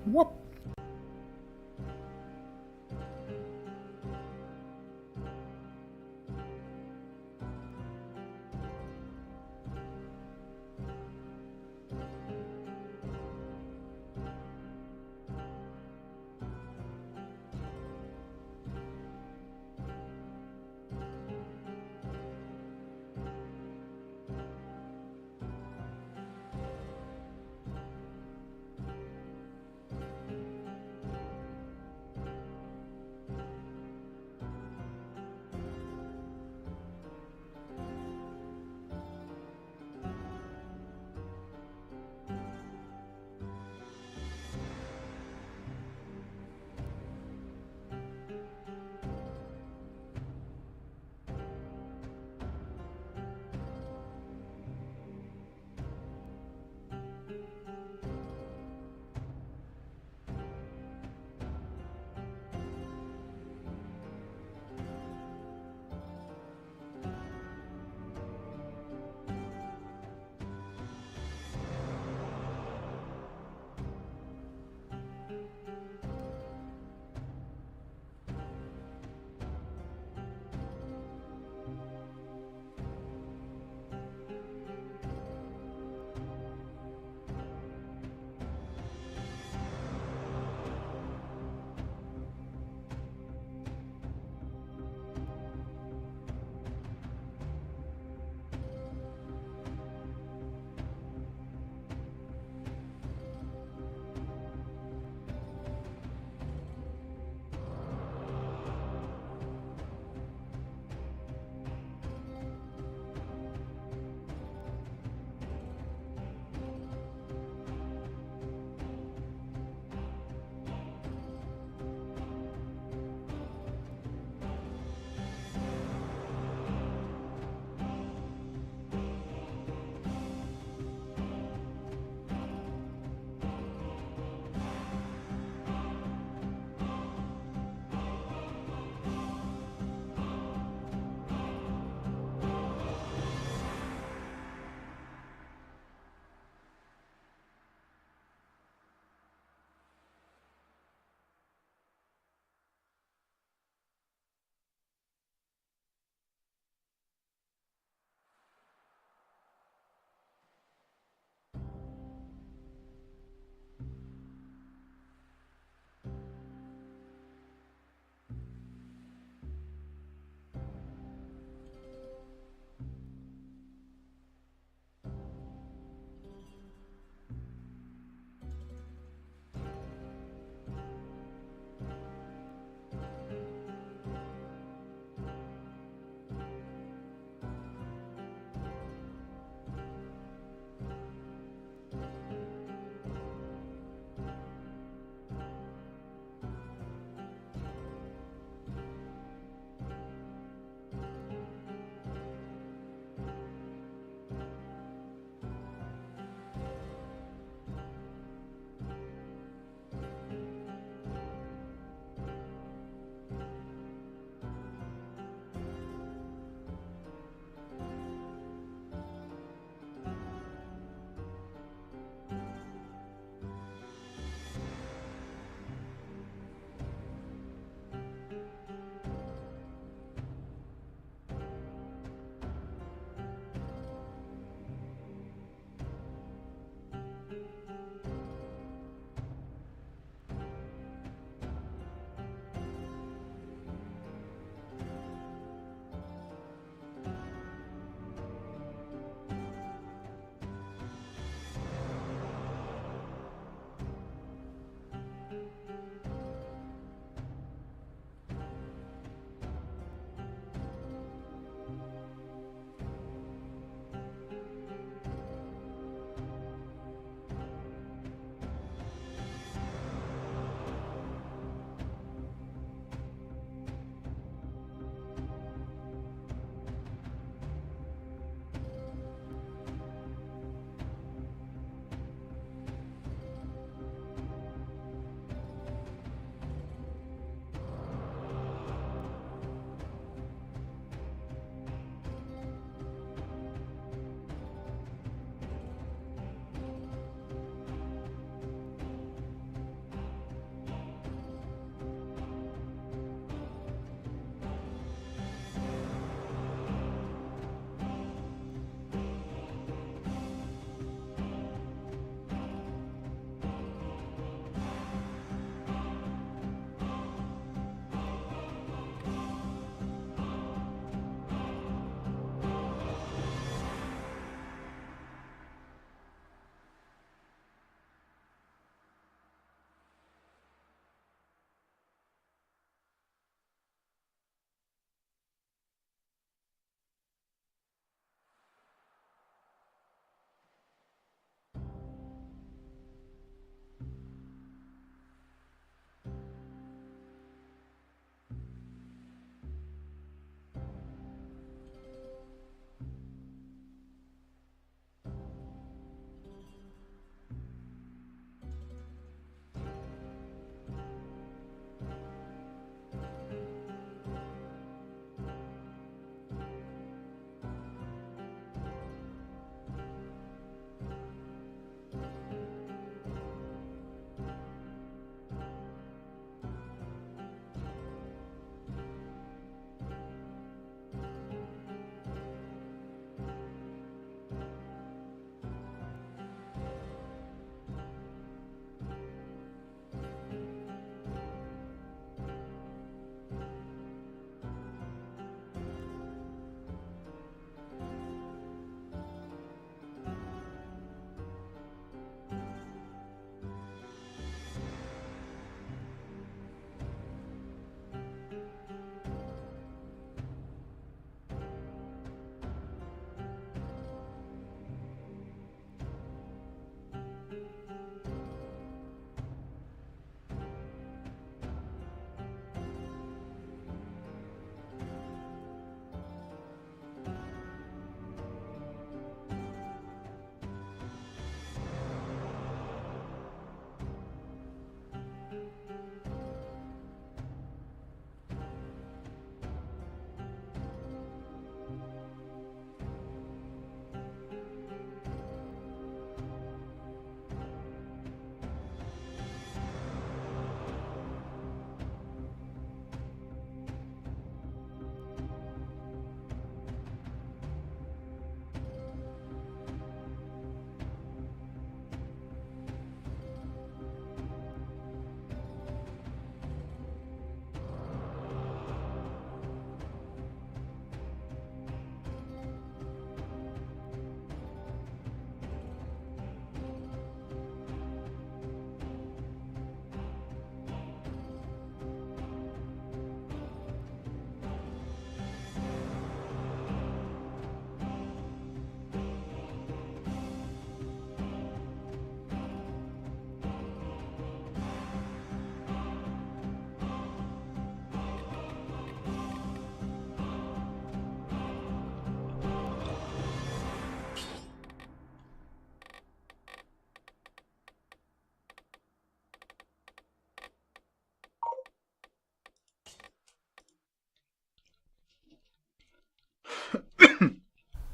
What?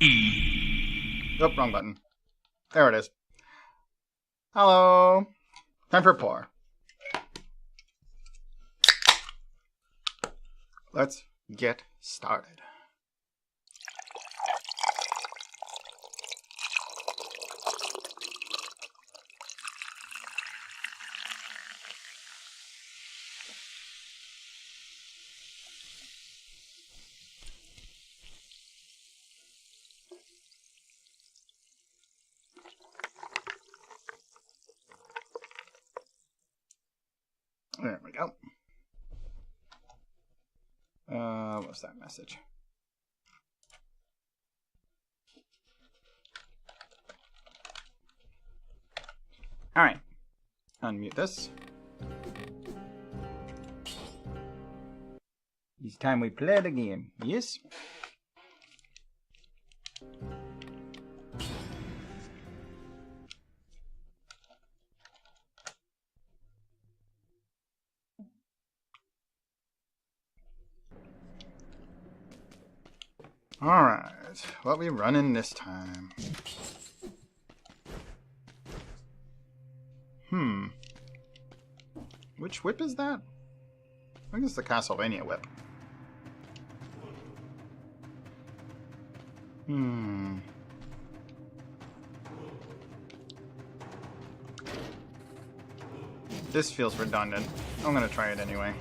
Oh, wrong button. There it is. Hello. Time for pour. Let's get started. There we go. What's that message? All right. Unmute this. It's time we play the game. Yes? Alright, what we running this time? Which whip is that? I think it's the Castlevania whip. This feels redundant. I'm gonna try it anyway.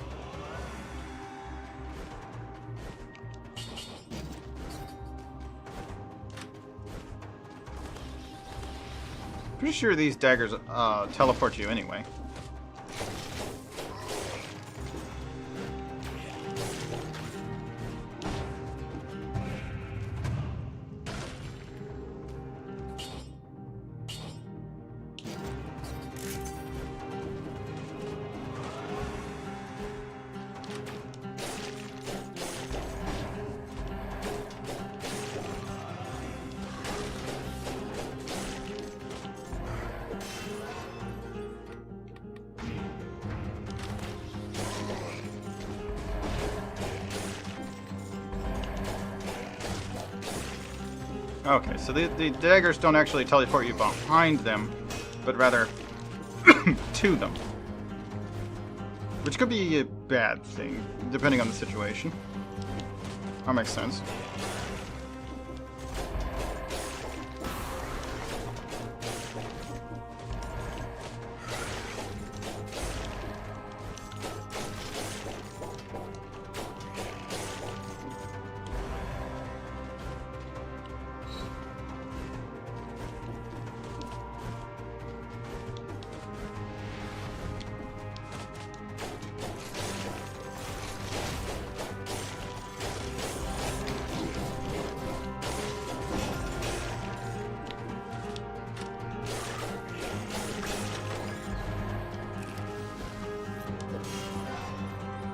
Pretty sure these daggers teleport you anyway. Okay, so the daggers don't actually teleport you behind them, but rather to them. Which could be a bad thing, depending on the situation. That makes sense.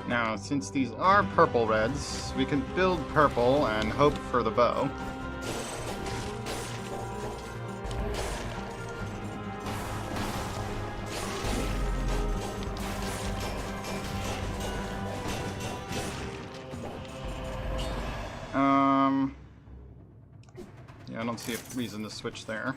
Now, since these are purple reds, we can build purple and hope for the bow. Yeah, I don't see a reason to switch there.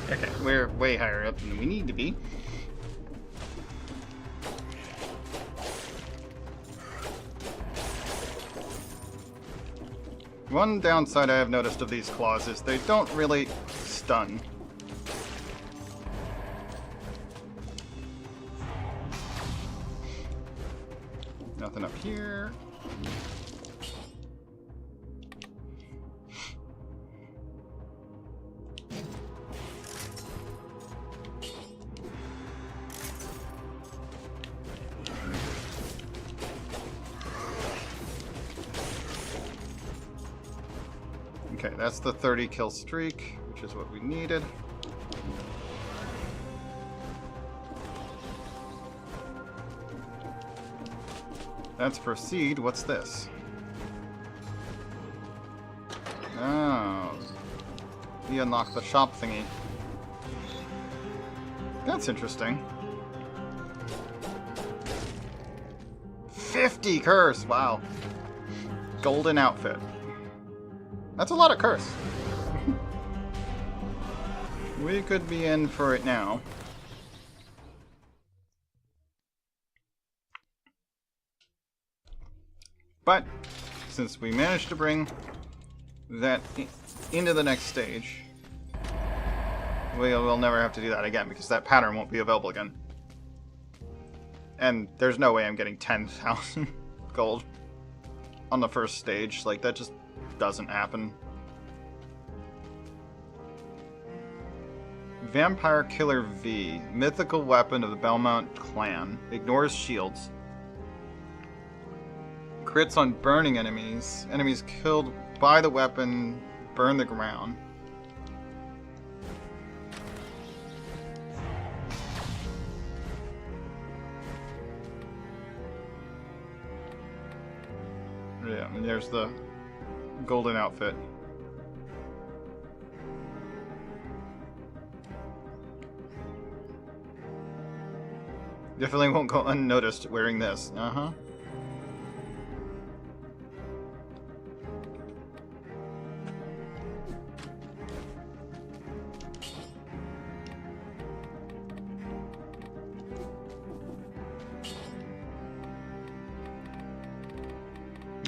Okay, we're way higher up than we need to be. One downside I have noticed of these claws is they don't really stun. Nothing up here. Okay, that's the 30 kill streak, which is what we needed. Let's proceed. What's this? Oh. We unlock the shop thingy. That's interesting. 50 curse! Wow. Golden outfit. That's a lot of curse. We could be in for it now. But, since we managed to bring that into the next stage, we'll never have to do that again, because that pattern won't be available again. And there's no way I'm getting 10,000 gold on the first stage. Like, that just doesn't happen. Vampire Killer V. Mythical weapon of the Belmont clan. Ignores shields. Crits on burning enemies. Enemies killed by the weapon burn the ground. Yeah, and there's the golden outfit. Definitely won't go unnoticed wearing this. Uh-huh.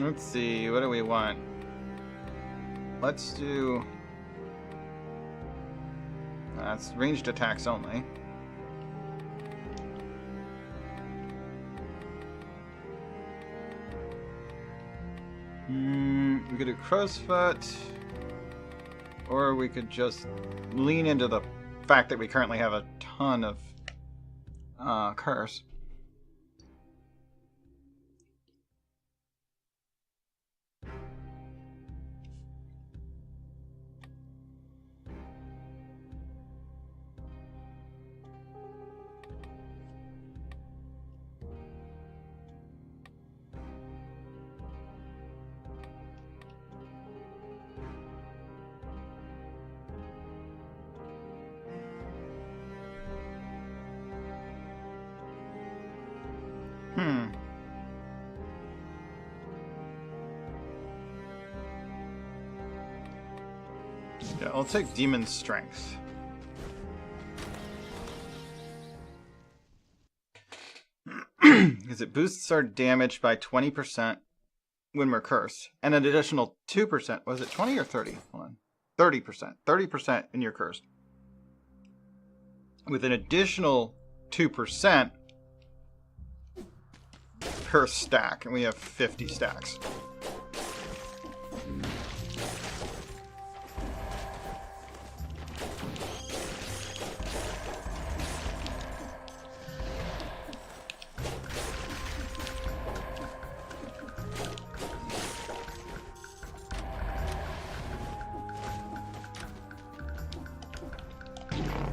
Let's see, what do we want? Let's do... That's ranged attacks only. We could do crow's foot, or we could just lean into the fact that we currently have a ton of curse. Yeah, I'll take Demon Strength. Because it boosts our damage by 20% when we're cursed. And an additional 2%. Was it 20 or 30? Hold on. 30%. 30% when you're cursed. With an additional 2% per stack. And we have 50 stacks.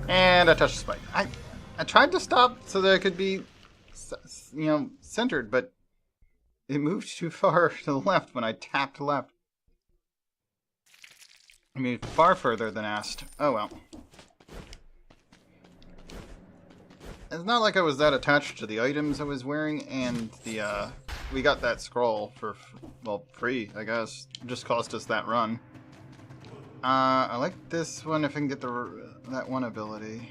And I touched the spike. I tried to stop so that it could be, you know, centered, but it moved too far to the left when I tapped left. I mean, far further than asked. Oh well. It's not like I was that attached to the items I was wearing, and the we got that scroll for, well, free, I guess. It just cost us that run. I like this one if I can get that one ability.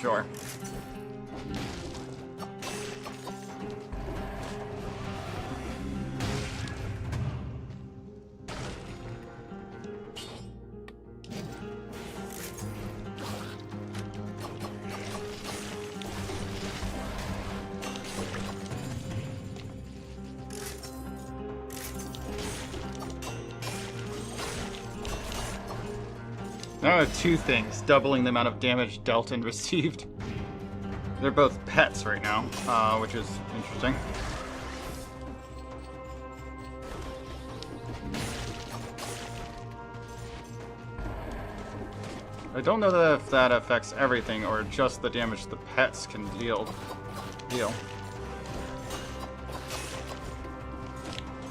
Sure. Now I have two things, doubling the amount of damage dealt and received. They're both pets right now, which is interesting. I don't know if that affects everything or just the damage the pets can deal.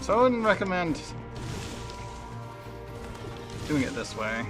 So I wouldn't recommend doing it this way.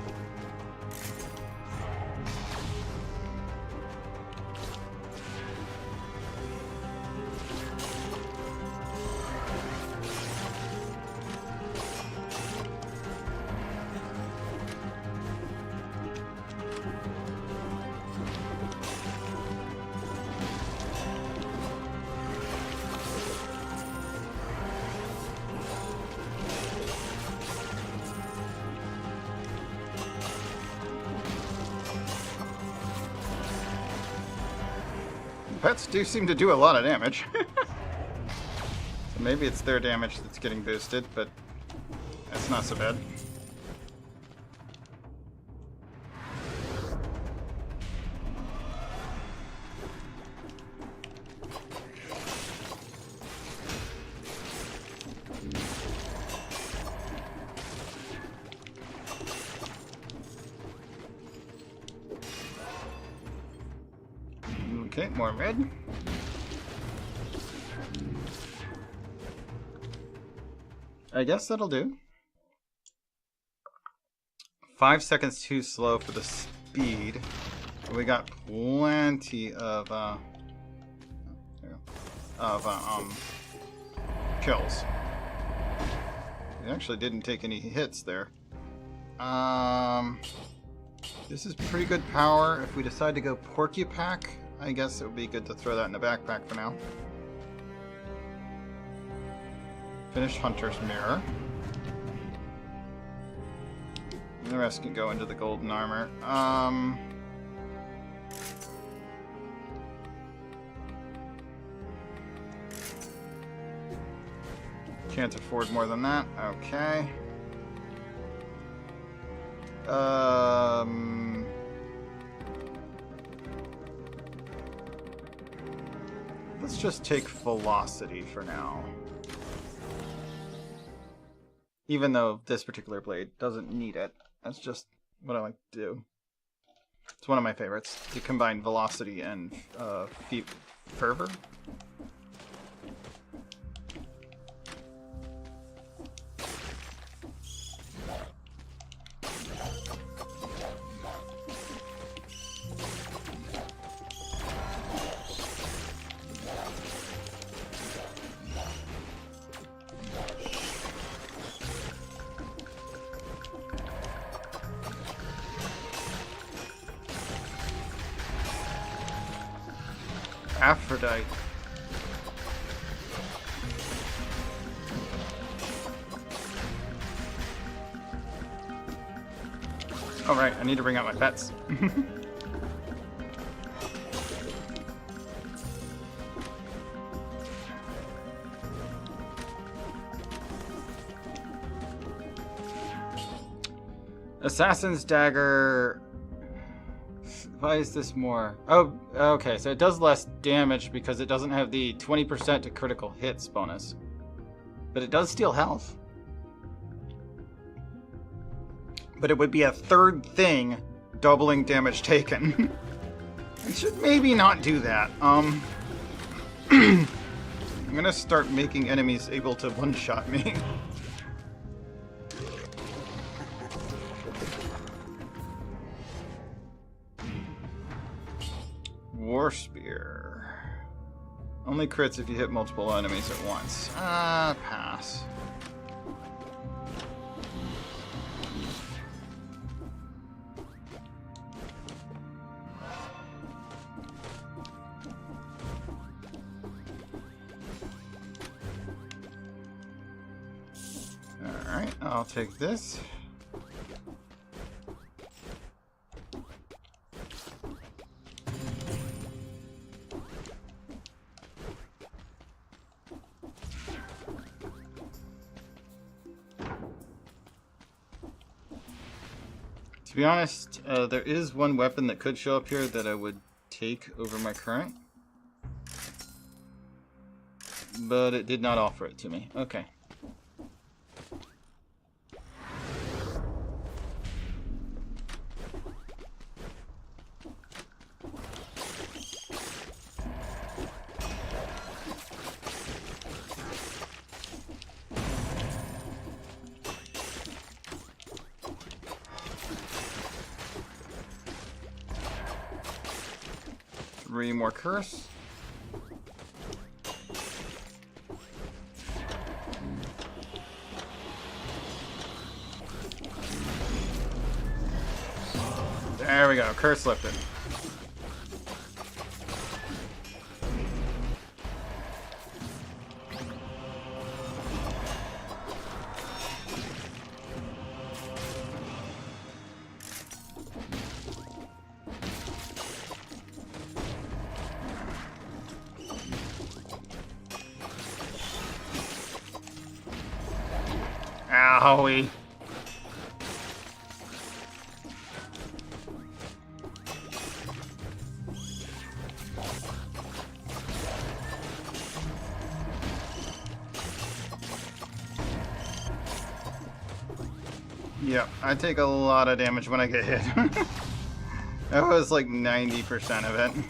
Pets do seem to do a lot of damage. So maybe it's their damage that's getting boosted, but that's not so bad. Okay, more red. I guess that'll do. 5 seconds too slow for the speed. We got plenty of kills. We actually didn't take any hits there. This is pretty good power. If we decide to go Porcupack, I guess it would be good to throw that in the backpack for now. Finish Hunter's Mirror. And the rest can go into the golden armor. Can't afford more than that. Okay. Let's just take Velocity for now. Even though this particular blade doesn't need it. That's just what I like to do. It's one of my favorites, to combine Velocity and Fervor. Aphrodite. All right, I need to bring out my pets. Assassin's Dagger. Why is this more? Oh, okay, so it does less damage because it doesn't have the 20% to critical hits bonus. But it does steal health. But it would be a third thing doubling damage taken. I should maybe not do that. I'm gonna start making enemies able to one-shot me. War Spear. Only crits if you hit multiple enemies at once. Pass. Alright, I'll take this. To be honest, there is one weapon that could show up here that I would take over my current. But it did not offer it to me. Okay. Three more curse. There we go, curse lifted. Owie. Yep, I take a lot of damage when I get hit. That was like 90% of it.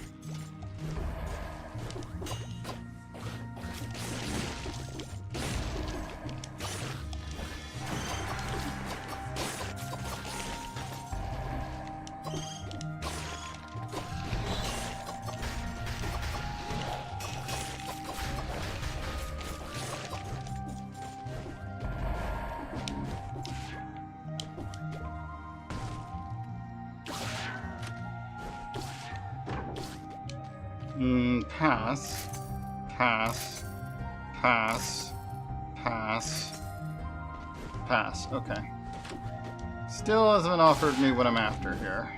Pass. Pass. Pass. Pass. Pass. Okay. Still hasn't offered me what I'm after here.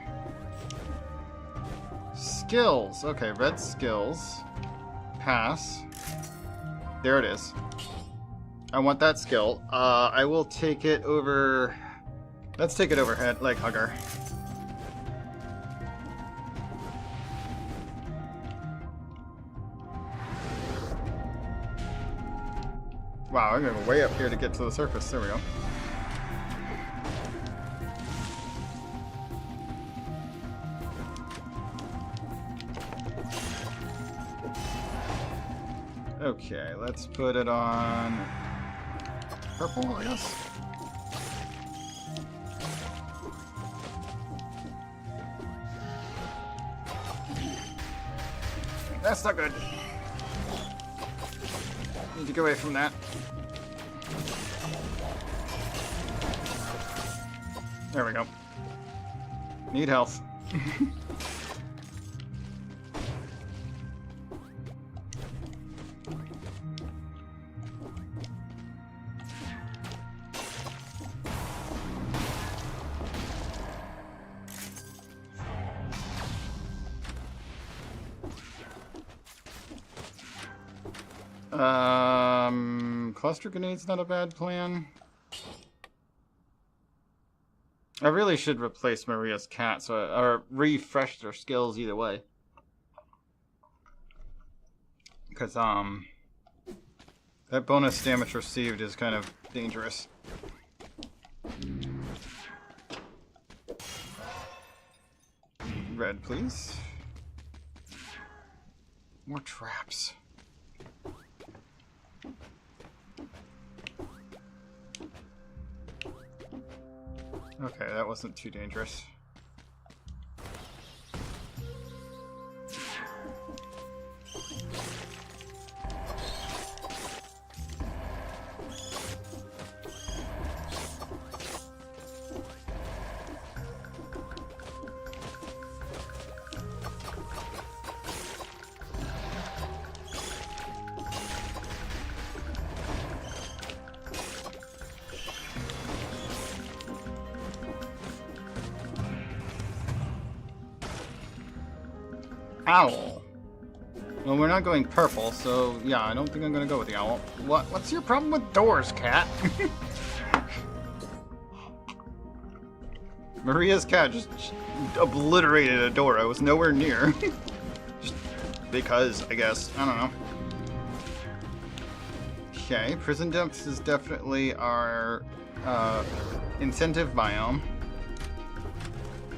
Skills. Okay, red skills. Pass. There it is. I want that skill. I will take it over... Let's take it over head, leg hugger. Wow, I'm going to go way up here to get to the surface. There we go. Okay, let's put it on purple, I guess. That's not good. Need to get away from that. There we go. Need health. Cluster grenade's not a bad plan. I really should replace Maria's cat, or refresh their skills either way. Because, that bonus damage received is kind of dangerous. Red, please. More traps. Okay, that wasn't too dangerous. Owl. Well, we're not going purple, so yeah, I don't think I'm gonna go with the owl. What's your problem with doors, cat? Maria's cat just obliterated a door. I was nowhere near. Just because, I guess. I don't know. Okay, prison depths is definitely our incentive biome.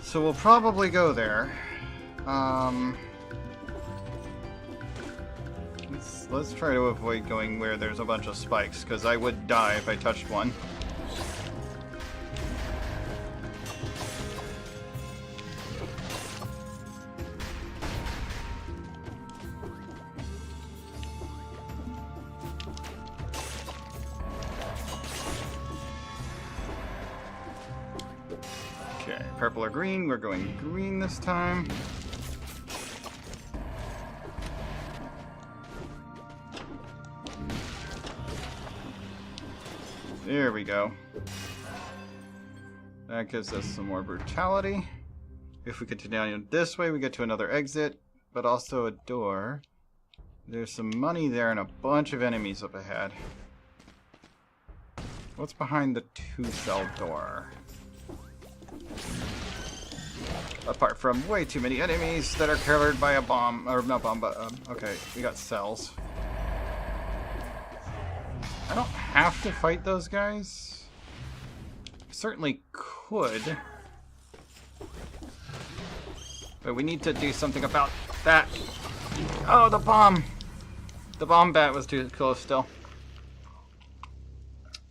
So we'll probably go there. Let's try to avoid going where there's a bunch of spikes, because I would die if I touched one. Okay, purple or green. We're going green this time. There we go. That gives us some more brutality. If we continue this way, we get to another exit, but also a door. There's some money there and a bunch of enemies up ahead. What's behind the 2-cell door? Apart from way too many enemies that are covered by a bomb, or not bomb, but okay, we got cells. I don't have to fight those guys. I certainly could. But we need to do something about that. Oh, the bomb! The bomb bat was too close still.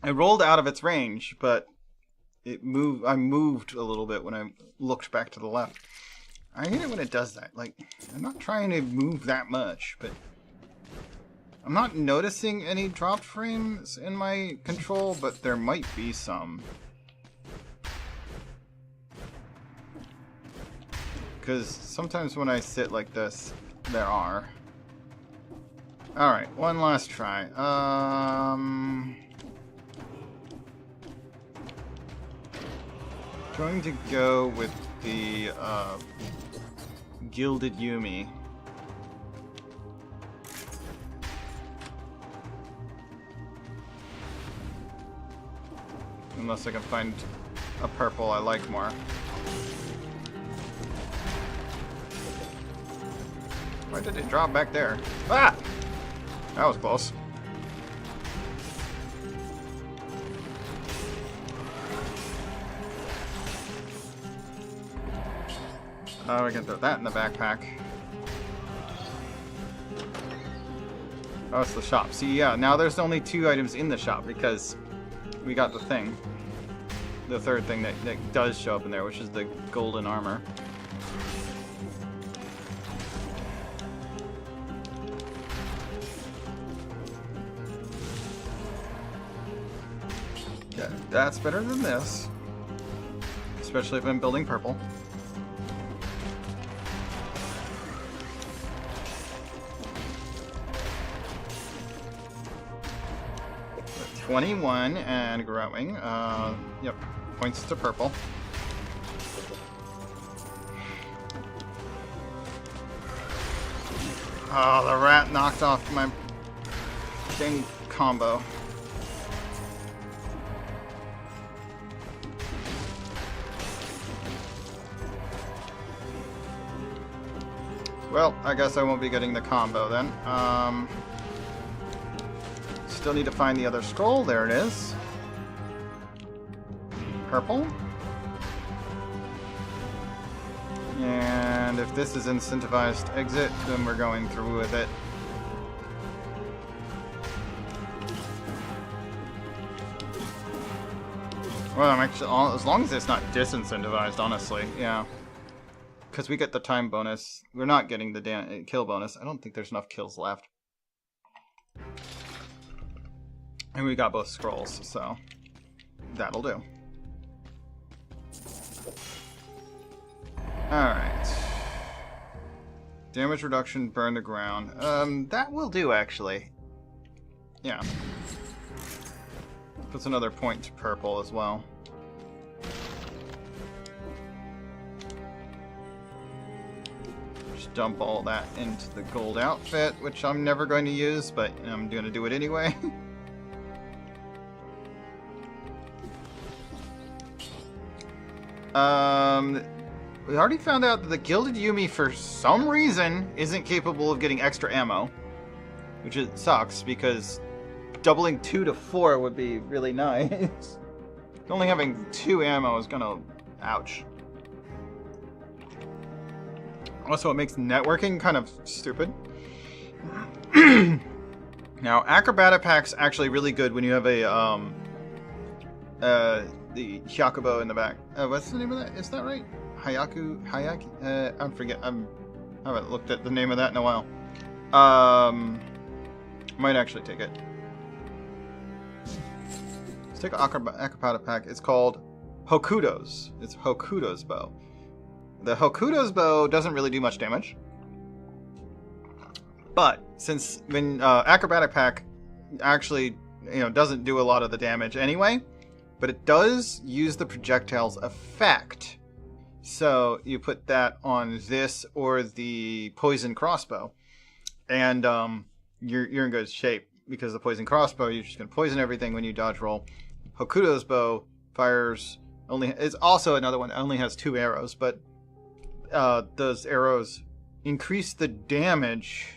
I rolled out of its range, but it moved. I moved a little bit when I looked back to the left. I hate it when it does that. Like, I'm not trying to move that much, but I'm not noticing any dropped frames in my control, but there might be some. Because sometimes when I sit like this, there are. Alright, one last try. Going to go with the Gilded Yumi. Unless I can find a purple I like more. Why did it drop back there? Ah! That was close. Oh, we can throw that in the backpack. Oh, it's the shop. See, yeah, now there's only 2 items in the shop because we got the thing. The third thing that does show up in there, which is the golden armor. Yeah, that's better than this. Especially if I'm building purple. 21 and growing. Yep, points to purple. Oh, the rat knocked off my dang combo. Well, I guess I won't be getting the combo then. Still need to find the other scroll. There it is. Purple. And if this is incentivized exit, then we're going through with it. Well, I'm actually, as long as it's not disincentivized, honestly, yeah. Because we get the time bonus. We're not getting the kill bonus. I don't think there's enough kills left. And we got both scrolls, so that'll do. Alright. Damage reduction, burn the ground. That will do, actually. Yeah. Puts another point to purple as well. Just dump all that into the gold outfit, which I'm never going to use, but I'm going to do it anyway. We already found out that the Gilded Yumi, for some reason, isn't capable of getting extra ammo. Which sucks, because doubling 2 to 4 would be really nice. Only having 2 ammo is gonna... ouch. Also, it makes networking kind of stupid. Now, Acrobatic Pack's actually really good when you have a, the Hyakubo in the back. What's the name of that? Is that right? Hayaki? I forget. I haven't looked at the name of that in a while. Might actually take it. Let's take an Acrobatic Pack. It's called Hokuto's. It's Hokuto's bow. The Hokuto's bow doesn't really do much damage. But since when Acrobatic Pack actually, doesn't do a lot of the damage anyway, but it does use the projectile's effect. So you put that on this or the poison crossbow, and you're in good shape, because the poison crossbow, you're just gonna poison everything when you dodge roll. Hokuto's bow fires it's also another one that only has 2 arrows, but those arrows increase the damage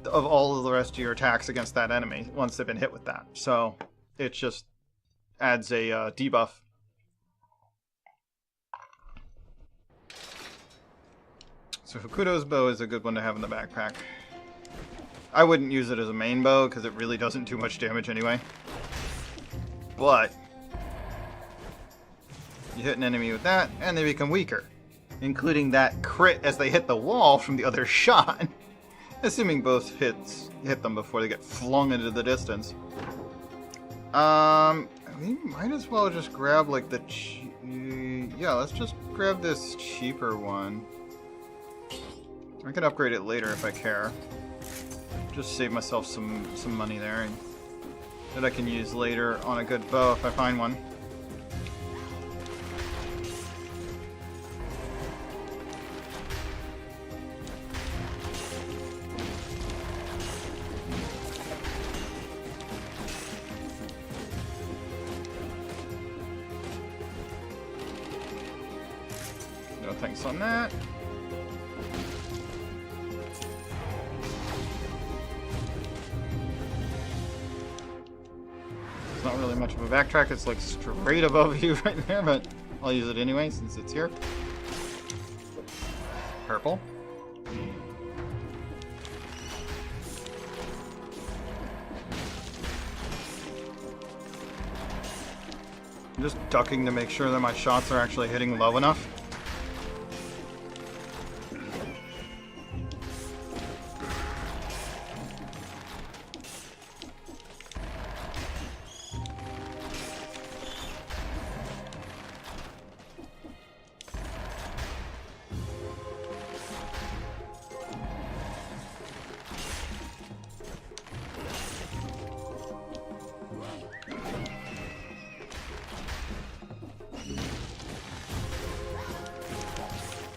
of all of the rest of your attacks against that enemy once they've been hit with that. So it just adds a debuff. So Hokuto's bow is a good one to have in the backpack. I wouldn't use it as a main bow because it really doesn't do much damage anyway. But you hit an enemy with that and they become weaker, including that crit as they hit the wall from the other shot. Assuming both hits hit them before they get flung into the distance. We might as well just grab like the yeah, let's just grab this cheaper one. I can upgrade it later if I care. Just save myself some money there, and that I can use later on a good bow if I find one. No thanks on that. Not really much of a backtrack, it's like straight above you right there, but I'll use it anyway since it's here. Purple. I'm just ducking to make sure that my shots are actually hitting low enough.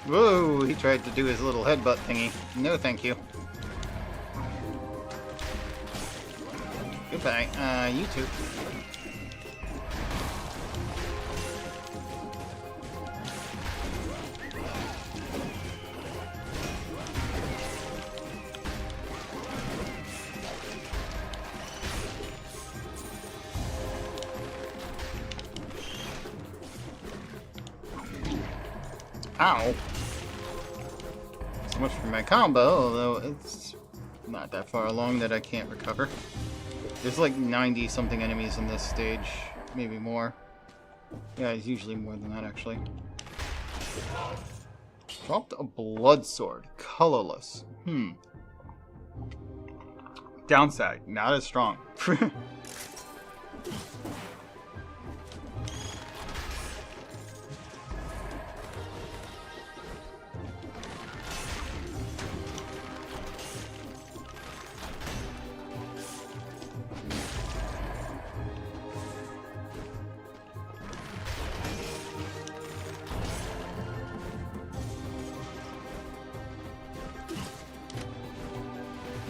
Whoa, he tried to do his little headbutt thingy. No, thank you. Goodbye. You too. Ow. So much for my combo, although it's not that far along that I can't recover. There's like 90 something enemies in this stage, maybe more. Yeah, it's usually more than that actually. Dropped a blood sword, colorless. Downside, not as strong.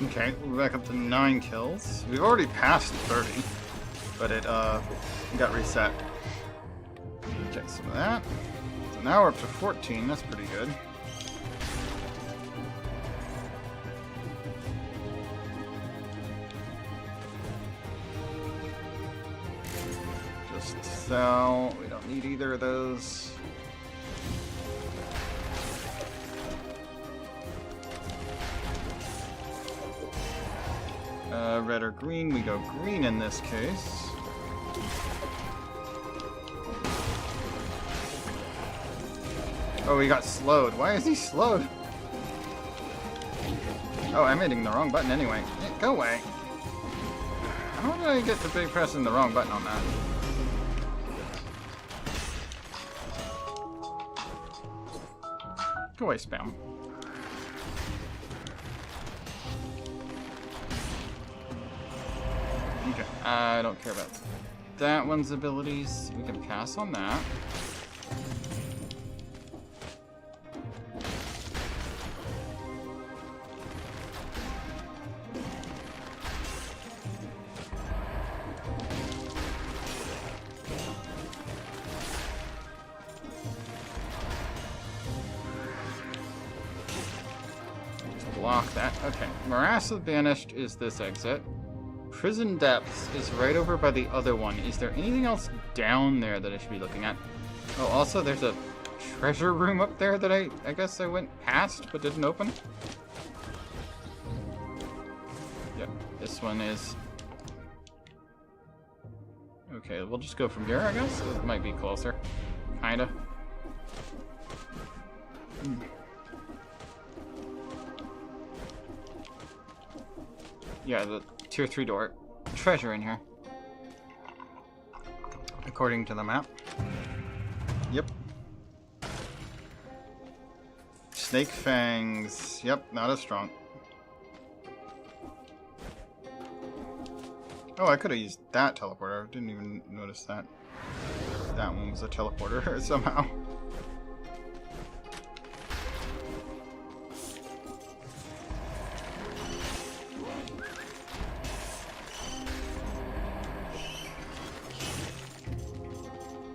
Okay, we're back up to 9 kills. We've already passed 30, but it got reset. Okay, some of that. So now we're up to 14. That's pretty good. Just sell. We don't need either of those. Red or green? We go green in this case. Oh, he got slowed. Why is he slowed? Oh, I'm hitting the wrong button anyway. Go away. How did I get to be pressing the wrong button on that? Go away, spam. Okay, I don't care about that one's abilities. We can pass on that. Block that. Okay. Morass of Banished is this exit. Prison Depths is right over by the other one. Is there anything else down there that I should be looking at? Oh, also there's a treasure room up there that I guess I went past but didn't open. Yep, this one is... Okay, we'll just go from here, I guess. It might be closer. Kinda. Yeah, the tier 3 door. Treasure in here. According to the map. Yep. Snake fangs. Yep, not as strong. Oh, I could have used that teleporter. I didn't even notice that. That one was a teleporter somehow.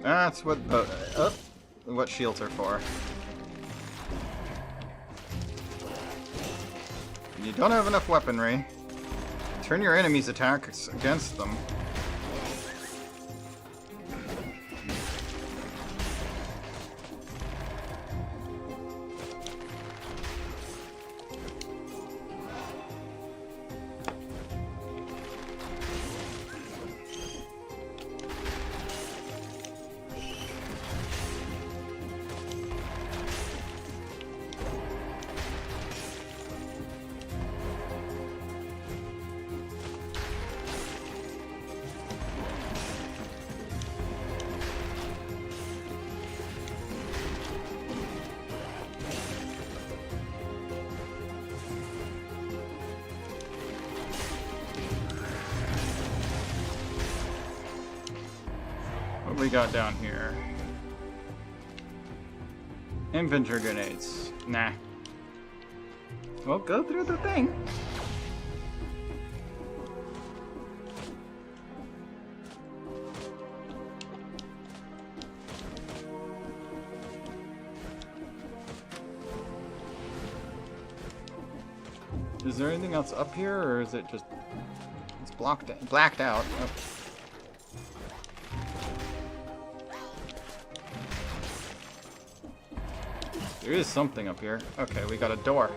That's what what shields are for. When you don't have enough weaponry, turn your enemy's attacks against them. What we got down here? Inventor grenades. Nah. Well, go through the thing. Is there anything else up here, or is it just... It's blacked out. Oh. There is something up here. Okay, we got a door.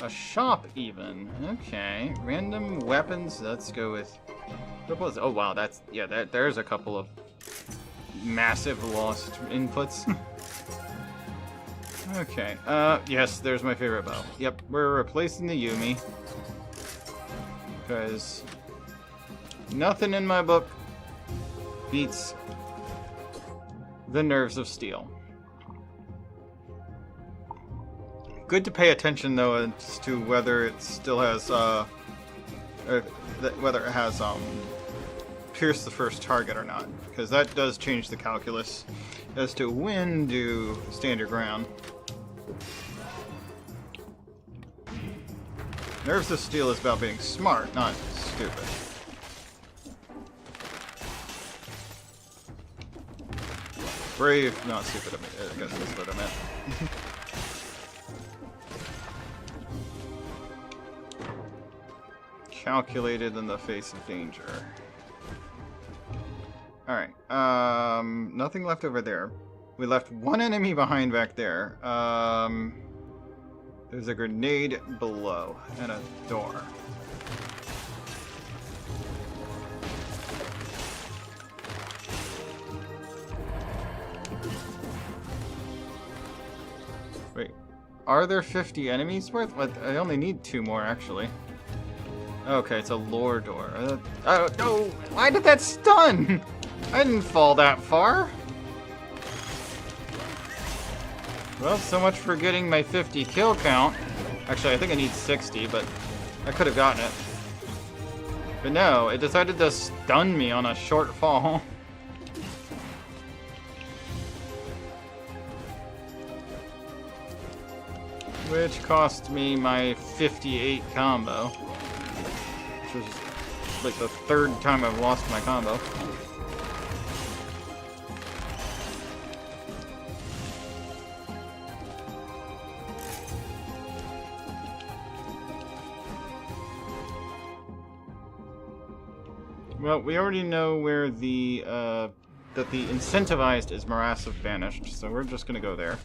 A shop, even. Okay. Random weapons. Let's go with... What was... Oh, wow. That's... Yeah, there's a couple of massive lost inputs. Okay. Yes, there's my favorite bow. Yep, we're replacing the Yumi. Because... nothing in my book beats... the Nerves of Steel. Good to pay attention though as to whether it still has whether it has pierce the first target or not, because that does change the calculus as to when to stand your ground. Nerves of Steel is about being smart, not stupid. Brave, not stupid of me. I guess that's what I meant. Calculated in the face of danger. Alright, nothing left over there. We left one enemy behind back there. There's a grenade below and a door. Wait, are there 50 enemies worth? What? I only need 2 more, actually. Okay, it's a lore door. Oh, no! Why did that stun? I didn't fall that far. Well, so much for getting my 50 kill count. Actually, I think I need 60, but I could have gotten it. But no, it decided to stun me on a short fall. Which cost me my 58 combo. Which was like the 3rd time I've lost my combo. Well, we already know where the, that the incentivized is Morass of Banished, so we're just gonna go there.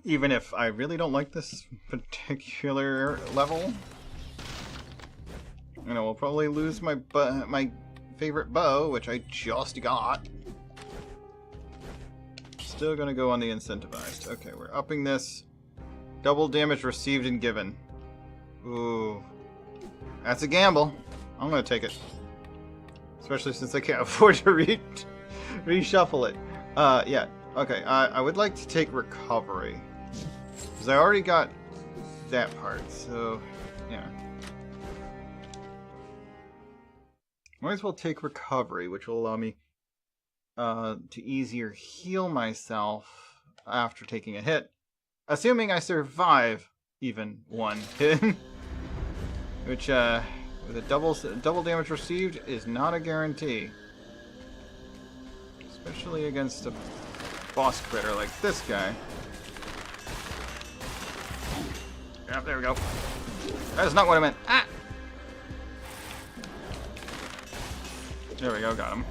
Even if I really don't like this particular level. You know, we'll probably lose my favorite bow, which I just got. Still gonna go on the incentivized. Okay, we're upping this. Double damage received and given. Ooh. That's a gamble. I'm gonna take it. Especially since I can't afford to reshuffle it. Yeah. Okay, I would like to take recovery. Because I already got that part, so yeah. Might as well take recovery, which will allow me to easier heal myself after taking a hit. Assuming I survive even one hit. Which, with a double damage received is not a guarantee. Especially against a boss critter like this guy. Yep, there we go. That's not what I meant. Ah! There we go, got him.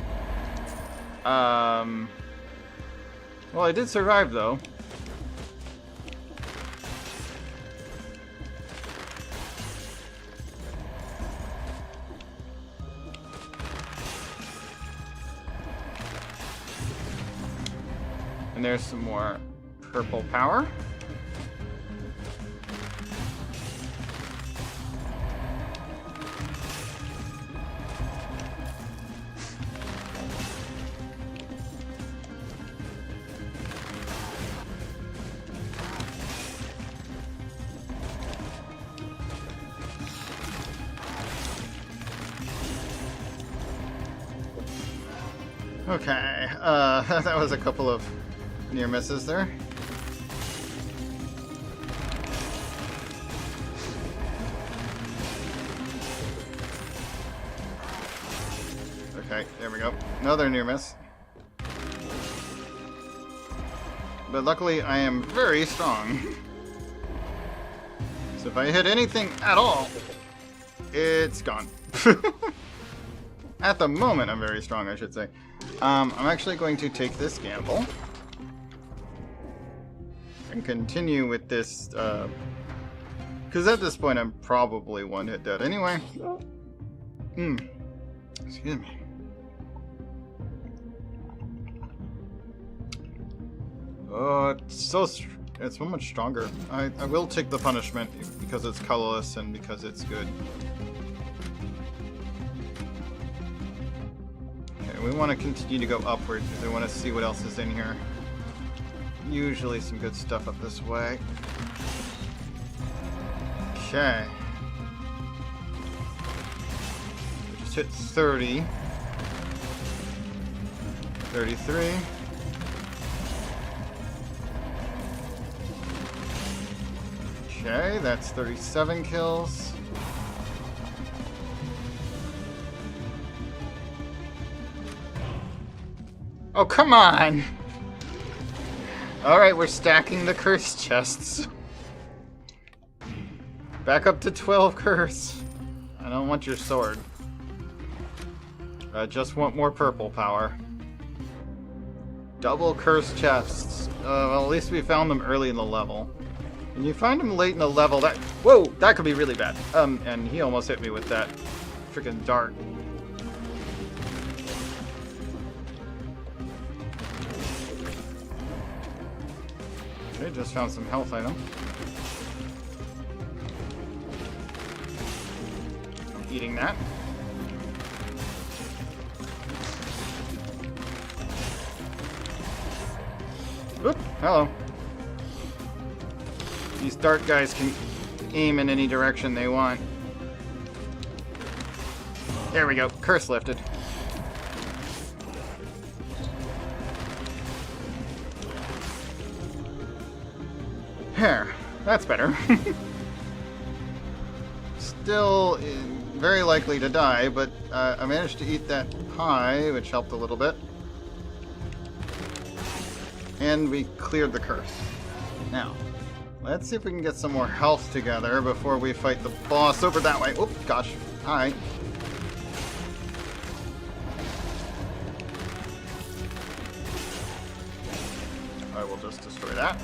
Well, I did survive, though. And there's some more purple power. Okay, that was a couple of near misses there. Okay, there we go. Another near miss. But luckily I am very strong. So if I hit anything at all, it's gone. At the moment I'm very strong, I should say. I'm actually going to take this gamble. And continue with this, because at this point I'm probably one hit dead anyway. Excuse me. It's so much stronger. I will take the punishment because it's colorless and because it's good. Okay, we want to continue to go upward because I want to see what else is in here. Usually some good stuff up this way. Okay. We just hit 30. 33. Okay, that's 37 kills. Oh, come on! Alright, we're stacking the curse chests. Back up to 12 curse. I don't want your sword. I just want more purple power. Double curse chests. Well, at least we found them early in the level. When you find them late in the level, that... Whoa! That could be really bad. And he almost hit me with that freaking dart. Okay, just found some health item. I'm eating that. Oop, hello. These dart guys can aim in any direction they want. There we go. Curse lifted. There. That's better. Still very likely to die, but I managed to eat that pie, which helped a little bit. And we cleared the curse. Now, let's see if we can get some more health together before we fight the boss over that way. Oh, gosh. Hi. I will just destroy that.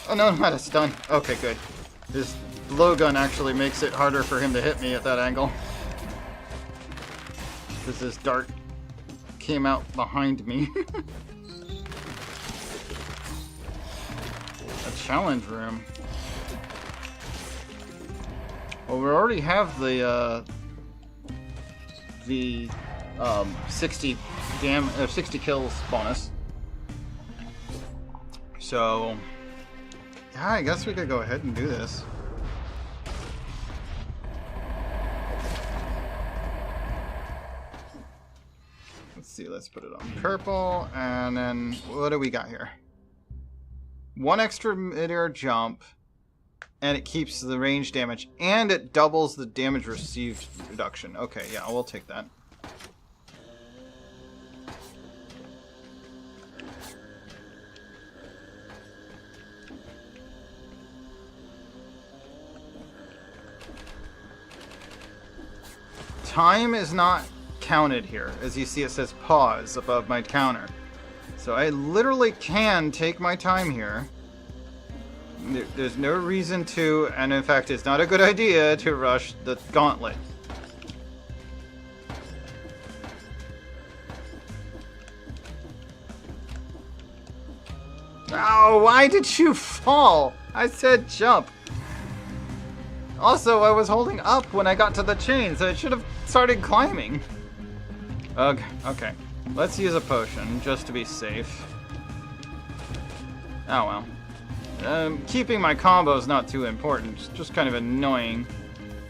Oh no, not a stun. Okay, good. His blowgun actually makes it harder for him to hit me at that angle. Because his dart came out behind me. A challenge room. Well, we already have the 60 kills bonus. So, yeah, I guess we could go ahead and do this. Let's see, let's put it on purple, and then what do we got here? 1 extra mid-air jump, and it keeps the range damage, and it doubles the damage received reduction. Okay, yeah, we'll take that. Time is not counted here. As you see, it says pause above my counter. So I literally can take my time here. There's no reason to, and in fact, it's not a good idea to rush the gauntlet. Oh, why did you fall? I said jump. Also, I was holding up when I got to the chain, so I should have started climbing. Okay. Let's use a potion, just to be safe. Oh well. Keeping my combo is not too important. It's just kind of annoying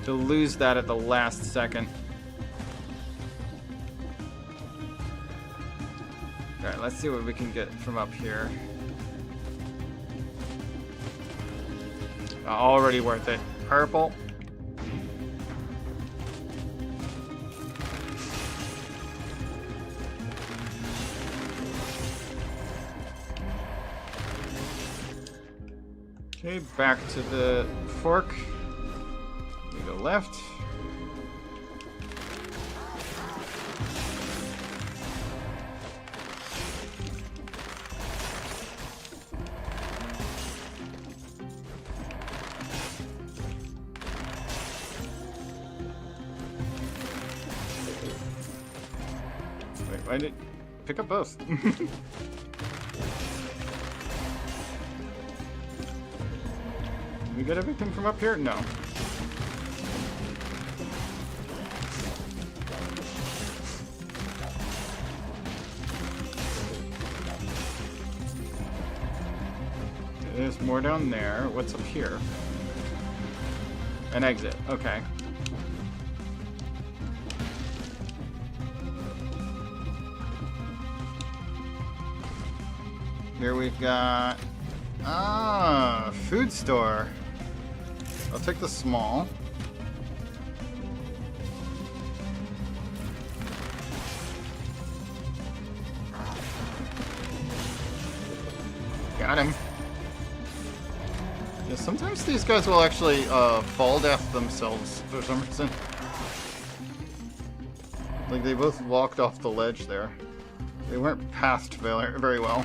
to lose that at the last second. Alright, let's see what we can get from up here. Already worth it. Purple. Okay, back to the fork. We go left. Wait, why did pick up both? We get everything from up here? No. There's more down there. What's up here? An exit. Okay. Here we've got... food store. I'll take the small. Got him. Yeah, sometimes these guys will actually fall death themselves for some reason. Like they both walked off the ledge there. They weren't passed very well.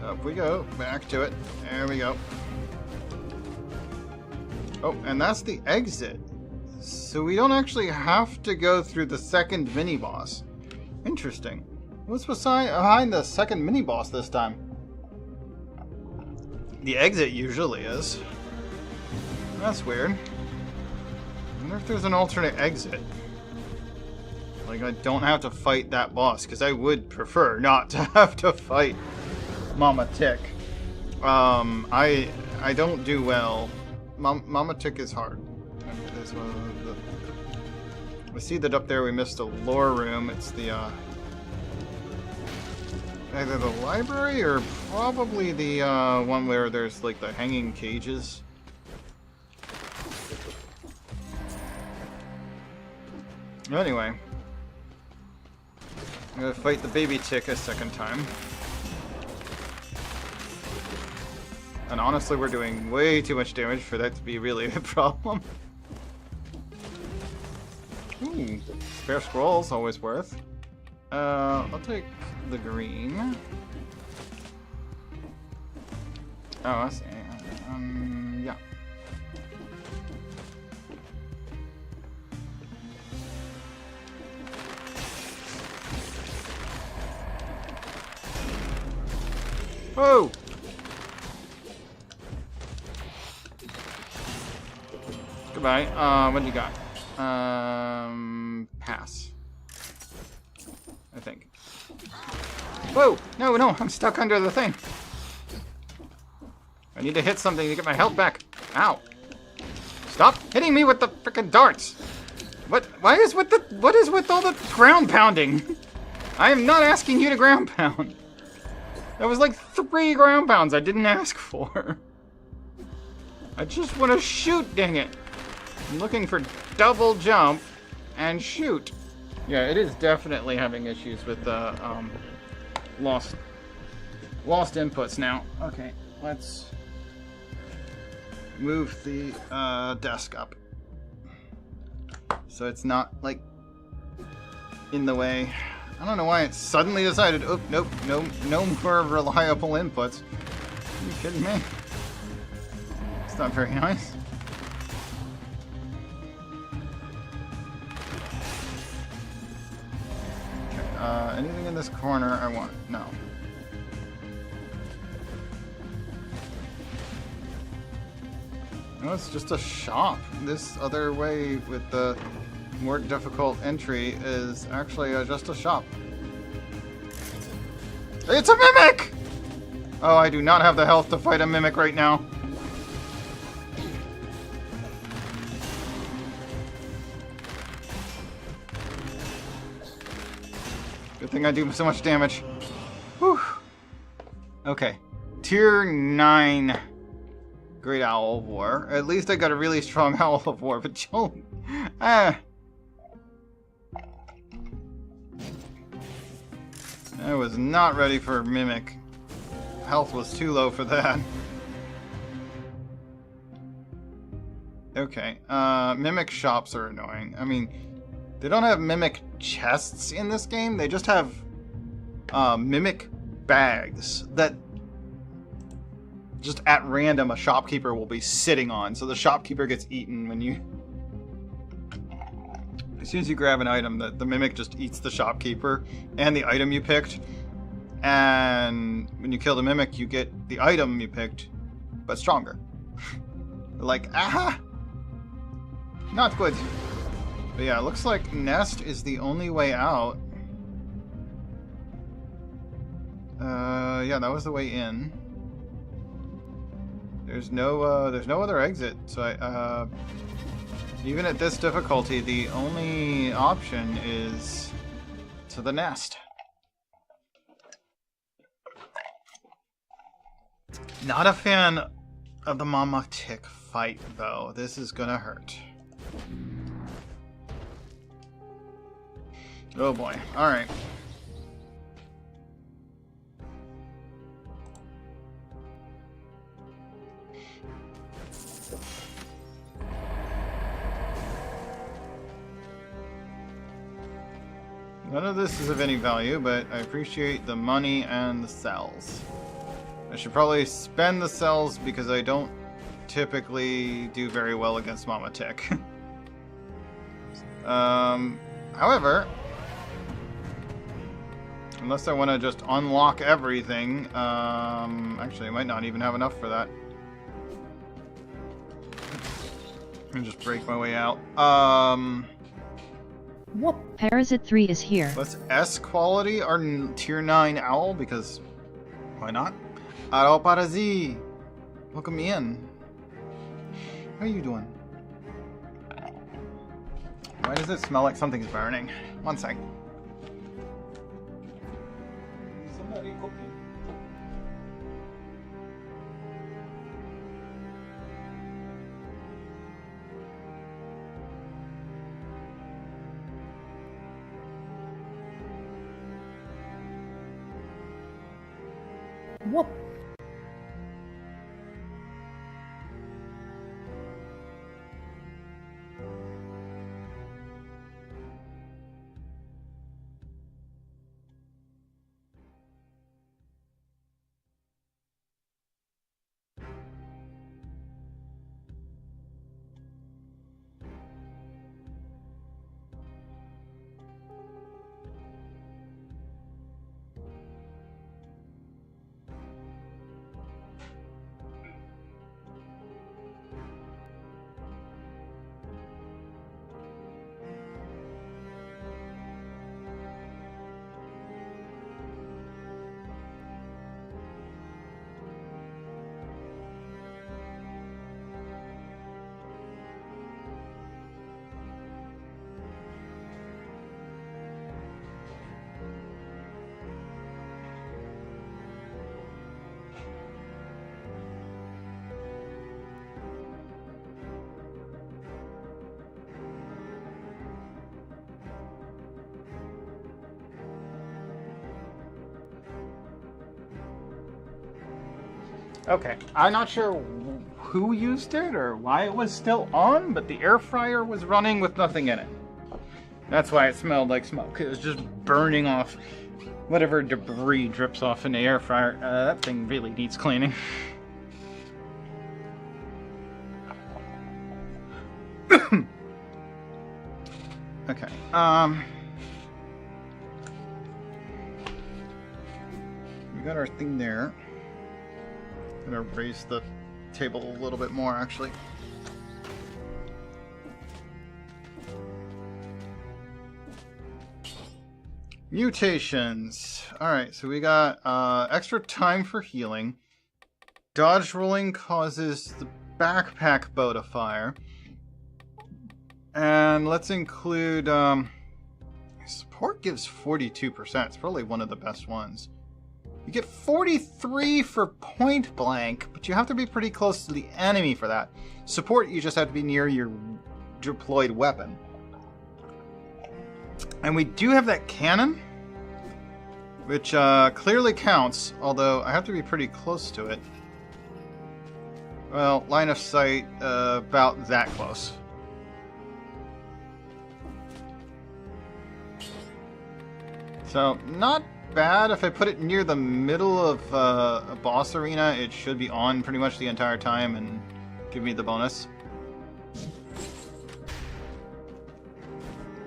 Up we go, back to it. There we go. Oh, and that's the exit. So we don't actually have to go through the second mini-boss. Interesting. What's behind the second mini-boss this time? The exit usually is. That's weird. I wonder if there's an alternate exit. Like, I don't have to fight that boss, because I would prefer not to have to fight Mama Tick. I don't do well. Mama Tick is hard. We see that up there we missed a lore room. It's the either the library or probably the one where there's like the hanging cages. Anyway, I'm gonna fight the baby tick a second time. And honestly, we're doing way too much damage for that to be really a problem. Ooh, spare scrolls, always worth. I'll take the green. Oh, I see. Yeah. Whoa! Goodbye. What do you got? Pass. I think. Whoa! No, no, I'm stuck under the thing. I need to hit something to get my health back. Ow. Stop hitting me with the frickin' darts. What is with all the ground pounding? I am not asking you to ground pound. That was like 3 ground pounds I didn't ask for. I just want to shoot, dang it. I'm looking for double jump and shoot. Yeah, it is definitely having issues with the lost inputs now. Okay, let's move the desk up so it's not like in the way. I don't know why it suddenly decided, oh, nope, no more reliable inputs. Are you kidding me? It's not very nice. Okay, anything in this corner I want? No. No, it's just a shop. This other way with the more difficult entry is actually just a shop. It's a mimic! Oh, I do not have the health to fight a mimic right now. Good thing I do so much damage. Whew. Okay. Tier 9 Great Owl of War. At least I got a really strong Owl of War, but don't. I was not ready for Mimic. Health was too low for that. Okay, Mimic shops are annoying. I mean, they don't have Mimic chests in this game. They just have Mimic bags that just at random a shopkeeper will be sitting on. So the shopkeeper gets eaten when you... As soon as you grab an item, the Mimic just eats the shopkeeper and the item you picked. And when you kill the mimic, you get the item you picked, but stronger. Like, aha! Not good. But yeah, it looks like Nest is the only way out. Yeah, that was the way in. There's no other exit. So even at this difficulty, the only option is to the nest. Not a fan of the Mama Tick fight, though. This is gonna hurt. Oh boy. Alright. None of this is of any value, but I appreciate the money and the cells. I should probably spend the cells because I don't typically do very well against Mama Tick. However, unless I want to just unlock everything, actually I might not even have enough for that. Let me just break my way out. Whoop. Parasite 3 is here. Let's S quality our tier 9 owl because why not? Aro Parazi! Welcome me in. How are you doing? Why does it smell like something's burning? One sec. Somebody cooking. Whoop. Okay, I'm not sure who used it or why it was still on, but the air fryer was running with nothing in it. That's why it smelled like smoke. It was just burning off whatever debris drips off in the air fryer. That thing really needs cleaning. Okay, we got our thing there. I'm gonna raise the table a little bit more, actually. Mutations. Alright, so we got extra time for healing. Dodge rolling causes the backpack bow to fire. And let's include... support gives 42%. It's probably one of the best ones. You get 43 for point blank, but you have to be pretty close to the enemy for that. Support, you just have to be near your deployed weapon. And we do have that cannon, which clearly counts, although I have to be pretty close to it. Well, line of sight, about that close. So, not bad. If I put it near the middle of a boss arena, it should be on pretty much the entire time and give me the bonus.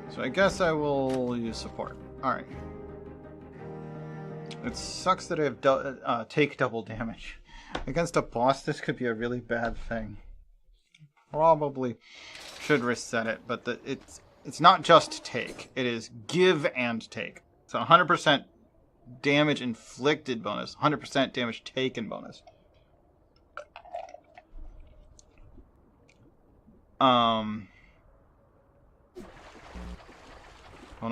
So I guess I will use support. Alright. It sucks that I have take double damage. Against a boss, this could be a really bad thing. Probably should reset it, but it's not just take. It is give and take. So 100% damage inflicted bonus, 100% damage taken bonus. Hold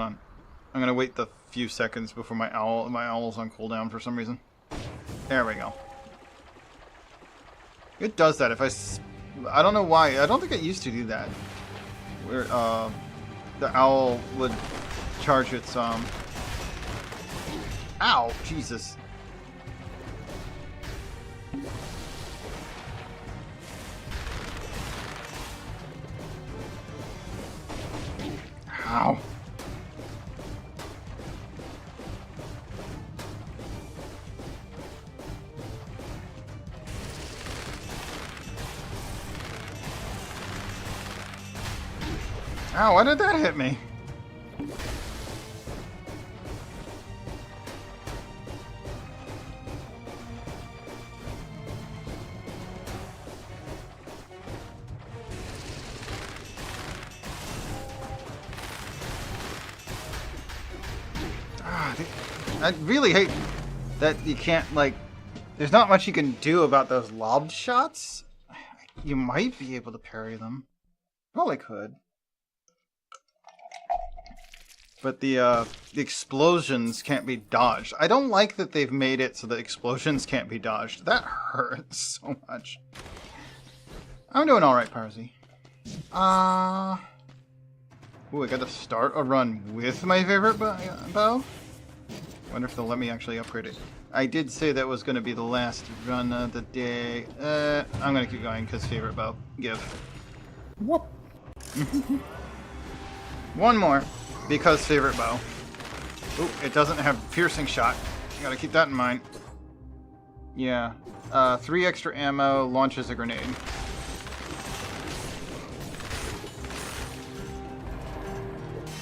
on. I'm gonna wait the few seconds before my owl's on cooldown for some reason. There we go. It does that if I don't know why. I don't think it used to do that. Where the owl would charge its ow, Jesus. Ow. Ow, why did that hit me? I really hate that you can't, like, there's not much you can do about those lobbed shots. You might be able to parry them. Probably could. But the explosions can't be dodged. I don't like that they've made it so that explosions can't be dodged. That hurts so much. I'm doing alright, Parsi. Ooh, I gotta start a run with my favorite bow? Wonder if they'll let me actually upgrade it. I did say that was gonna be the last run of the day. I'm gonna keep going because favorite bow. Give. Whoop. One more. Because favorite bow. Ooh, it doesn't have piercing shot. You gotta keep that in mind. Yeah. 3 extra ammo, launches a grenade.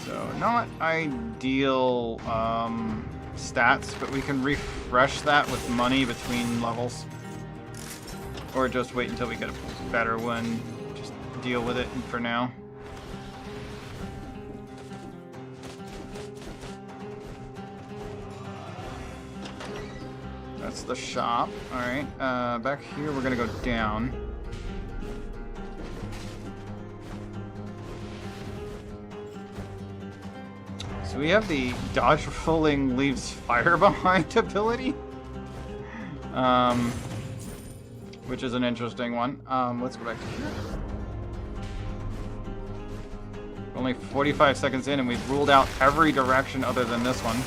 So, not ideal stats, but we can refresh that with money between levels. Or just wait until we get a better one. Just deal with it for now. That's the shop. Alright, back here we're gonna go down. So we have the dodge rolling leaves fire behind ability. Which is an interesting one. Let's go back to here. Only 45 seconds in and we've ruled out every direction other than this one.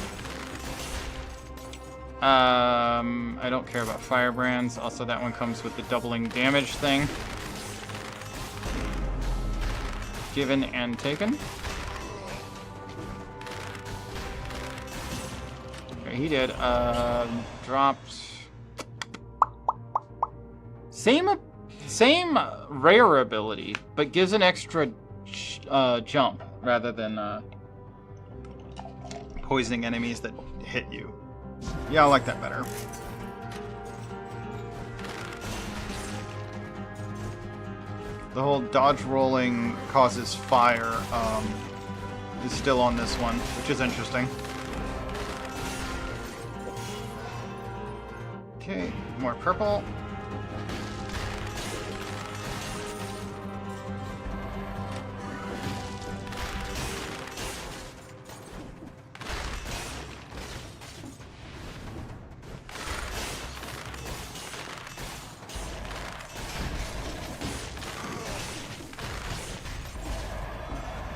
I don't care about firebrands. Also, that one comes with the doubling damage thing. Given and taken. Okay, he did. Dropped. Same rare ability, but gives an extra jump rather than poisoning enemies that hit you. Yeah, I like that better. The whole dodge rolling causes fire is still on this one, which is interesting. Okay, more purple.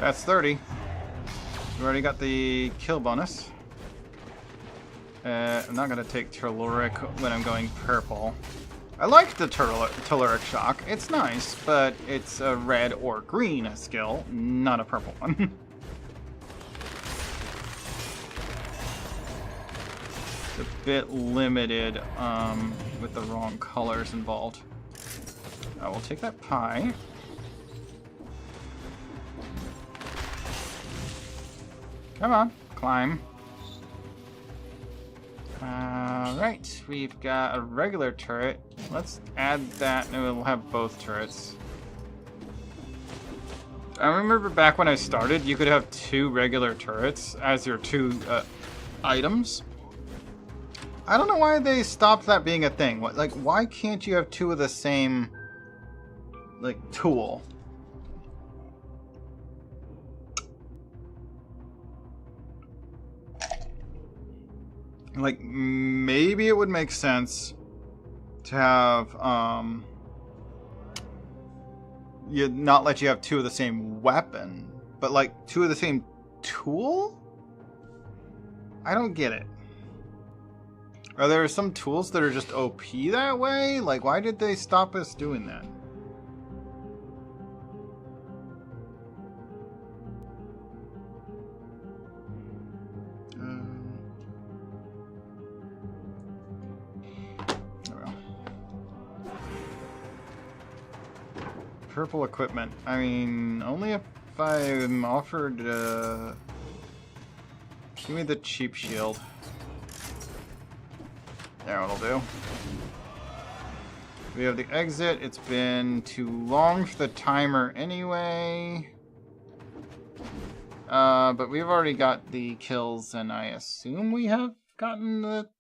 That's 30. We already got the kill bonus. I'm not going to take Telluric when I'm going purple. I like the Telluric Shock. It's nice, but it's a red or green skill, not a purple one. It's a bit limited with the wrong colors involved. I will take that pie. Come on, climb. Right, we've got a regular turret. Let's add that and we'll have both turrets. I remember back when I started, you could have 2 regular turrets as your 2 items. I don't know why they stopped that being a thing. What, like, why can't you have 2 of the same, like, tool? Like, maybe it would make sense to have, you not let you have 2 of the same weapon, but like 2 of the same tool? I don't get it. Are there some tools that are just OP that way? Like, why did they stop us doing that? Purple equipment. I mean, only if I'm offered, give me the cheap shield. There, it'll do. We have the exit. It's been too long for the timer anyway. But we've already got the kills, and I assume we have gotten the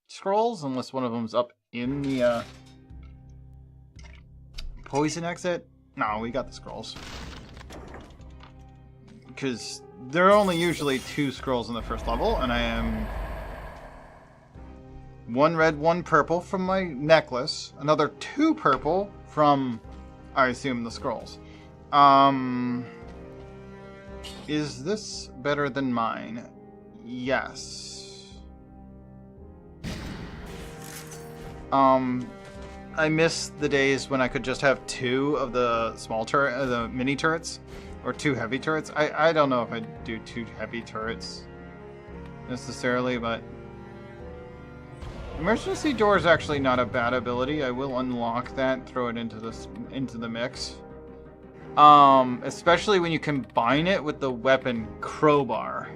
scrolls, unless one of them's up in the, poison exit. No, we got the scrolls. Because there are only usually 2 scrolls in the first level, and I am 1 red, 1 purple from my necklace. Another 2 purple from, I assume, the scrolls. Is this better than mine? Yes. I miss the days when I could just have 2 of the small turret, the mini turrets, or 2 heavy turrets. I don't know if I'd do 2 heavy turrets necessarily, but emergency door is actually not a bad ability. I will unlock that, throw it into the mix. Especially when you combine it with the weapon crowbar.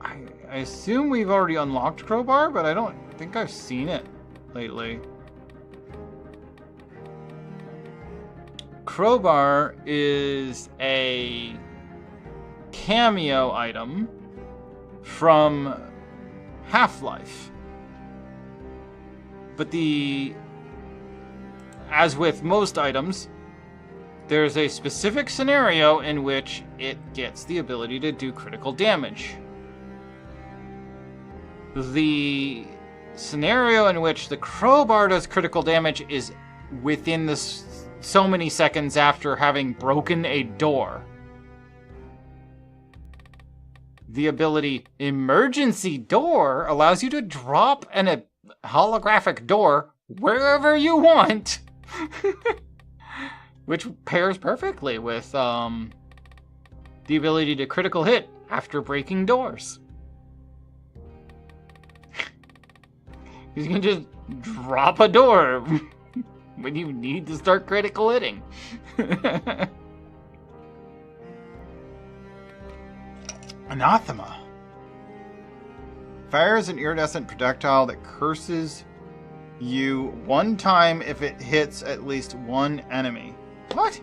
I assume we've already unlocked crowbar, but I don't think I've seen it lately. Crowbar is a cameo item from Half-Life. But as with most items, there's a specific scenario in which it gets the ability to do critical damage. The scenario in which the crowbar does critical damage is within so many seconds after having broken a door. The ability Emergency Door allows you to drop a holographic door wherever you want. Which pairs perfectly with the ability to critical hit after breaking doors. You can just drop a door when you need to start critical hitting. Anathema. Fires an iridescent projectile that curses you 1 time if it hits at least 1 enemy. What?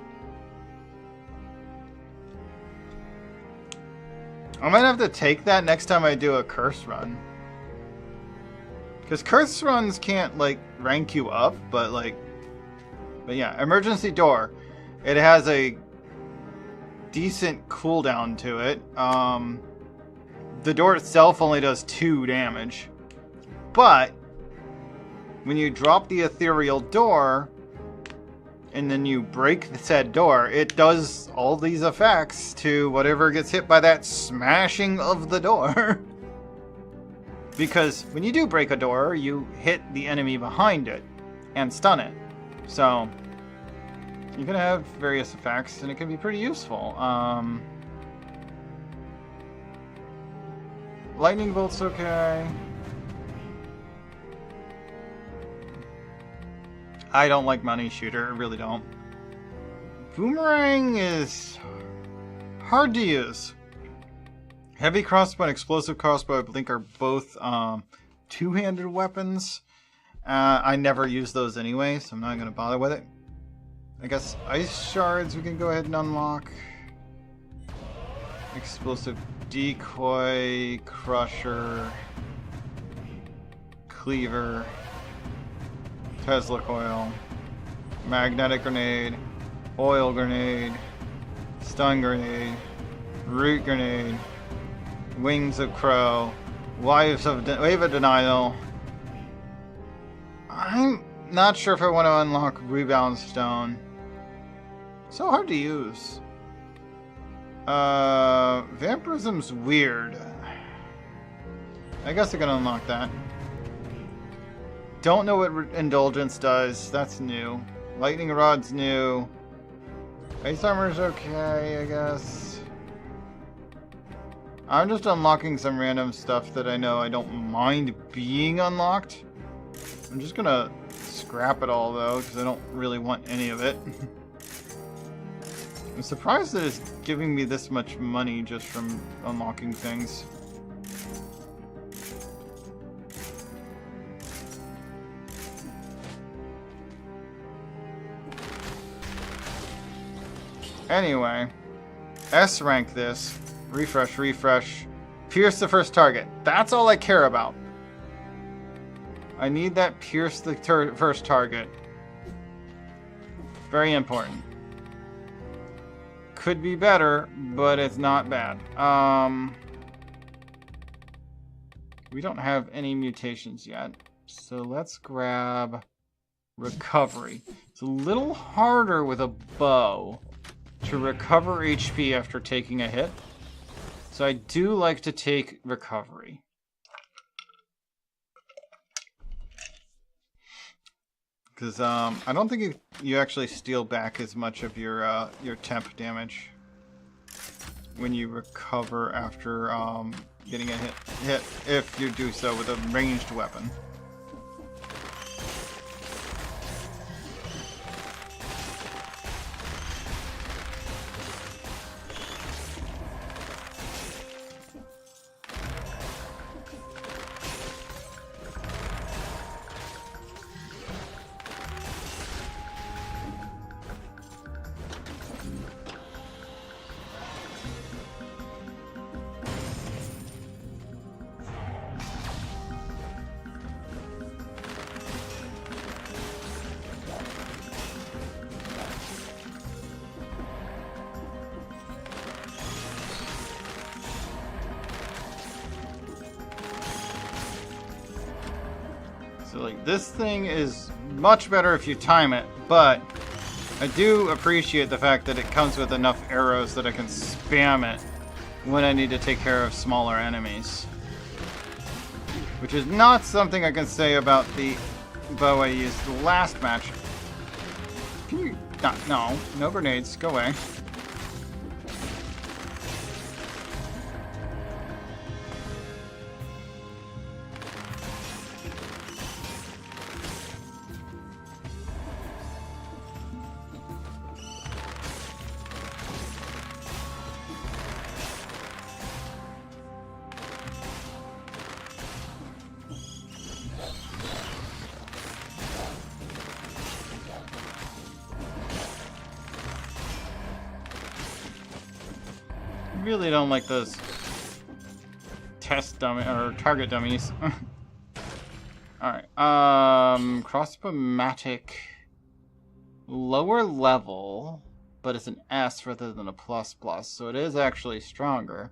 I might have to take that next time I do a curse run. Because curse runs can't, like, rank you up, but yeah, emergency door. It has a decent cooldown to it. The door itself only does 2 damage. But when you drop the ethereal door and then you break the said door, it does all these effects to whatever gets hit by that smashing of the door. Because when you do break a door, you hit the enemy behind it and stun it. So you can have various effects and it can be pretty useful. Lightning bolt's okay. I don't like money shooter, I really don't. Boomerang is hard to use. Heavy crossbow and explosive crossbow, I think, are both two-handed weapons. I never use those anyway, so I'm not going to bother with it. I guess ice shards we can go ahead and unlock. Explosive decoy, crusher, cleaver, Tesla coil, magnetic grenade, oil grenade, stun grenade, root grenade, wings of crow, wave of denial. I'm not sure if I want to unlock rebound stone. So hard to use. Vampirism's weird. I guess I can unlock that. Don't know what indulgence does. That's new. Lightning rod's new. Ice armor's okay, I guess. I'm just unlocking some random stuff that I know I don't mind being unlocked. I'm just gonna scrap it all though, because I don't really want any of it. I'm surprised that it's giving me this much money just from unlocking things. Anyway, S rank this. Refresh, refresh. Pierce the first target. That's all I care about. I need that pierce the first target. Very important. Could be better, but it's not bad. We don't have any mutations yet. So let's grab recovery. It's a little harder with a bow to recover HP after taking a hit. So I do like to take recovery. Because I don't think you actually steal back as much of your temp damage when you recover after getting a hit if you do so with a ranged weapon. So like this thing is much better if you time it, but I do appreciate the fact that it comes with enough arrows that I can spam it when I need to take care of smaller enemies. Which is not something I can say about the bow I used the last match. Can you not? No, no grenades. Go away. Really don't like those test dummy or target dummies. Alright, crossbow-matic, lower level, but it's an S rather than a plus, so it is actually stronger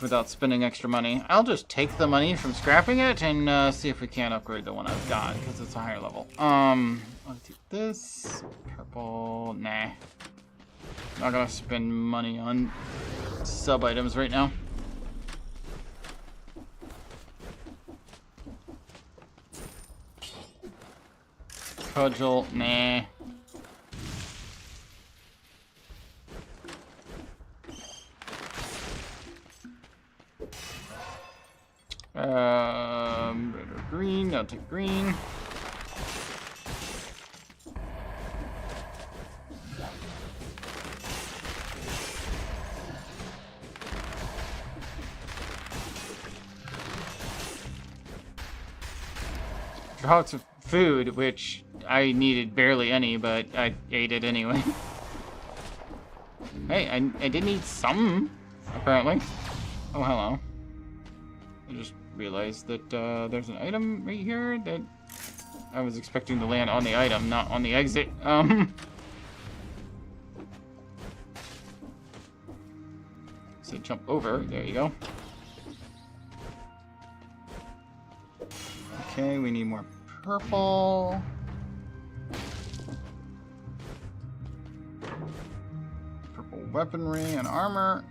without spending extra money. I'll just take the money from scrapping it and see if we can't upgrade the one I've got because it's a higher level. I'll do this purple. Nah. Not gonna spend money on sub items right now. Cudgel, nah. Red or green, I'll take green. dropped food, which I needed barely any, but I ate it anyway. Hey, I did need some, apparently. Oh, hello. I just realized that there's an item right here that I was expecting to land on the item, not on the exit. So jump over. There you go. Okay, we need more purple. Purple weaponry and armor.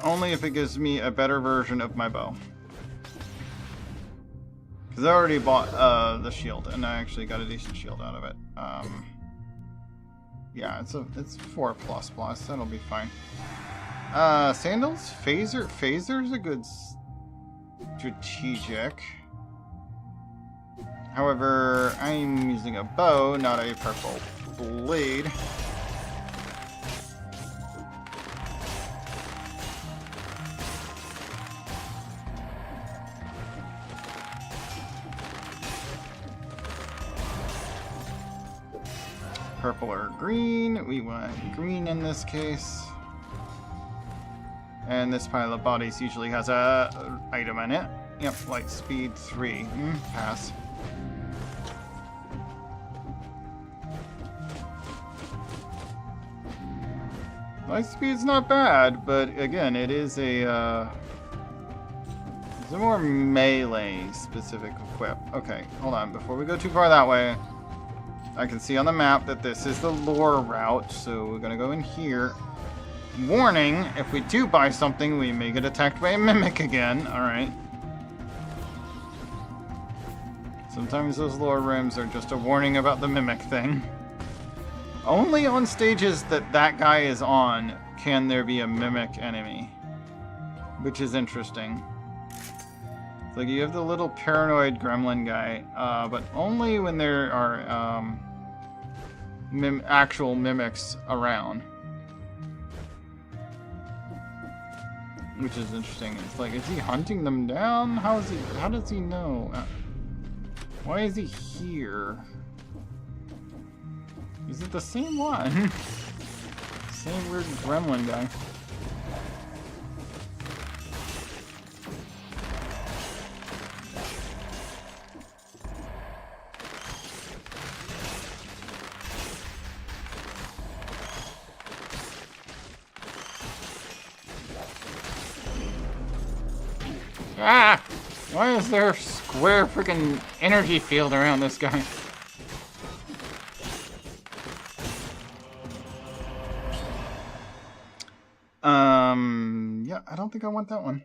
Only if it gives me a better version of my bow. Because I already bought the shield, and I actually got a decent shield out of it. Yeah, it's 4++. That'll be fine. Sandals, phaser's a good strategic. However, I'm using a bow, not a purple blade. Purple or green. We want green in this case. And this pile of bodies usually has a item in it. Yep, light speed 3. Pass. Light speed's not bad, but again, it is a it's a more melee specific equip. Okay, hold on. Before we go too far that way, I can see on the map that this is the lore route, so we're gonna go in here. Warning, if we do buy something, we may get attacked by a mimic again. Alright. Sometimes those lore rooms are just a warning about the mimic thing. Only on stages that guy is on can there be a mimic enemy. Which is interesting. It's like you have the little paranoid gremlin guy, but only when there are actual mimics around. Which is interesting. It's like, is he hunting them down? How does he know? Why is he here? Is it the same one? Same weird gremlin guy. Ah! Why is there a square freaking energy field around this guy? Yeah, I don't think I want that one.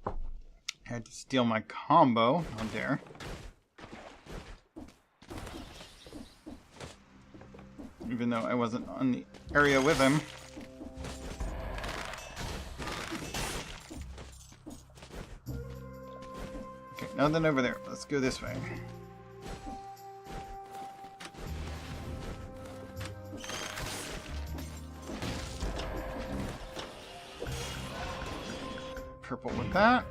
I had to steal my combo. How dare. Even though I wasn't on the area with him. Okay, nothing over there. Let's go this way. Purple with that.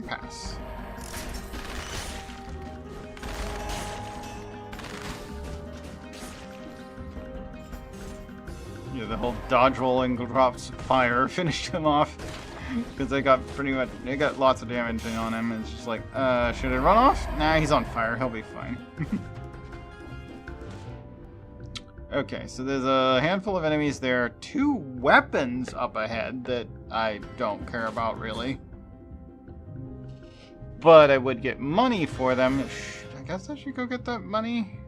Pass. Yeah, the whole dodge roll and drops fire finished him off. Because they got lots of damage on him. And it's just like, should it run off? Nah, he's on fire. He'll be fine. Okay, so there's a handful of enemies there. 2 weapons up ahead that I don't care about, really. But I would get money for them. I guess I should go get that money.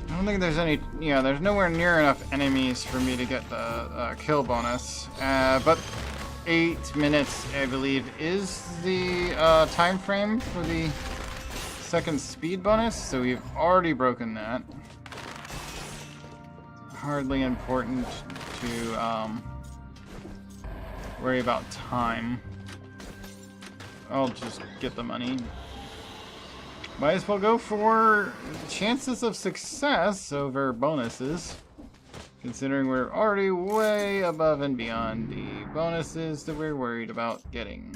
I don't think there's any... Yeah, there's nowhere near enough enemies for me to get the kill bonus. But 8 minutes, I believe, is the time frame for the second speed bonus, so we've already broken that. Hardly important to worry about time. I'll just get the money. Might as well go for chances of success over bonuses, considering we're already way above and beyond the bonuses that we're worried about getting.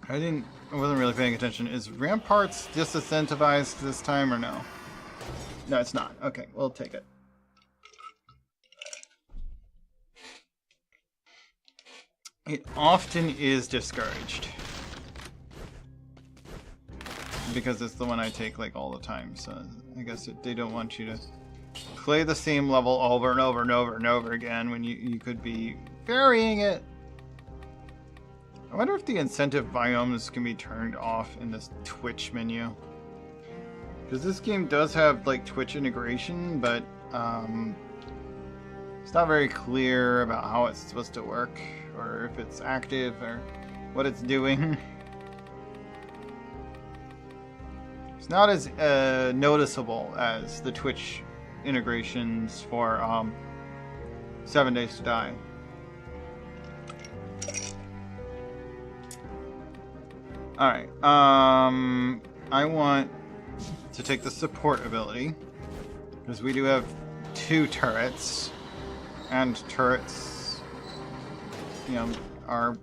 I wasn't really paying attention. Is Ramparts disincentivized this time or no? No, it's not. Okay, we'll take it. It often is discouraged. Because it's the one I take like all the time, so I guess they don't want you to play the same level over and over and over and over again when you could be varying it. I wonder if the incentive biomes can be turned off in this Twitch menu. Because this game does have like Twitch integration, but it's not very clear about how it's supposed to work, or if it's active, or what it's doing. It's not as noticeable as the Twitch integrations for 7 Days to Die. Alright, I want to take the support ability, because we do have 2 turrets, and turrets, you know, are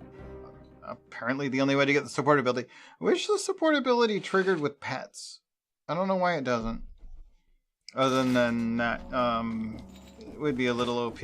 apparently the only way to get the support ability. I wish the support ability triggered with pets. I don't know why it doesn't. Other than that, it would be a little OP.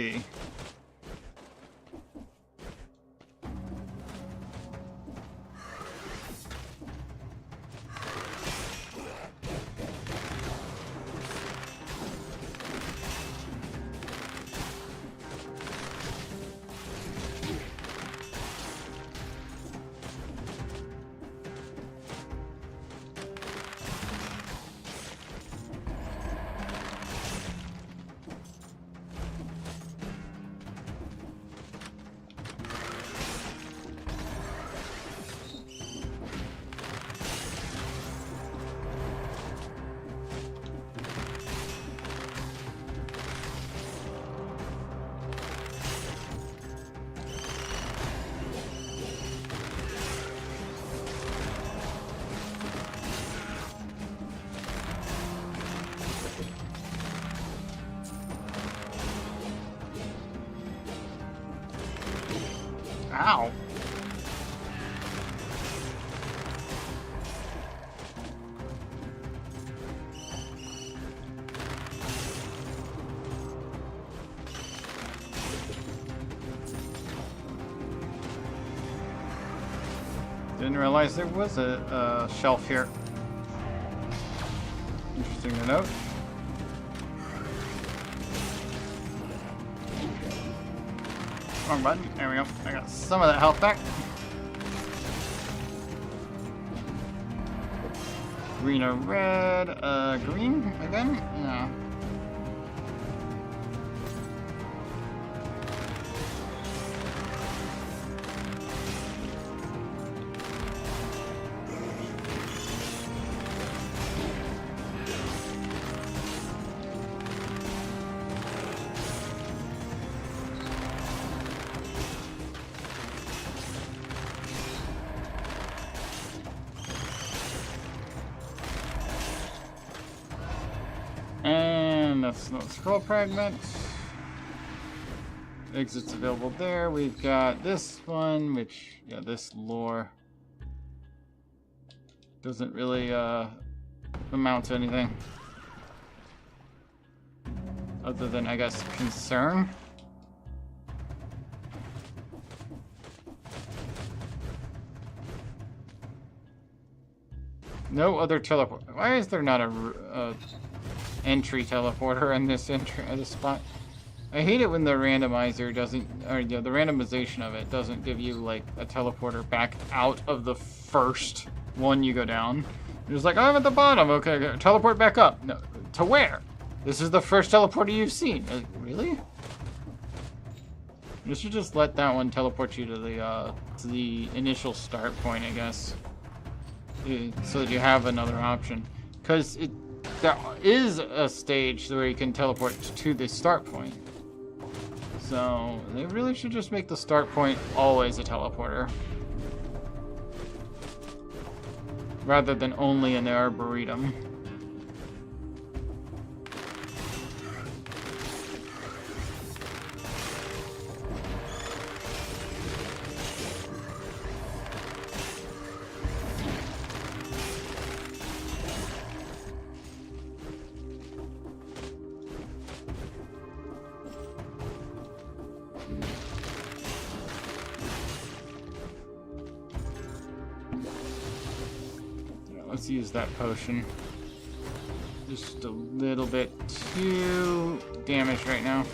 Ow. Didn't realize there was a shelf here. Interesting to note. Wrong button. There we go. I got some of that health back. Green or red? Green again? No. And that's no scroll fragment. Exits available there. We've got this one, which, yeah, this lore doesn't really amount to anything. Other than, I guess, concern. No other teleport. Why is there not a entry teleporter in this spot? I hate it when the randomizer doesn't, or the randomization of it doesn't give you like a teleporter back out of the first one you go down. It's like, I'm at the bottom. Okay, teleport back up. No, to where? This is the first teleporter you've seen. Really? You should just let that one teleport you to the initial start point, I guess, so that you have another option. Because there is a stage where you can teleport to the start point. So they really should just make the start point always a teleporter, rather than only in the Arboretum. Let's use that potion. Just a little bit too damaged right now.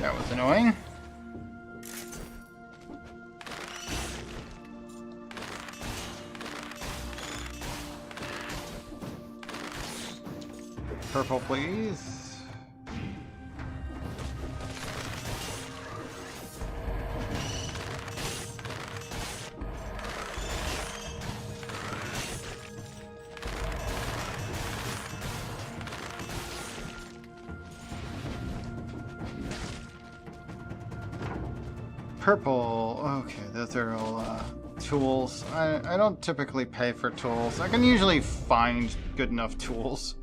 That was annoying. Purple, please. Purple. Okay, those are all tools. I don't typically pay for tools. I can usually find good enough tools.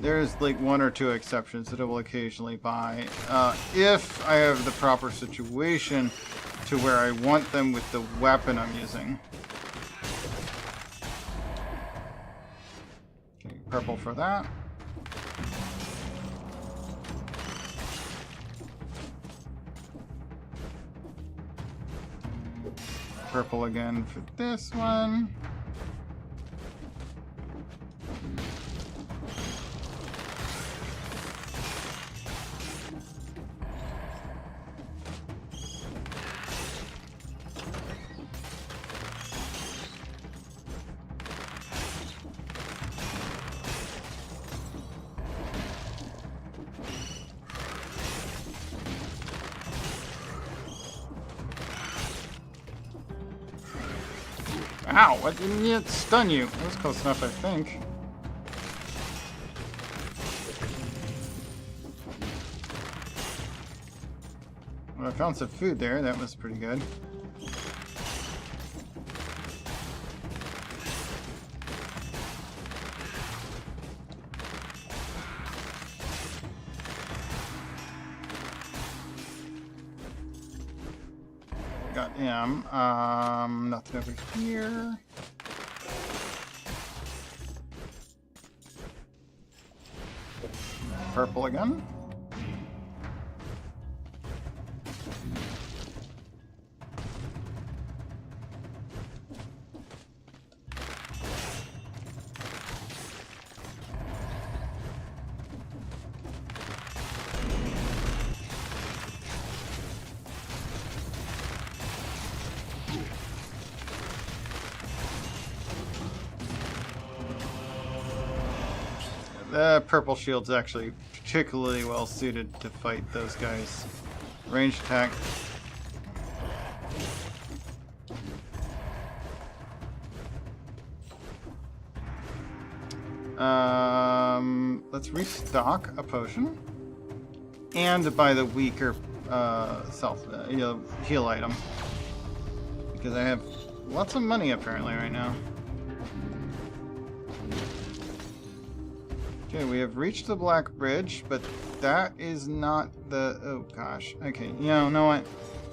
There's like one or two exceptions that I will occasionally buy. If I have the proper situation to where I want them with the weapon I'm using. Okay, purple for that. Purple again for this one. Ow, why didn't it stun you? That was close enough, I think. Well, I found some food there. That was pretty good. Got him. Nothing over here. Purple again. The purple shield's actually particularly well suited to fight those guys. Range attack. Let's restock a potion and buy the weaker heal item because I have lots of money apparently right now. Okay, we have reached the Black Bridge, but that is not the... Oh, gosh. Okay, you know what?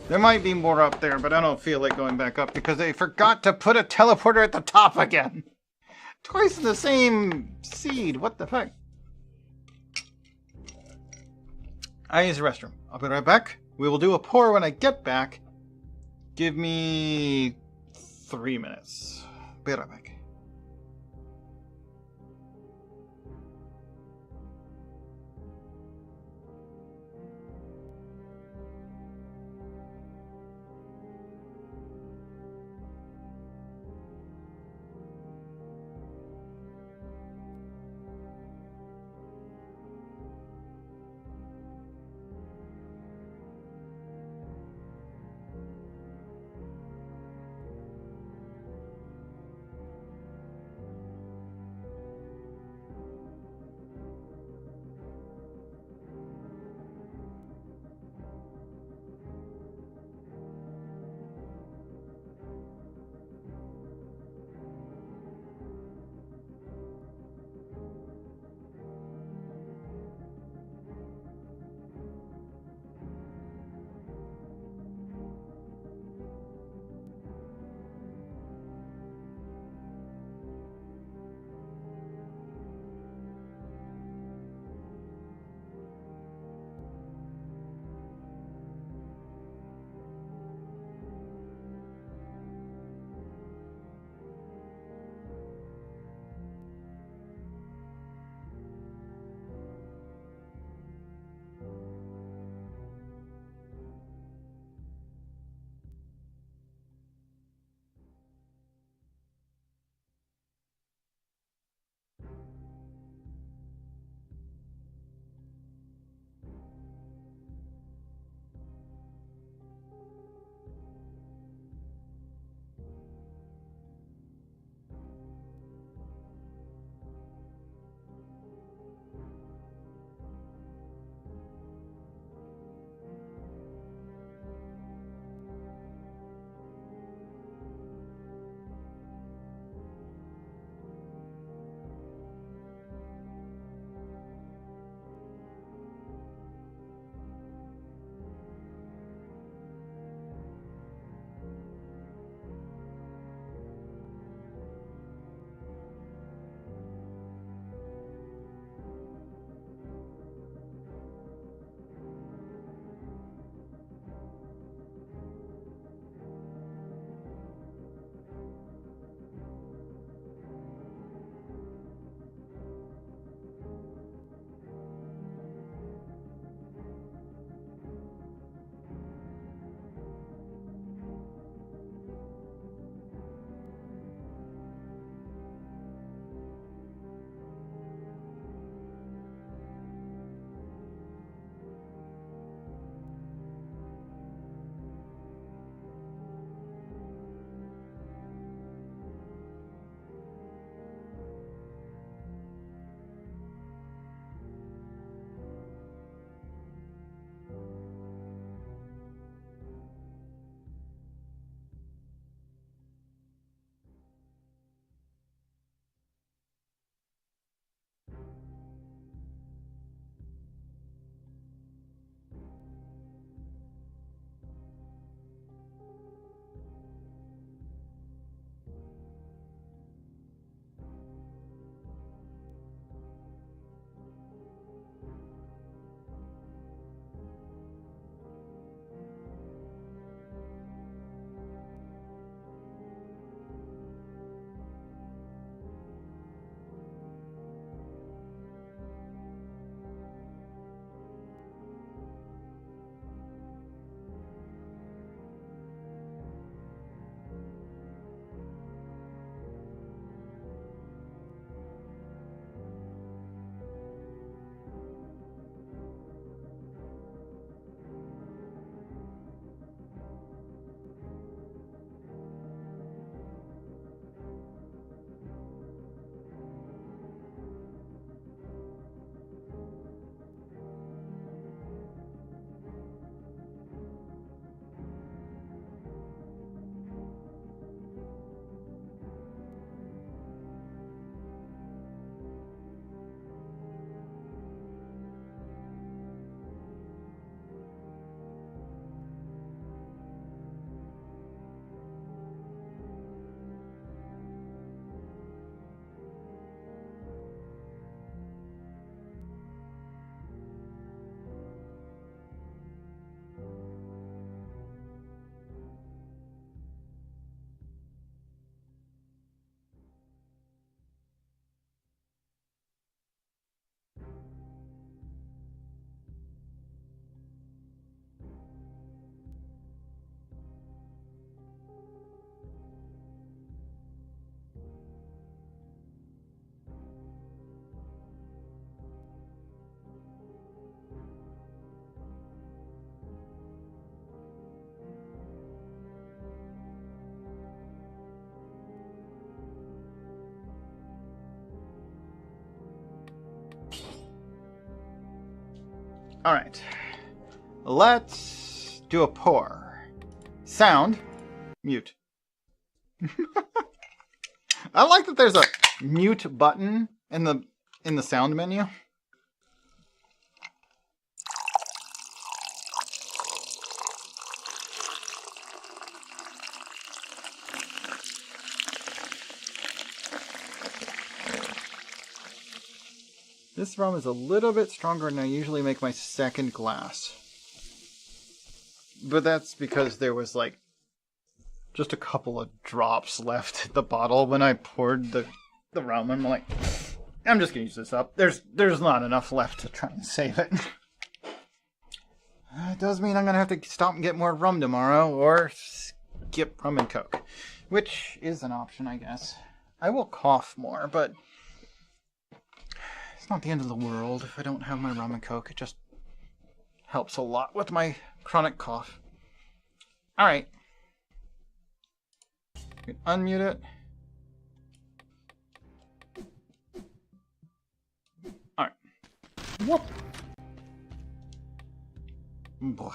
There might be more up there, but I don't feel like going back up because they forgot to put a teleporter at the top again. Twice in the same seed. What the fuck? I use the restroom. I'll be right back. We will do a pour when I get back. Give me 3 minutes. Be right back. Alright. Let's do a pour. Sound. Mute. I like that there's a mute button in the sound menu. This rum is a little bit stronger than I usually make my second glass. But that's because there was like just a couple of drops left at the bottle when I poured the rum. I'm like, I'm just gonna use this up. There's not enough left to try and save it. It does mean I'm gonna have to stop and get more rum tomorrow, or skip rum and coke, which is an option, I guess. I will cough more, but it's not the end of the world if I don't have my rum and coke. It just helps a lot with my chronic cough. Alright. You can unmute it. Alright. Whoop! Boy.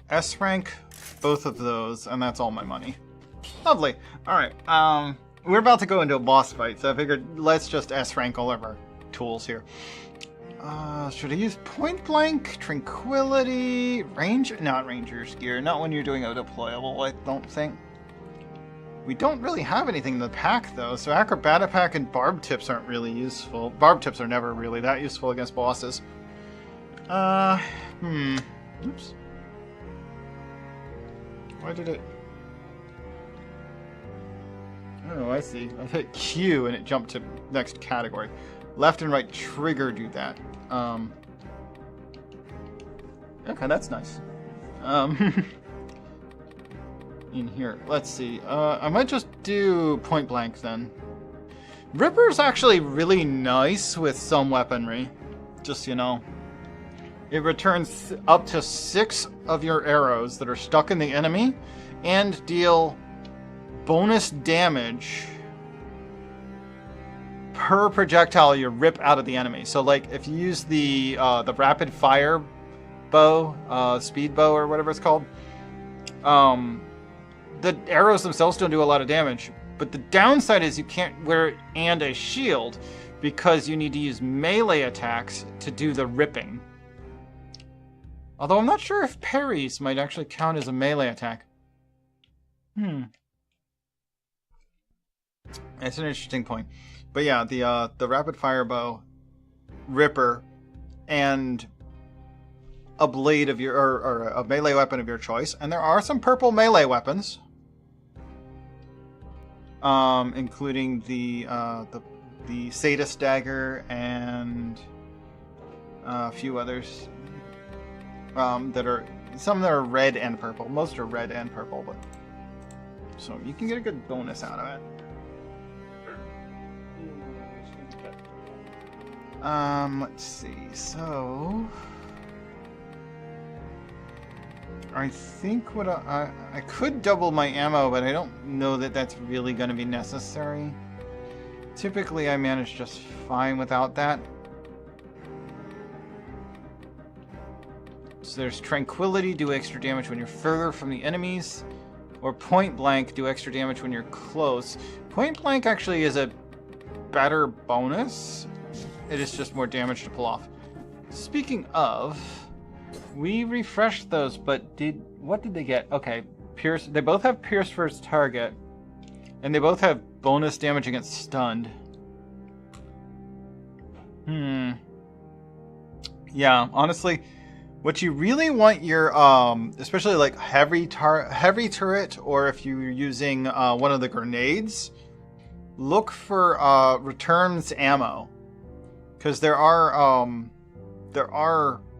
S rank, both of those, and that's all my money. Lovely. Alright, we're about to go into a boss fight, so I figured let's just S rank all of our tools here. Should I use point blank, tranquility, range? Not ranger's gear, not when you're doing a deployable, I don't think. We don't really have anything in the pack though, so acrobatic pack and barb tips aren't really useful. Barb tips are never really that useful against bosses. Oops. Why did it... Oh, I see. I hit Q and it jumped to next category. Left and right trigger do that. Okay, that's nice. In here, let's see. I might just do point blank then. Ripper's actually really nice with some weaponry. Just, you know. It returns up to 6 of your arrows that are stuck in the enemy and deal bonus damage per projectile you rip out of the enemy. So like if you use the rapid fire bow, speed bow or whatever it's called, the arrows themselves don't do a lot of damage, but the downside is you can't wear it and a shield because you need to use melee attacks to do the ripping. Although I'm not sure if parries might actually count as a melee attack. That's an interesting point. But yeah, the rapid fire bow, ripper, and a blade of your or a melee weapon of your choice, and there are some purple melee weapons, including the sadist dagger and a few others. That are some that are red and purple. Most are red and purple, but so you can get a good bonus out of it. Let's see. So I think what I could double my ammo, but I don't know that that's really going to be necessary. Typically, I manage just fine without that. So there's tranquility, do extra damage when you're further from the enemies, or point blank, do extra damage when you're close. Point blank actually is a better bonus. It is just more damage to pull off. Speaking of, we refreshed those, but what did they get? Okay, pierce. They both have pierce first target, and they both have bonus damage against stunned. Yeah, honestly. What you really want your, especially like heavy turret, or if you're using one of the grenades, look for returns ammo, because there are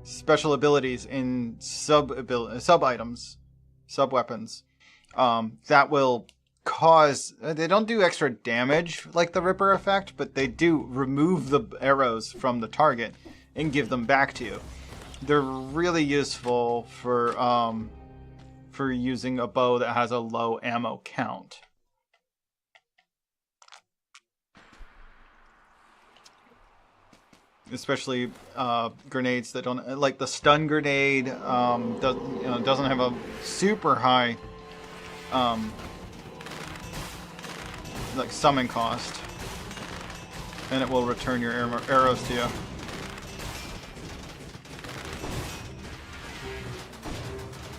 special abilities in sub items, sub weapons, that will cause. They don't do extra damage like the Ripper effect, but they do remove the arrows from the target and give them back to you. They're really useful for using a bow that has a low ammo count. especially grenades that don't, like the stun grenade, doesn't have a super high like summon cost, and it will return your arrows to you.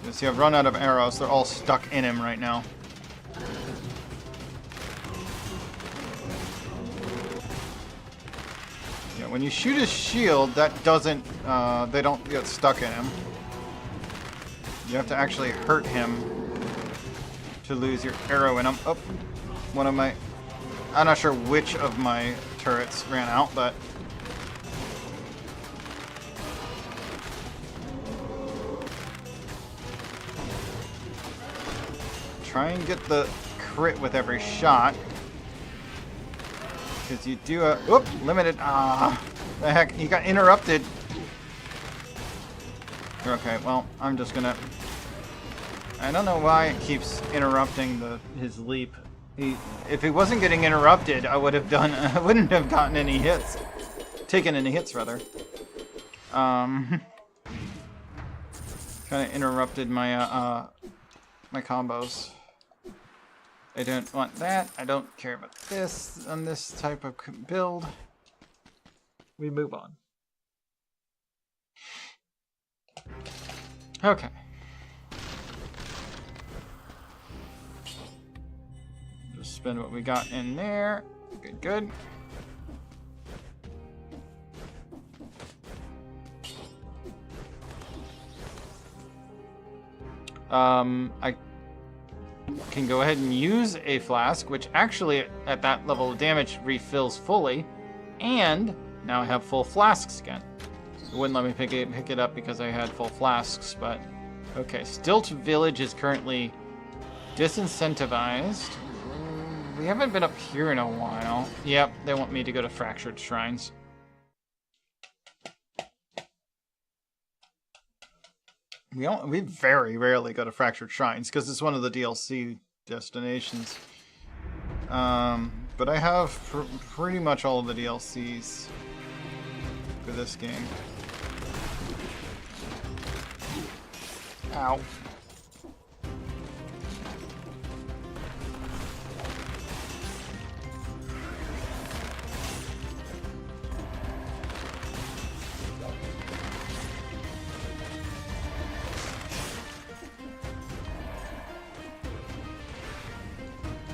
You see, I've run out of arrows. They're all stuck in him right now. Yeah, when you shoot his shield, that doesn't, they don't get stuck in him. You have to actually hurt him to lose your arrow in him. Oh, one of my, I'm not sure which of my turrets ran out, but try and get the crit with every shot. Because you do a... Whoop! Limited. Ah! The heck? He got interrupted. Okay, well, I'm just gonna... I don't know why it keeps interrupting his leap. If he wasn't getting interrupted, I would have done... I wouldn't have gotten any hits. Taken any hits, rather. Kind of interrupted my, my combos. I don't want that. I don't care about this on this type of build. We move on. Okay. Just spend what we got in there. Good, good. I can go ahead and use a flask, which actually at that level of damage refills fully, and now I have full flasks again. It wouldn't let me pick it up because I had full flasks, but okay. Stilt Village is currently disincentivized. We haven't been up here in a while. Yep, they want me to go to Fractured Shrines. We very rarely go to Fractured Shrines because it's one of the DLC destinations. But I have pretty much all of the DLCs for this game. Ow.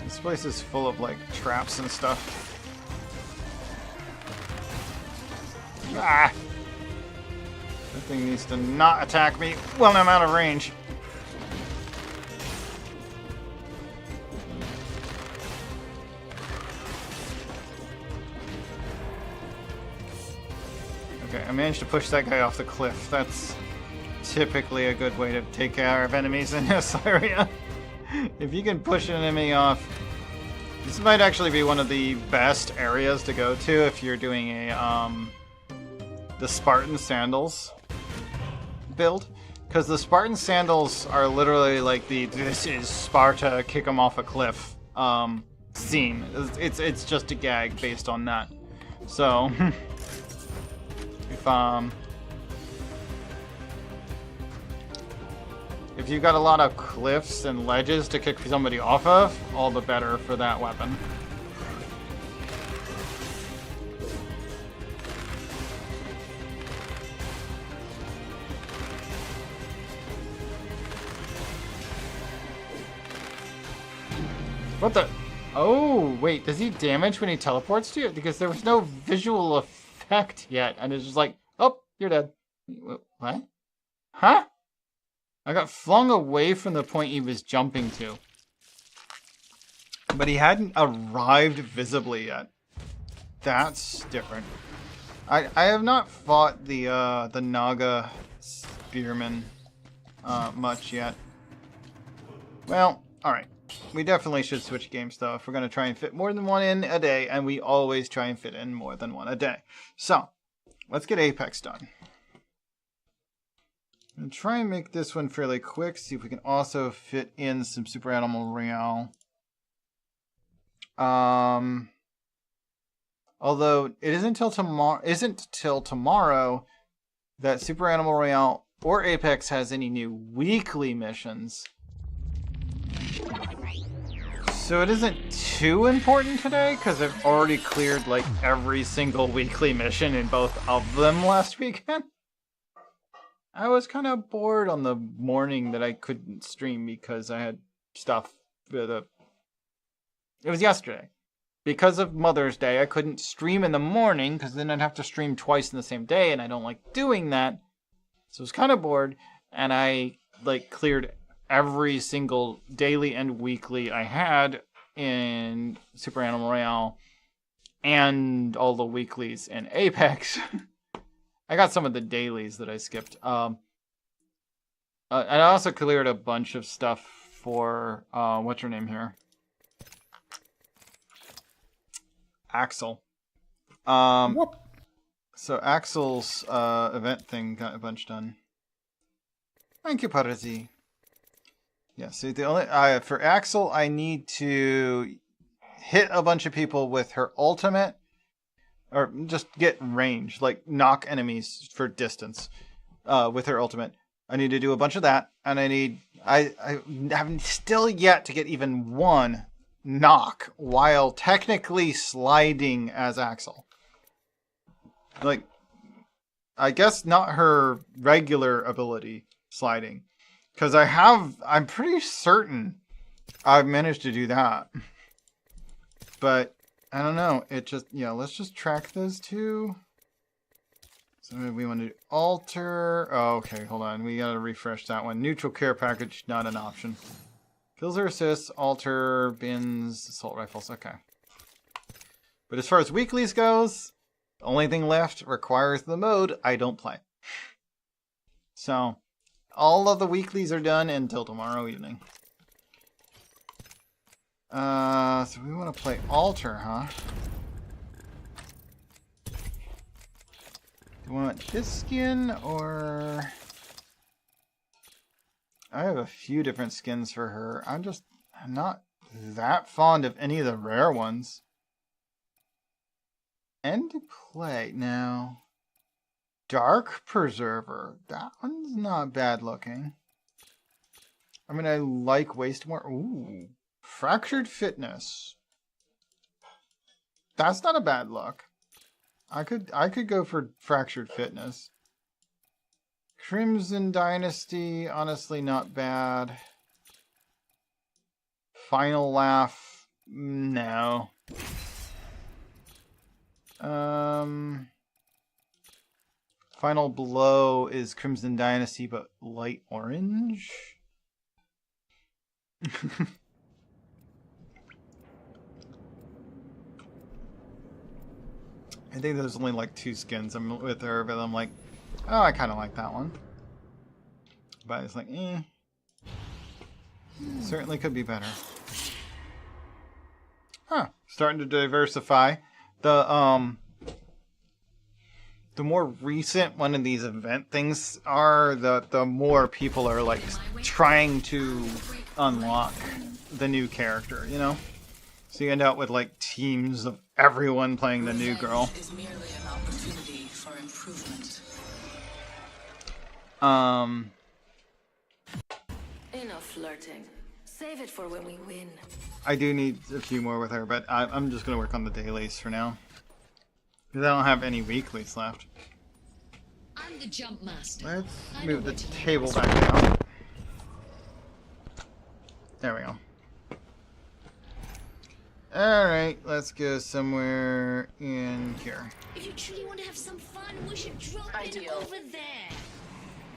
This place is full of, like, traps and stuff. Ah! That thing needs to not attack me when I'm out of range. Okay, I managed to push that guy off the cliff. That's typically a good way to take care of enemies in this area. If you can push an enemy off, this might actually be one of the best areas to go to if you're doing a the Spartan Sandals build, because the Spartan Sandals are literally like the "this is Sparta, kick them off a cliff" scene. It's just a gag based on that. So if you've got a lot of cliffs and ledges to kick somebody off of, all the better for that weapon. What the? Oh, wait, does he damage when he teleports to you? Because there was no visual effect yet, and it's just like, oh, you're dead. What? Huh? I got flung away from the point he was jumping to. But he hadn't arrived visibly yet. That's different. I have not fought the Naga Spearman much yet. Well, alright. We definitely should switch games though if we're going to try and fit more than one in a day, and we always try and fit in more than one a day. So, let's get Apex done. And try and make this one fairly quick. See if we can also fit in some Super Animal Royale. Although it isn't till tomorrow that Super Animal Royale or Apex has any new weekly missions. So it isn't too important today because I've already cleared like every single weekly mission in both of them last weekend. I was kind of bored on the morning that I couldn't stream because I had stuff for the... It was yesterday. Because of Mother's Day, I couldn't stream in the morning because then I'd have to stream twice in the same day, and I don't like doing that. So I was kind of bored, and I like cleared every single daily and weekly I had in Super Animal Royale and all the weeklies in Apex. I got some of the dailies that I skipped. I also cleared a bunch of stuff for, what's her name here? Axel. So Axel's event thing got a bunch done. Thank you, Parisi. Yeah, see, the only for Axel, I need to hit a bunch of people with her ultimate, or just get range, like knock enemies for distance with her ultimate. I need to do a bunch of that, and I have still yet to get even one knock while technically sliding as Axel. Like, I guess not her regular ability sliding. Because I'm pretty certain I've managed to do that. But, I don't know. It just, yeah, let's just track those two. So we want to do alter. Oh, okay, hold on. We gotta refresh that one. Neutral care package, not an option. Kills or assists, alter, bins, assault rifles. Okay. But as far as weeklies goes, the only thing left requires the mode I don't play. So, all of the weeklies are done until tomorrow evening. So we want to play alter, huh? Do we want this skin or... I have a few different skins for her. I'm not that fond of any of the rare ones. End to play. Now, Dark Preserver. That one's not bad looking. I mean, I like Waste More. Ooh. Fractured Fitness. That's not a bad look. I could go for Fractured Fitness. Crimson Dynasty, honestly not bad. Final Laugh, no. Final Blow is Crimson Dynasty, but light orange. I think there's only like 2 skins I'm with her, but I'm like, oh, I kind of like that one. But it's like, certainly could be better. Huh. Starting to diversify. The more recent one of these event things are, the more people are like trying to unlock the new character, you know? So you end up with like teams of everyone playing the new girl. Is merely an opportunity for improvement. Enough flirting. Save it for when we win. I do need a few more with her, but I'm just going to work on the dailies for now. Because I don't have any weeklies left. I'm the jump master. Let's move the table back down. There we go. Alright, let's go somewhere in here. If you truly want to have some fun, we should drop it over there.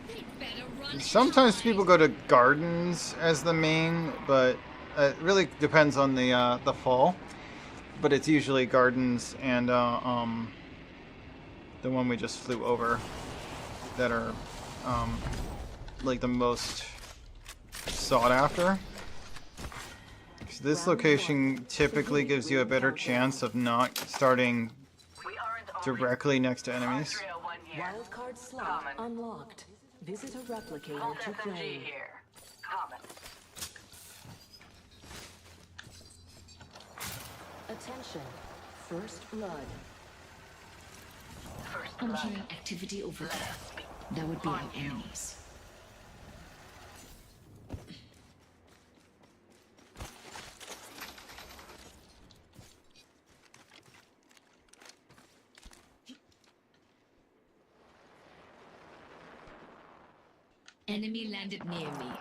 We'd better run. Sometimes people go to gardens as the main, but it really depends on the fall. But it's usually gardens and the one we just flew over that are like the most sought after. So this location typically gives you a better chance of not starting directly next to enemies. Wildcard slot unlocked. Visit a replicator to claim. Attention. First blood. I'm hearing activity over there. That would be our enemies. Enemy landed near me.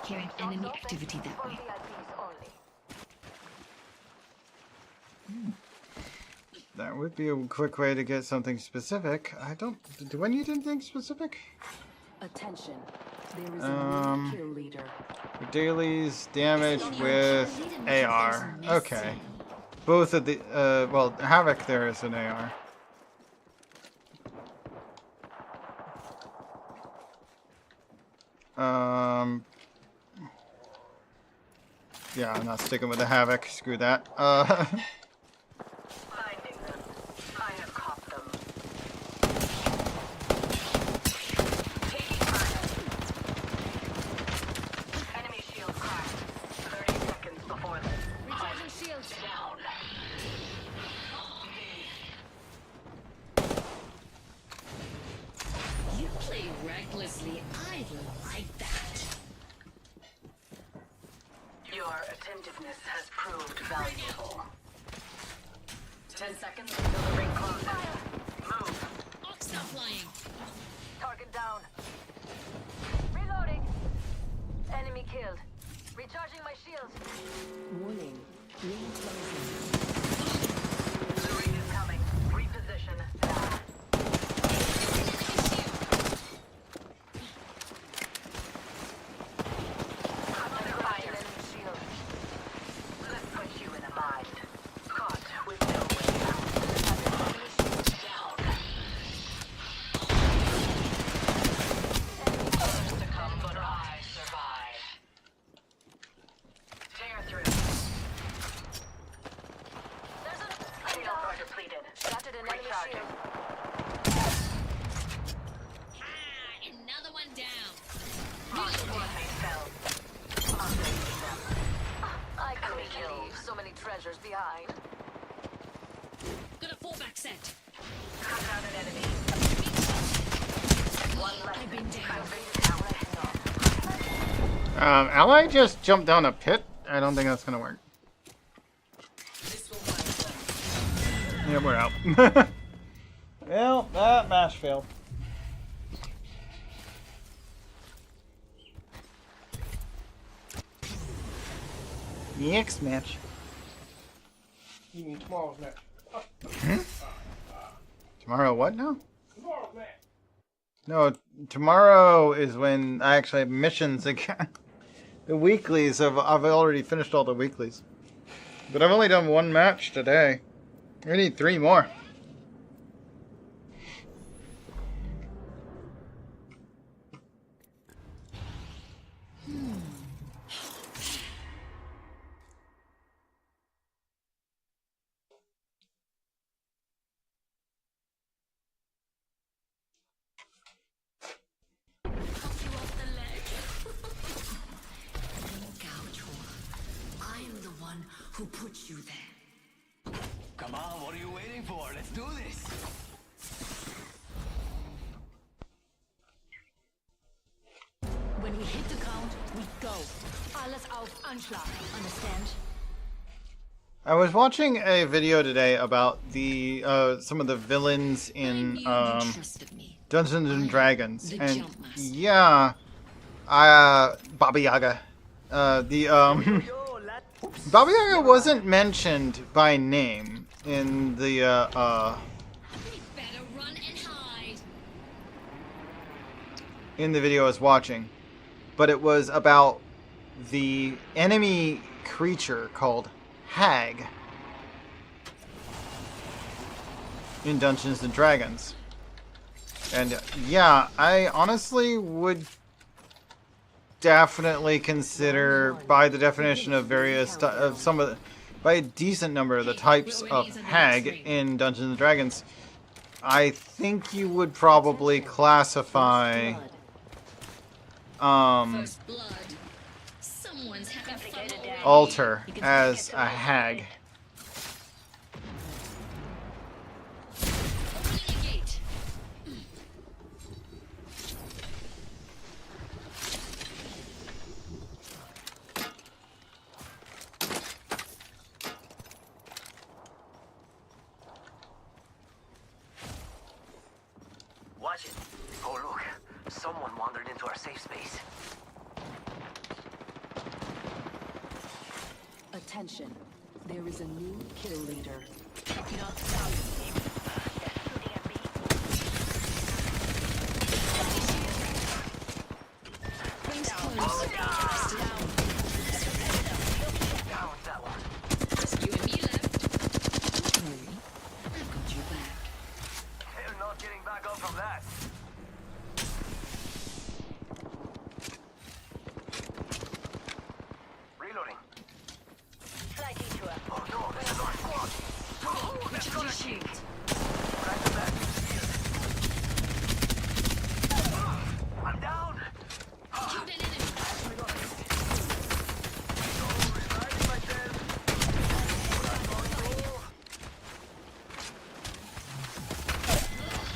Hearing enemy activity that way. That would be a quick way to get something specific. I don't... Do I need anything specific? Attention. There is a new kill leader. Dailies, damage with AR. Okay. Both of the... well, Havoc there is an AR. Yeah, I'm not sticking with the Havoc. Screw that. Finding them. I have caught them. Taking fire. Enemy shield cracked. 30 seconds before this. Recharging shields. Down. You play recklessly. I like that. Your attentiveness has proved valuable. 10 seconds until the ring closes. Move. Ox not flying. Target down. Reloading. Enemy killed. Recharging my shields. Warning. Ring closing. The ring is coming. Reposition. Now. Under fire. Let's put you in a bind. Caught with no way out. Down. Others to come, but I survive. Tear through. There's a shield are depleted. Shattered an enemy shield. Another one down. Our teammate fell. Unleashing them. I couldn't believe so many treasures behind. Got a fallback set. Cut out an enemy. One left. I've been down. Ally just jumped down a pit? I don't think that's gonna work. Yeah, we're out. Well, that match failed. Next match. You mean tomorrow's match? Tomorrow what now? Tomorrow's match. No, tomorrow is when I actually have missions again. The weeklies, I've already finished all the weeklies. But I've only done one match today. I need 3 more. I'm the one who put you there. Come on, what are you waiting for? Let's do this. When we hit the count, we go. Alles auf Anschlag. Understand? I was watching a video today about the some of the villains in You trusted me. Dungeons and Dragons, the and jump master. yeah, Baba Yaga. Baba Yaga wasn't mentioned by name in the We better run and hide. in the video I was watching, but it was about the enemy creature called Hag in Dungeons and Dragons. And yeah, I honestly would definitely consider, by the definition of various of some of the, by a decent number of the types of Hag in Dungeons and Dragons, I think you would probably classify First blood. Someone's having fun. Alter as a Hag. Opening a gate. safe space. Attention. There is a new kill leader. Shooting at me. Rings close. Down that one. Just you and me left. Don't worry. I've got your back. They're not getting back up from that. Reloading. Flight detour. Oh no, this is our squad. Oh, that's gonna Shield. Back to back. I'm down. Shoot an enemy. Oh, reviving myself.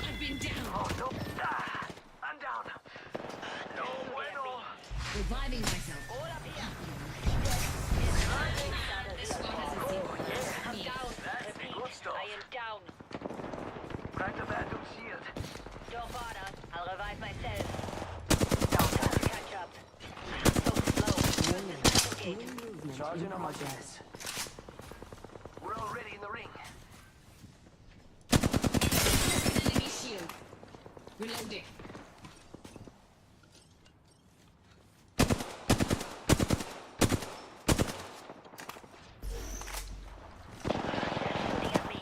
I've been down. Oh no. Ah, I'm down. No bueno. Reviving myself. This squad hasn't seen I'm down. That's the good stuff. I am down. Back to back, don't shield. Don't bother. I'll revive myself. Now time to catch up. So slow. Charging on my gas. We're already in the ring. enemy shield. Reloading. Shooting at me.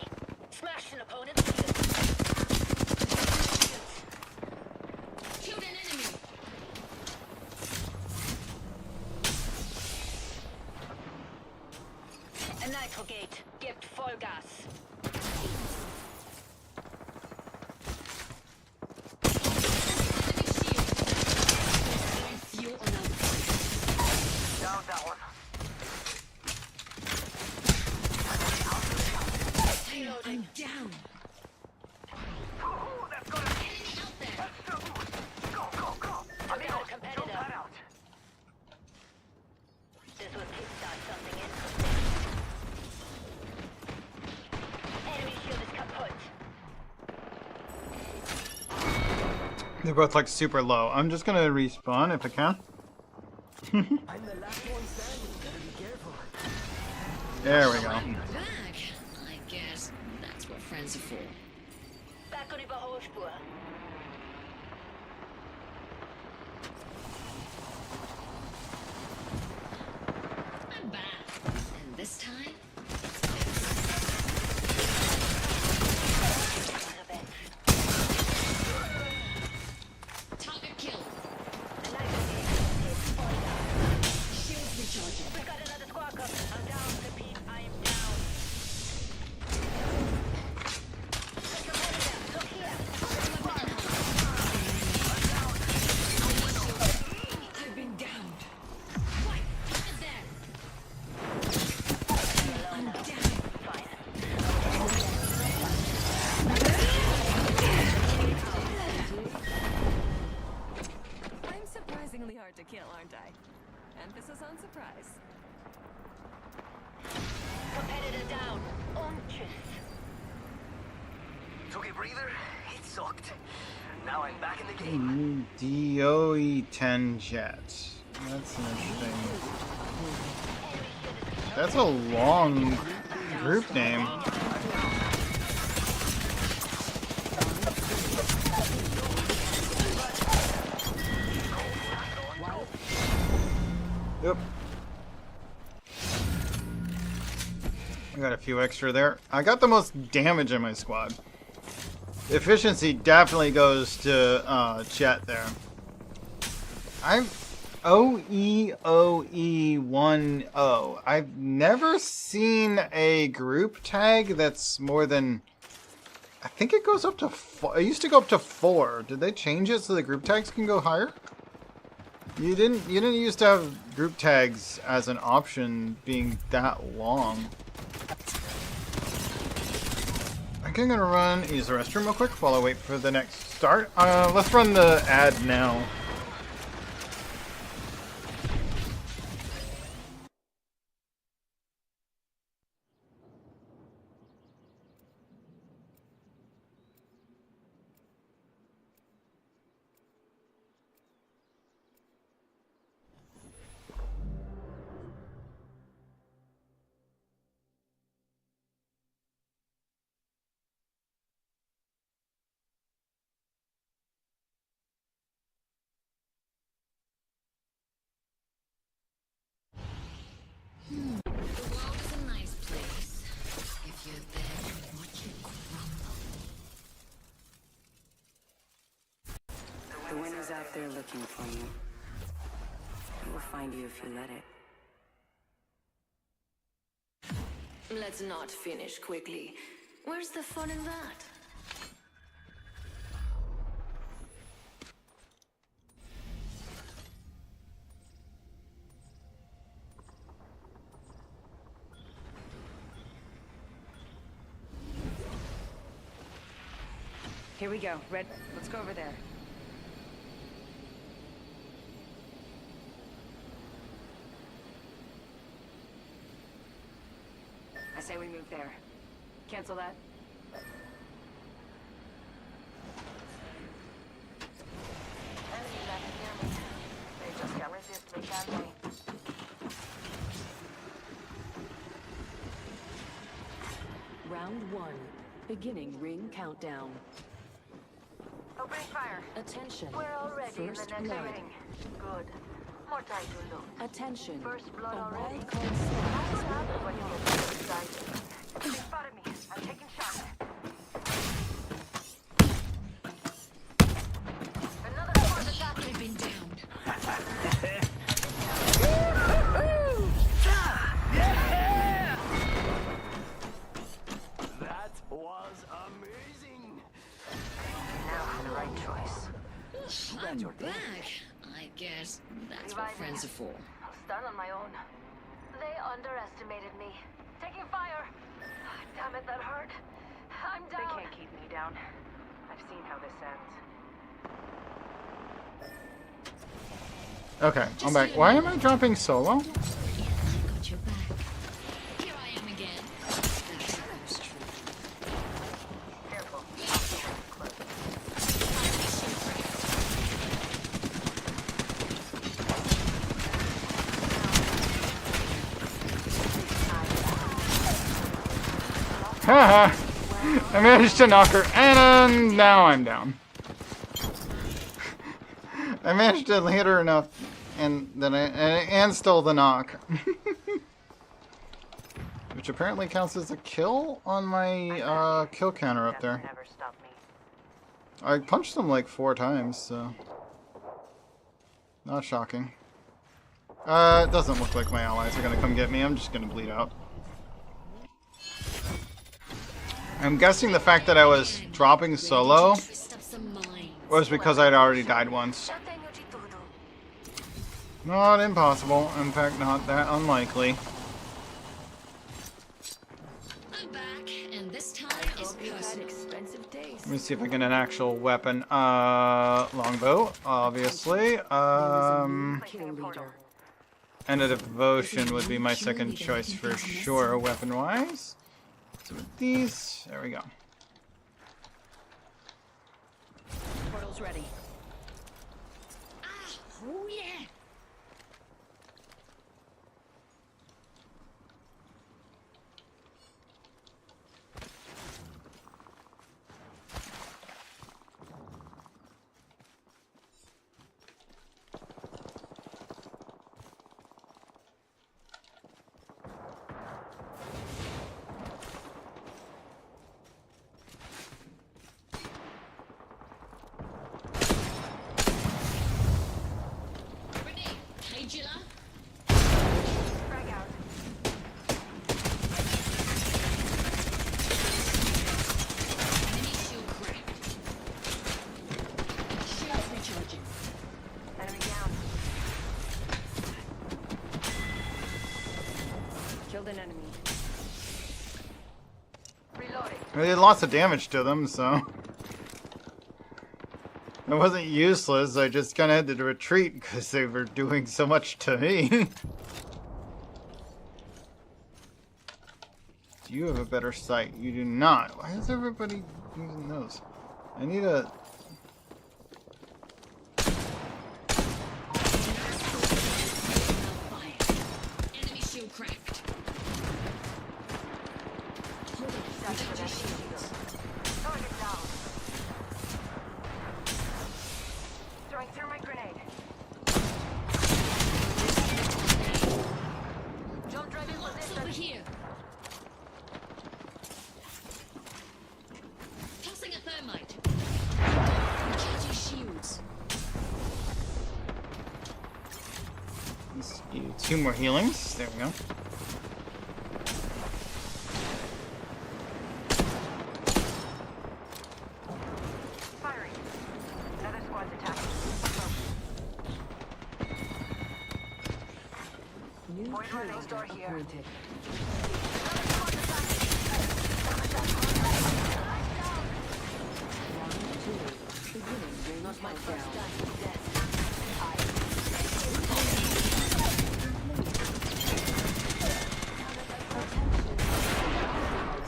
Smash an opponent's shield. Shoot an enemy. A nitro gate. Gift full gas. Enemy shield. Throwing fuel on our fire. Down that one. I'm down. Ooh, that's gonna Enemy out there. That's still moving. Go, go, go. Look Amigos, out, competitor. jump that out. This will kickstart something interesting. Enemy shield is kaput. They're both like super low. I'm just gonna respawn if I can. I'm the last one standing. Gotta be careful. There we go. Back. I guess that's what friends are for. Back on Überholspur. I'm back. And this time, target kill. Shields recharging. We got another squad coming. I'm down, repeat, I am down. Competitor, look here. I've been downed. Right, keep it there. I'm down. Fine. I'm surprisingly hard to kill, aren't I? Emphasis on surprise. Competitor down. Unches. Took a breather. It sucked. Now I'm back in the game. DOE 10 jet. That's interesting. That's a long group name. Yep. I got a few extra there. I got the most damage in my squad. Efficiency definitely goes to Chet there. I'm OEOE10. I've never seen a group tag that's more than. I think it goes up to 4. It used to go up to 4. Did they change it so the group tags can go higher? You didn't used to have group tags as an option being that long. I think I'm gonna use the restroom real quick while I wait for the next start. Let's run the ad now. is out there looking for you. It will find you if you let it. Let's not finish quickly. Where's the fun in that? Here we go. Red, let's go over there. I say we move there. Cancel that. Enemy landed near me. They just can't resist me, can they? Round 1. Beginning ring countdown. Opening fire. Attention. We're already in the First next blood. ring. Good. More time to look. Attention. First blood A already. wild card That's slot what is happens when you open. get too excited. They spotted me. I'm taking shots. Another squad attacking. I've been down. That was amazing. Now for the right choice. I'm back. I guess that's what friends are for. I'll stand on my own. They underestimated me. Taking fire. Damn it, that hurt. I'm down. They can't keep me down. I've seen how this ends. Okay, I'm back. Why am I dropping solo? I got your back. Here I am again. That's supposed true. Careful. Haha! I managed to knock her, and now I'm down. I managed to hit her enough, and then and stole the knock, which apparently counts as a kill on my kill counter up there. Never stop me. I punched them like 4 times, so not shocking. It doesn't look like my allies are gonna come get me. I'm just gonna bleed out. I'm guessing the fact that I was dropping solo Twist up some minds. was because I'd already died once. Not impossible. In fact, not that unlikely. I'm back, and this time is personal. Expensive days. Let me see if I get an actual weapon. Longbow, obviously. Kill leader. And a devotion would be my second choice for sure, weapon-wise. So with these, there we go. Portal's ready. Ah, oh yeah. Grenade. Hey, Jilla. Frag out. Enemy shield cracked. Shields recharging. Enemy down. Killed an enemy. Reloading. I did lots of damage to them, so it wasn't useless. I just kind of had to retreat because they were doing so much to me. Do you have a better sight? You do not. Why is everybody using those? I need a... Fire. Enemy shield cracked. Hold it. Protect your shields. Target down. Throwing thermite grenade. Jump drive in Over position. here. Tossing a thermite. Recharge your shields. 2 more healings. There we go. Firing. Another squad's attacking. Void running door here. Not my first time in death.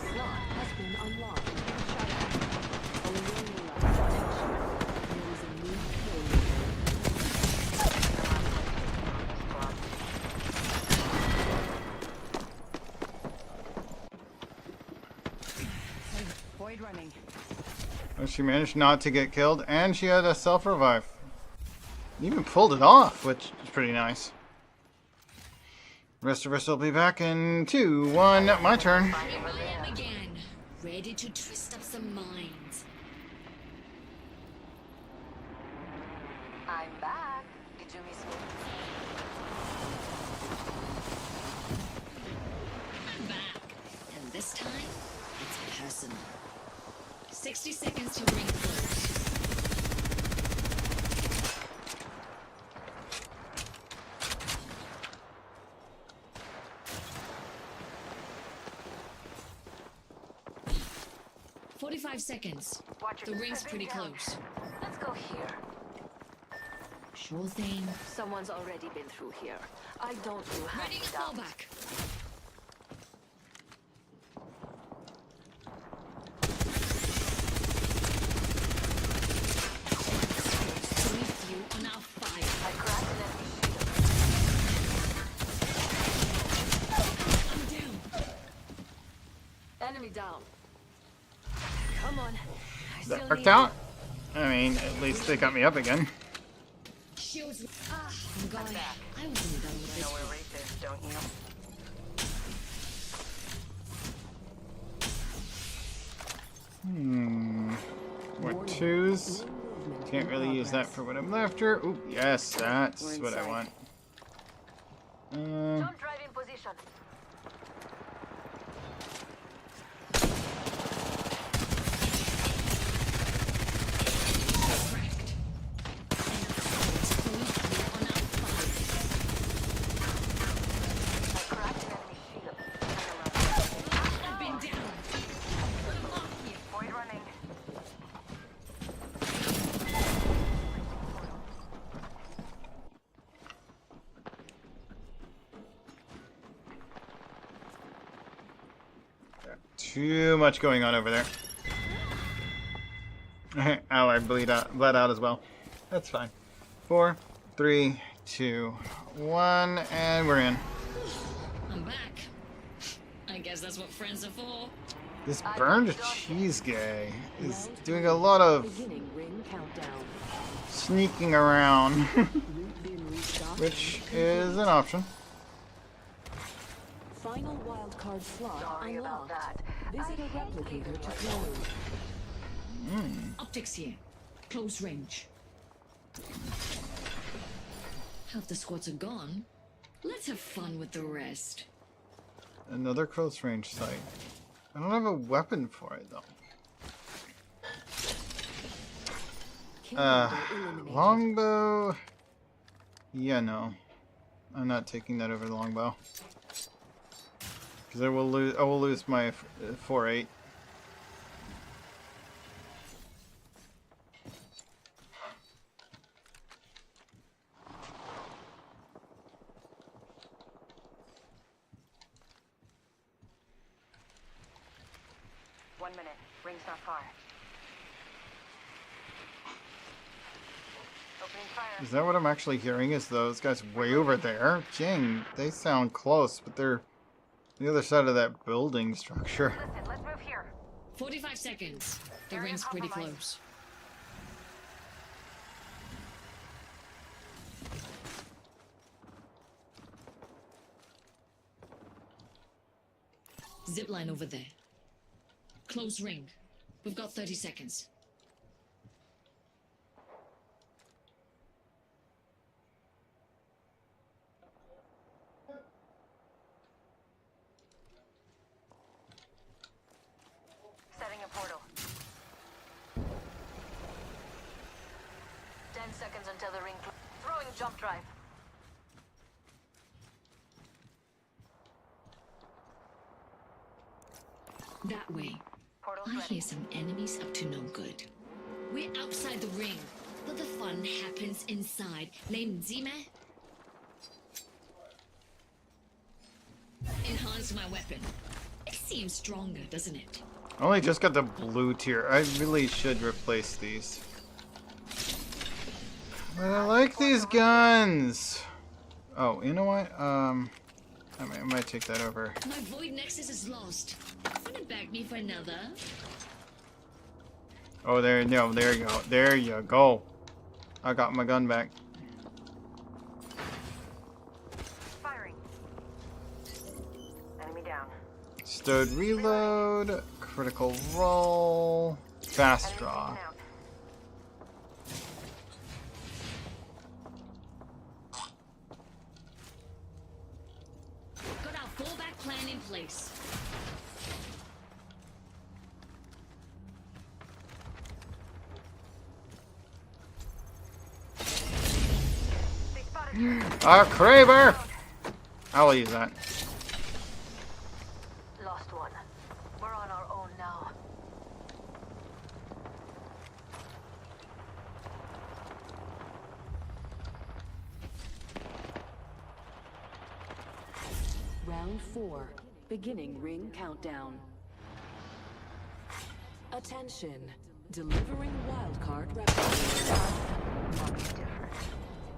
Slot has been unlocked. There is a new Void running. Oh, she managed not to get killed, and she had a self-revive. Even pulled it off, which is pretty nice. The rest of us will be back in 2, 1, my turn. Here I am again, ready to twist up some minds. I'm back. Did you miss me? I'm back, and this time, it's personal. 60 seconds to ring close. "45 seconds. Watch The it. ring's pretty close. Let's go here. Sure thing. Someone's already been through here. I don't do Ready to fall hand-me-downs. back. Brief you on our fire. I cracked an enemy shield. I'm down. Enemy down. Come on. I That still worked need out. I mean, at least they got me up again. Shields. I'm going. I wasn't done with You know this. where Wraith is, don't you? More 2s. Can't really use that for what I'm after. Ooh, yes, that's what I want. Jump drive in position. Cracked. On our fire. I cracked an enemy shield. I've been down. Put 'em off here. Void running. Too much going on over there. Ow, I bled out as well. That's fine. 4, 3, 2, 1, and we're in. I'm back. I guess that's what friends are for. This burned cheese guy is doing a lot of beginning ring countdown. sneaking around, Route bin restocked. which is an option. Final wildcard slot Sorry about unlocked. that. Visit a replicator to claim. Optics here. Close range. Half the squads are gone. Let's have fun with the rest. Another close range sight. I don't have a weapon for it though. Kill leader eliminated. Longbow. Yeah, no, I'm not taking that over the longbow because I will lose my 4-8. One minute. Ring's not far. Opening fire. Is that what I'm actually hearing? Is those guys way over there? Jing, they sound close, but they're the other side of that building structure. Listen, let's move here. 45 seconds. The Area ring's pretty compromised. close. Zipline over there. Close ring. We've got 30 seconds. seconds until the ring. Throwing jump drive. That way. Portal's I ready. hear some enemies up to no good. We're outside the ring, but the fun happens inside. Name Zime? Enhance my weapon. It seems stronger, doesn't it? Only just got the blue tier. I really should replace these. But I like these guns. Oh, you know what? I might take that over. My void nexus is lost. Wanna bag me for another? Oh, there you go. There you go. I got my gun back. Firing. Enemy down. Stowed reload, critical roll, fast draw. Taken out. Got our fallback plan in place. They spotted A Craver! I'll use that. Lost one. We're on our own now. Round 4. Beginning ring countdown. Attention. Delivering wildcard replicator.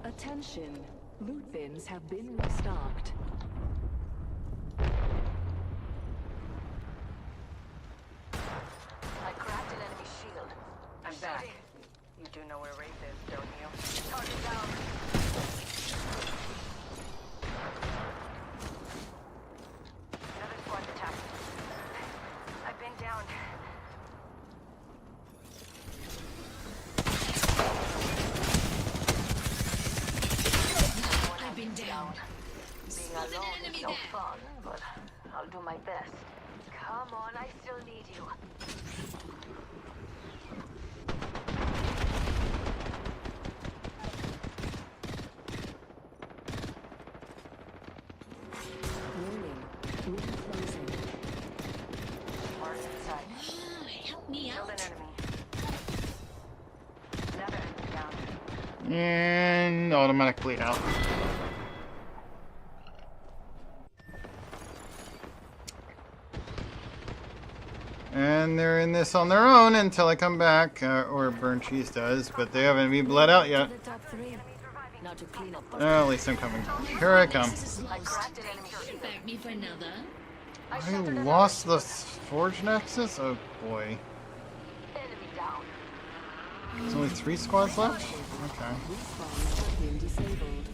Attention. Loot bins have been restocked. I cracked an enemy shield. I'm back. You do know where Wraith is, don't you? Target down. Another squad's attacked. I've been down. I've been down. Being Spot an alone enemy is no there. fun, but I'll do my best. Come on, I still need you. Warning. Ring closing. Mars inside. Help me Killed out. an enemy. Another enemy down. And automatically out. And they're in this on their own until I come back, or Burn Cheese does, but they haven't been bled out yet. The top 3. Now to clean up. At least I'm coming. Here I come. Nexus is lost. Cracked an enemy shield. Bag me for another. I lost the Forge Nexus? Oh boy. Enemy down. There's only 3 squads left? Okay. Respawns have been disabled.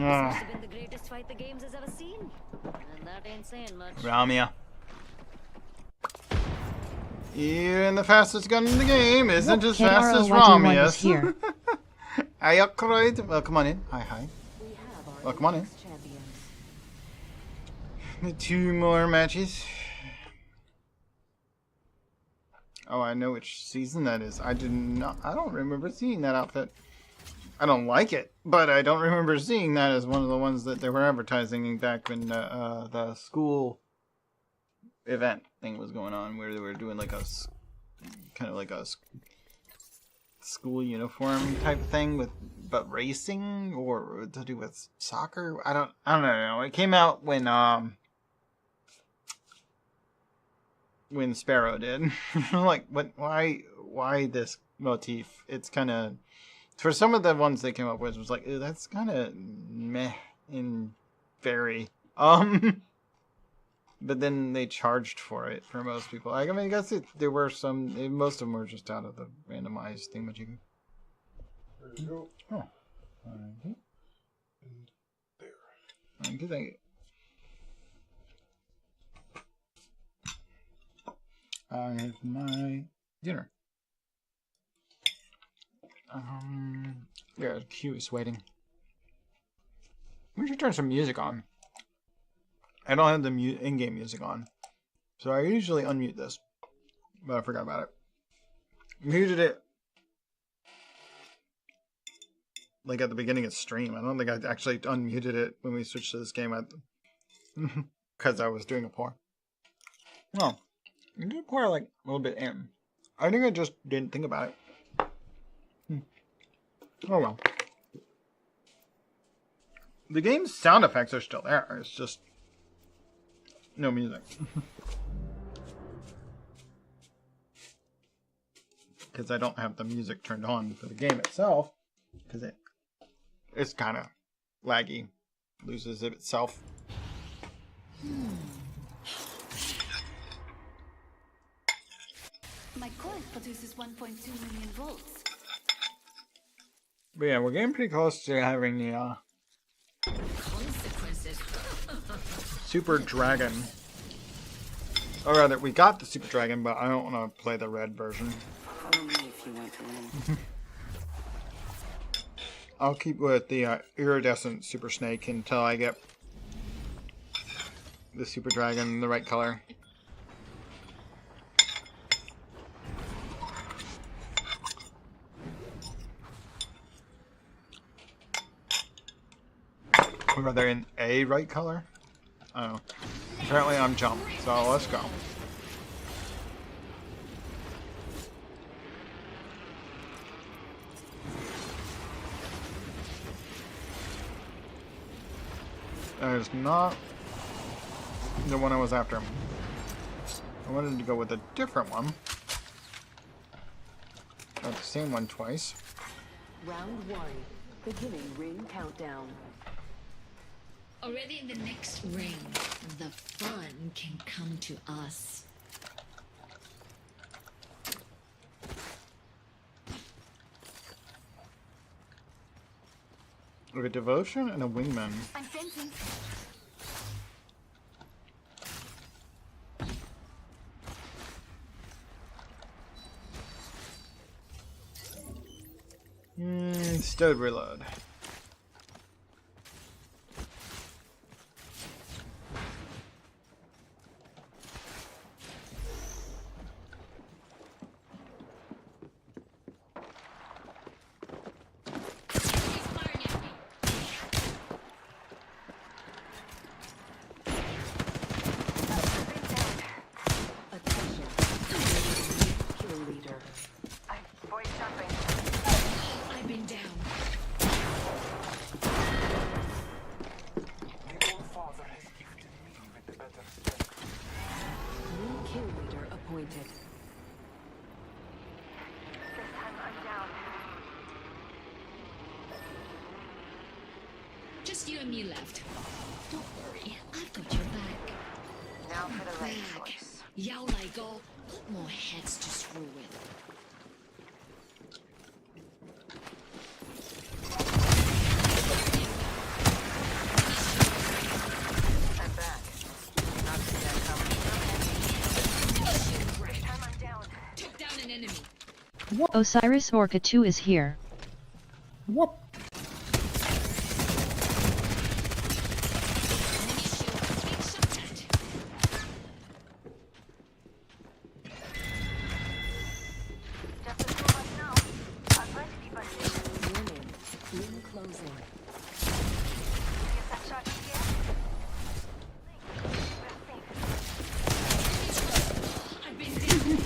Ah, Been the greatest fight the games has ever seen. And that ain't saying much. Ramia. Even the fastest gun in the game isn't as fast as KRO1 is Ramia's. here. I cried. Well, come on in. Hi, hi. We have our Well, come on in. Apex champions. 2 more matches. Oh, I know which season that is. I don't remember seeing that outfit. I don't like it, but I don't remember seeing that as one of the ones that they were advertising back when the school event thing was going on, where they were doing like a kind of like a school uniform type thing but racing or to do with soccer. I don't know. It came out when Sparrow did. Like, what? Why this motif? It's kind of, for some of the ones they came up with, it was like, ew, that's kind of meh and very but then they charged for it for most people. I mean, I guess there were some. Most of them were just out of the randomized thingamajigger. There you go. Oh, thank you. Thank you. Thank you. I have my dinner. Yeah, Q is waiting. We should turn some music on. I don't have the in-game music on, so I usually unmute this, but I forgot about it. Muted it like at the beginning of stream. I don't think I actually unmuted it when we switched to this game because I was doing a pour. Well, I did pour like a little bit in. I think I just didn't think about it. Oh well. The game's sound effects are still there. It's just no music. Because I don't have the music turned on for the game itself. Because it's kind of laggy. Loses it itself. My coil produces 1.2 million volts. But yeah, we're getting pretty close to having the Consequences. Super Dragon. Or rather, we got the Super Dragon, but I don't want to play the red version. Follow me if you want to win. I'll keep with the iridescent Super Snake until I get the Super Dragon in the right color. Or rather, in a right color? Oh. Apparently I'm jump, so let's go. That is not the one I was after. I wanted to go with a different one. Not the same one twice. Round 1. Beginning ring countdown. Already in the next ring, the fun can come to us. With a devotion and a wingman. I'm fencing. Instead reload. Attention. Kill leader. Voice jumping. I've been down. The All Father has gifted me with the better strength. New kill leader appointed. This time I'm down. Just you and me left. Don't worry, I've got your back. Now for the right Back. choice. 有嚟個 got more heads to screw with. I'm back. Not see that coming. This time I'm down. Took down an enemy. Osiris Orca 2 is here. Whoop. Enemy shield is being shot at. Just the two of us now. I'll try to keep our distance. Warning. Ring closing. Get that shot here. We're safe. I've been down.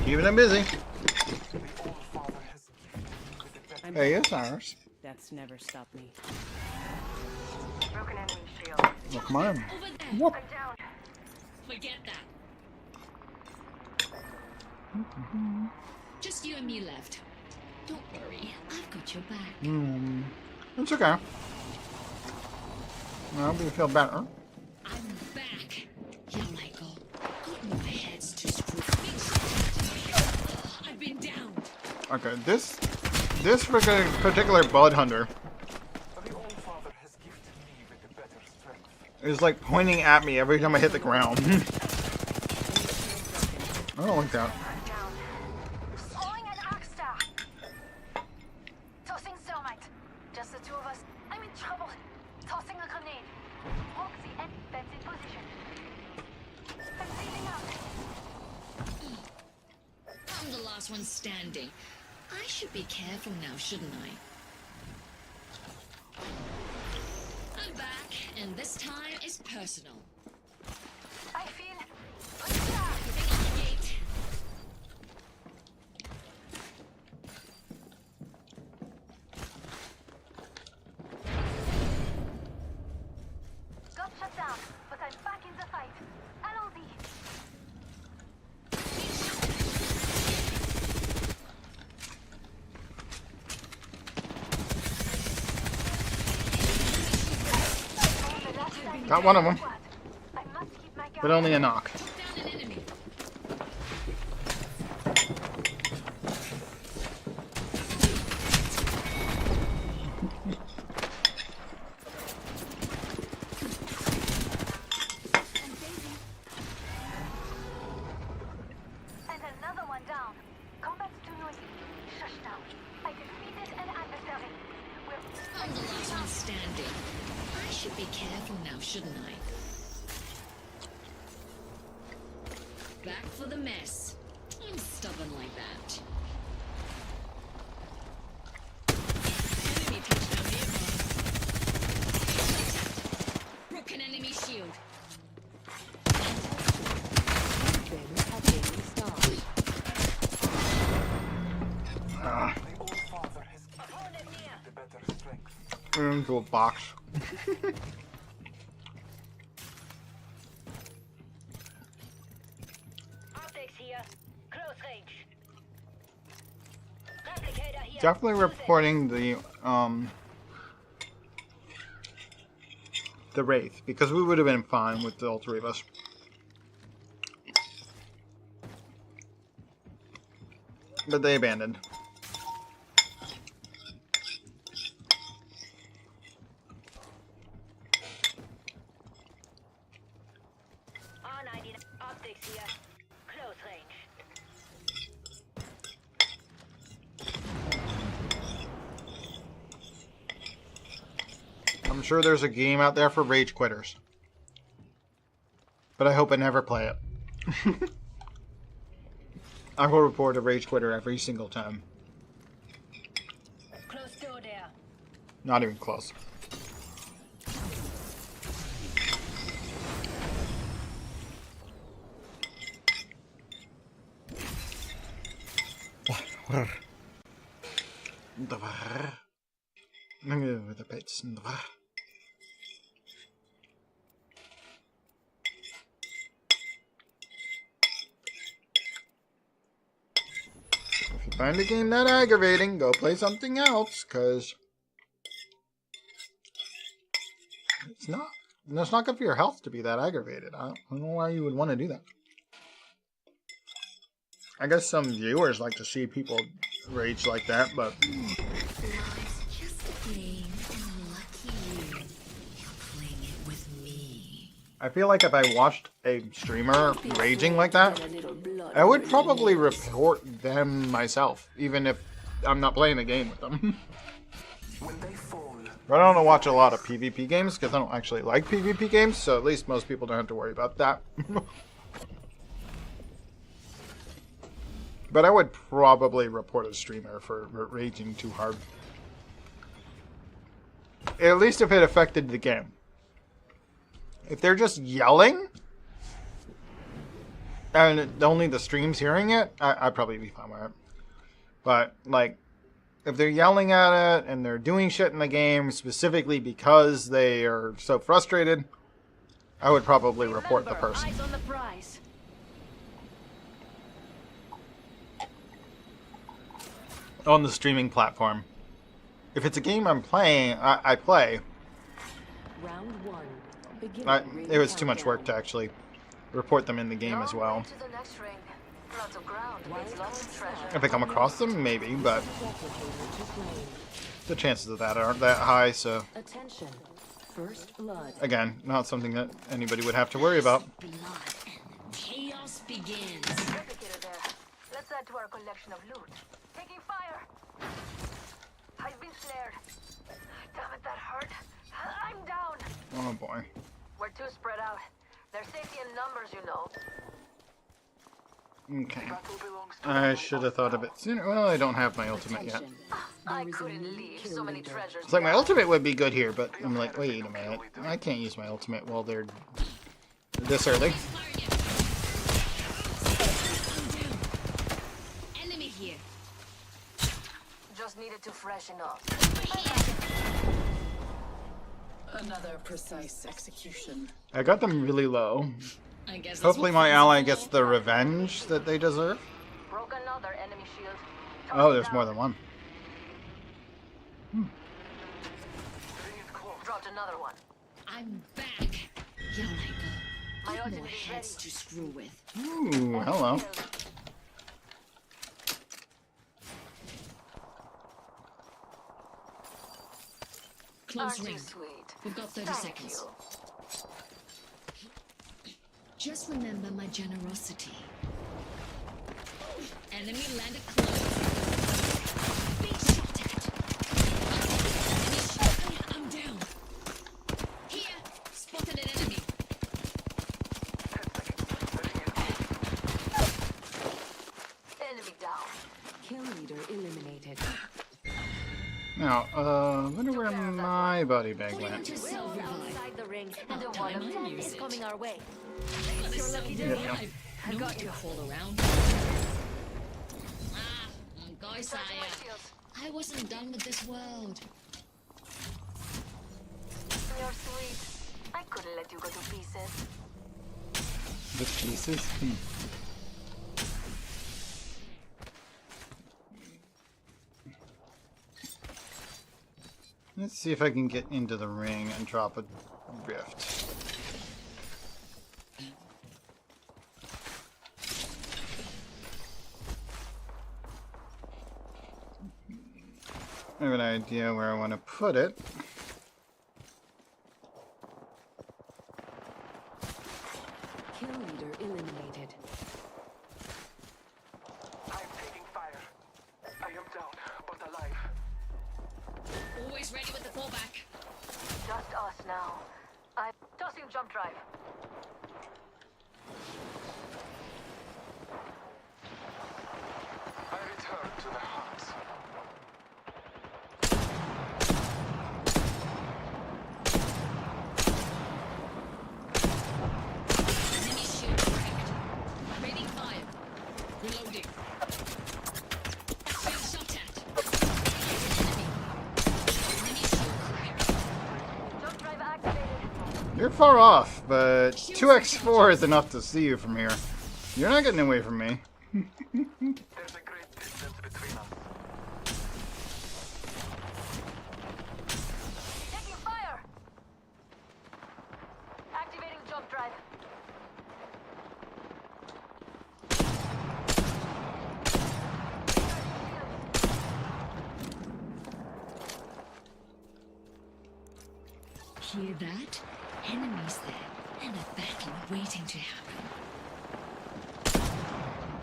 Keeping them busy. The All Father has gifted me with the better Hey, Osiris. That's never stopped me. Broken enemy shield. Oh, come on. Over there. Whoop. I'm down. Forget that. Just you and me left. Don't worry, I've got your back. It's okay. I hope you feel better. I'm back. Yeah, Michael. Got more heads to screw. Being shot at. I've been down. Okay, this particular Blood Hunter The All Father has gifted me with the better strength. is like pointing at me every time I hit the ground. I don't like that. I'm down. Throwing an axe star. Tossing thermite. Just the two of us. I'm in trouble last one standing. I should be careful now, shouldn't I? I'm back, and this time is personal. I feel... Moving on the gate. Got shut down, but I'm back in the fight. LOD. Got one of them, I must keep my but only a knock. Took down an enemy. And another one down. Combat's too noisy. Shush now. I defeated an adversary. We're... I'm the last one standing. I should be careful now, shouldn't I? Back for the mess. I'm stubborn like that. Enemy touchdown nearby. Broken enemy shield. Weapons have been restored. Ah, My old father has given me the better strength. into a box. Optics here. Close range. Replicator here. Definitely reporting the Wraith, because we would have been fine with all three of us. But they abandoned. R90 optics here. Close range. I'm sure there's a game out there for rage quitters. But I hope I never play it. I will report a rage quitter every single time. Close door there. Not even close. If you find a game that aggravating, go play something else, because it's not good for your health to be that aggravated. I don't know why you would want to do that. I guess some viewers like to see people rage like that, but Life's just a game, and lucky you. You're playing it with me. I feel like if I watched a streamer raging like that, I would probably report them myself, even if I'm not playing the game with them. When they fall, But I don't watch a lot of PvP games because I don't actually like PvP games, so at least most people don't have to worry about that. But I would probably report a streamer for raging too hard. At least if it affected the game. If they're just yelling, and only the stream's hearing it, I'd probably be fine with it. But, like, if they're yelling at it and they're doing shit in the game specifically because they are so frustrated, I would probably report the person. Eyes on the prize. On the streaming platform. If it's a game I'm playing, I play. Round one. Begin It was too much work to actually report them in the game as well. To the next ring. Lots of ground means lots of treasure. If I come across them, maybe, but the chances of that aren't that high, so Attention. First blood. again, not something that anybody would have to worry about. Blood and chaos begins. Replicator there. Let's add to our collection of loot. Taking fire. I've been snared. Damn it, that hurt. I'm down. Oh boy. We're too spread out. There's safety in numbers, you know. Okay. I should have thought of it sooner. Well, I don't have my ultimate yet. Attention. I There is a couldn't new leave kill so many leader. treasures. It's like my ultimate would be good here, but I'm like, wait a minute. I can't use my ultimate while they're this early. Enemy here. Just needed to freshen up. Another precise execution. I got them really low. I guess. Hopefully my ally gets the revenge that they deserve. Broke another enemy shield. Oh, there's more than one. Dropped another one. I'm back. Young My More ultimate is heads ready. to screw with. Ooh, hello. Close Aren't you ring. sweet? We've got 30 Thank seconds. you. Just remember my generosity. Enemy landed close. Being shot at. Enemy shot. I'm down. Here. Spotted an enemy. Enemy down. Kill leader eliminated. Now, I wonder where my body bag Put went. yourself revive. Outside the ring, and the About one time of I them use is it. coming our way. Got You're lucky to myself alive. No got need you. to fall around. Ah, go Charging my Saya. shields. I wasn't done with this world. You're sweet. I couldn't let you go to pieces. The pieces? Let's see if I can get into the ring and drop a rift. I have an idea where I want to put it. Kill leader eliminated. I'm taking fire. I am down, but alive. Always ready with the fallback. Just us now. I'm tossing jump drive. I return to the heart. Enemy shield cracked. Ready fire. Reloading. Shield shot at. Enemy. Enemy shield cracked. Jump drive activated. You're far off, but 2x4 is enough to see you from here. You're not getting away from me. There's a great distance between us. Taking fire. Activating jump drive. Hear that? Enemies there. And a battle waiting to happen.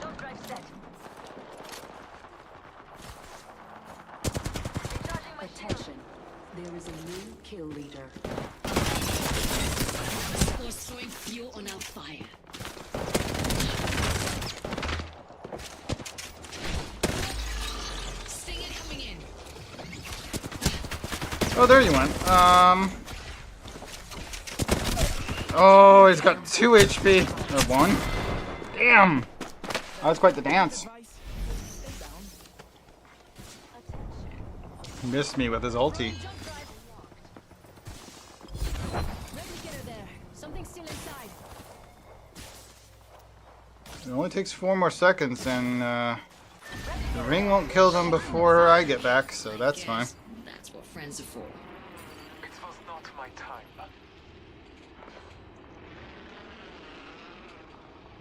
Jump drive set. Recharging my shield. Attention. There is a new kill leader. Force throwing fuel on our fire. Stinger coming in. Oh, there you went. Oh, he's got 2 HP. Or 1. Damn! That was quite the dance. He missed me with his ulti. Jump drive. Replicator there. Something still inside. It only takes 4 more seconds, and the ring won't kill them before I get back, so that's fine. That's what friends are for. It was not my time.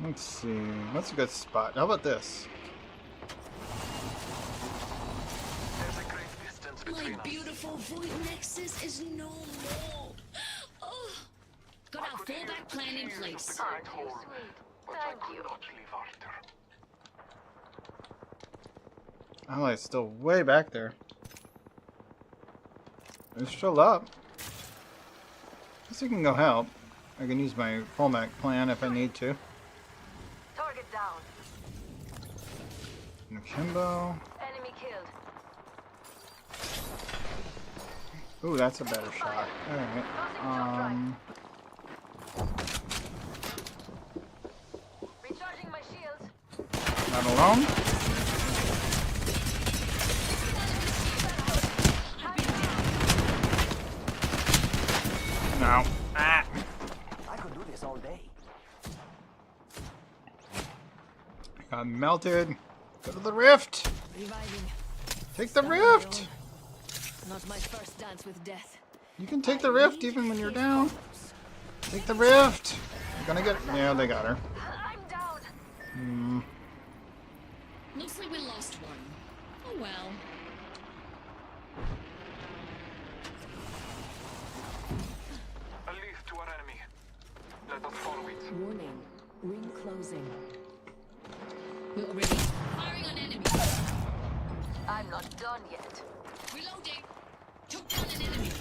Let's see. What's a good spot? How about this? There's a great distance My between us. beautiful void nexus is no more. Oh, got our fallback plan in place. Great hole, but I Thank could you. not leave Arthur. Ally's still way back there. It's still up. Guess I can go help. I can use my fallback plan if I need to. Target down. Akimbo. Enemy killed. Ooh, that's a better shot. Alright. Recharging my shields. Not alone. No. Ah. I could do this all day. Got melted. Go to the rift. Reviving. Take the rift. Not my first dance with death. You can take the rift even when you're down. Take the rift. You're gonna get. Yeah, they got her. I'm down. Looks like we lost one. Oh well. A leaf to our enemy. Let us follow it. Warning. Ring closing. We're already firing on enemy. I'm not done yet. Reloading. Took down an enemy.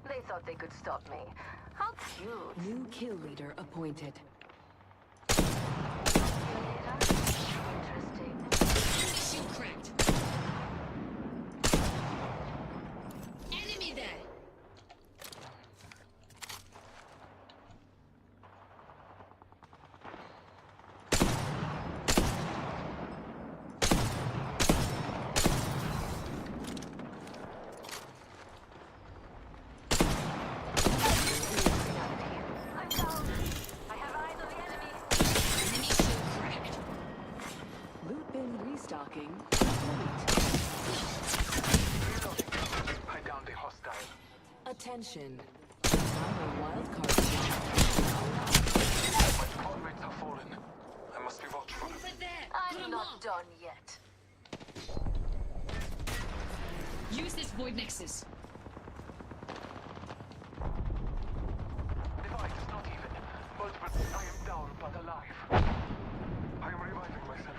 They thought they could stop me. How cute. New kill leader appointed. Interesting. Shield cracked. Enemy there. I'm down. I have eyes on the enemy. Enemy shield cracked. Loot bin restocking. I downed a hostile. Attention. Our wildcard. My comrades have fallen. I must be watchful. Over there. Put I'm 'em not up. done yet. Use this void nexus. Device is not even. Multiple. I am down but alive. I am reviving myself.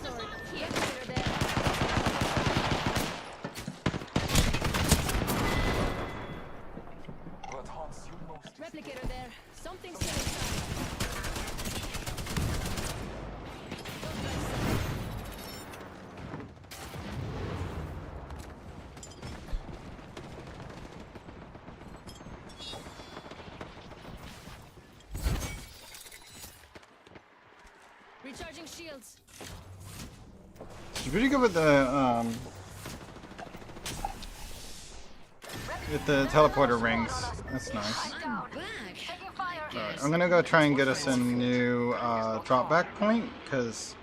Replicator there. What haunts you most? Replicator there. Something still inside. Recharging shields. She's pretty good with the teleporter rings. That's nice. I'm back. Taking fire. Alright, I'm gonna go try and get us a new drop back point because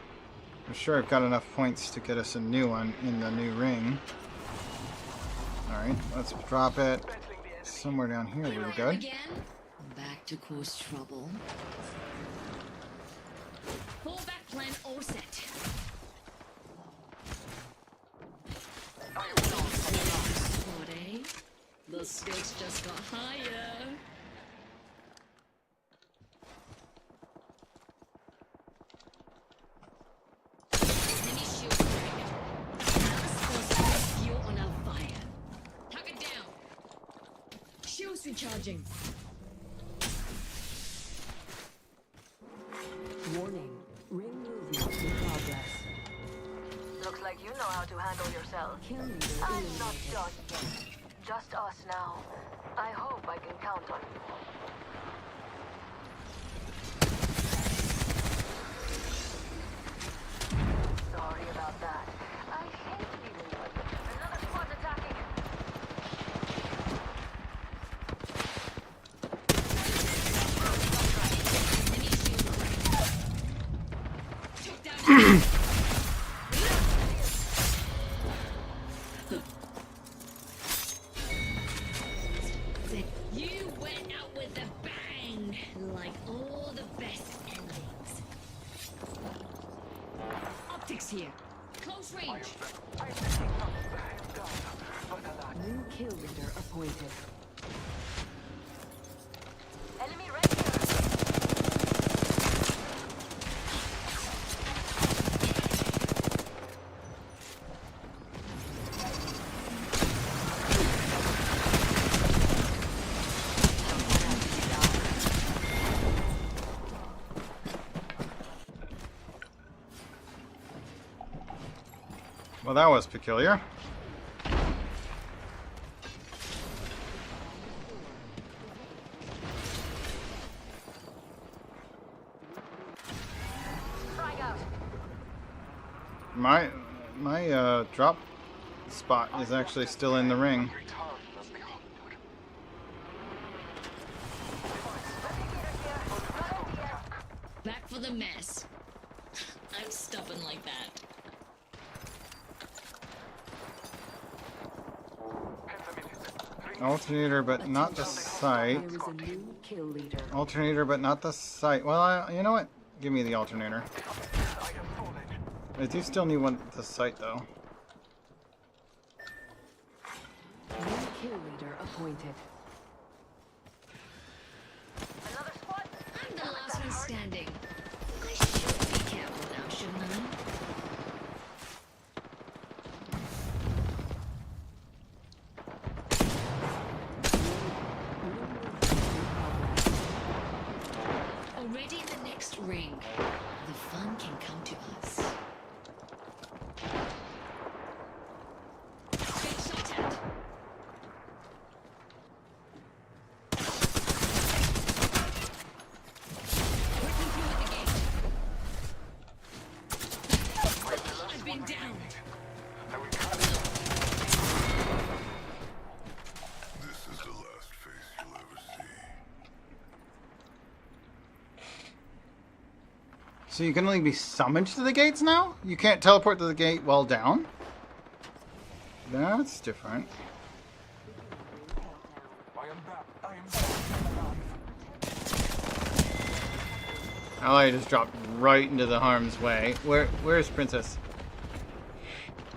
I'm sure I've got enough points to get us a new one in the new ring. Alright, let's drop it somewhere down here. Really good. Again. Back to cause trouble. Fallback plan all set. What, eh? The stakes just got higher. Enemy shield cracked. Fuel on our fire. Target down. Shields recharging. Warning. Ring movement in progress. Looks like you know how to handle yourself. Kill leader I'm not eliminated. done yet. Just us now. I hope I can count on you. Sorry about that. I hate leaving you like this. Another squad attacking. Enemy shield cracked. Took down. You went out with a bang, like all the best endings. Optics here. Close range. New kill leader appointed. Enemy right here. Well, that was peculiar. My drop spot is actually still in the ring. Back for the mess. I'm stubborn like that. Alternator, but not the site. There is a new kill leader. Alternator, but not the site. Well, you know what? Give me the alternator. I do still need the site, though. New kill leader appointed. Another squad? I'm the last one standing. I should be careful now, shouldn't I? Already in the next ring. The fun can come to us. Get shot at. Breaking through the gate. I've been down. This is the last face you'll ever see. So you can only be summoned to the gates now? You can't teleport to the gate while down? That's different. I am back. I am back. Ally just dropped right into the harm's way. Where's Princess?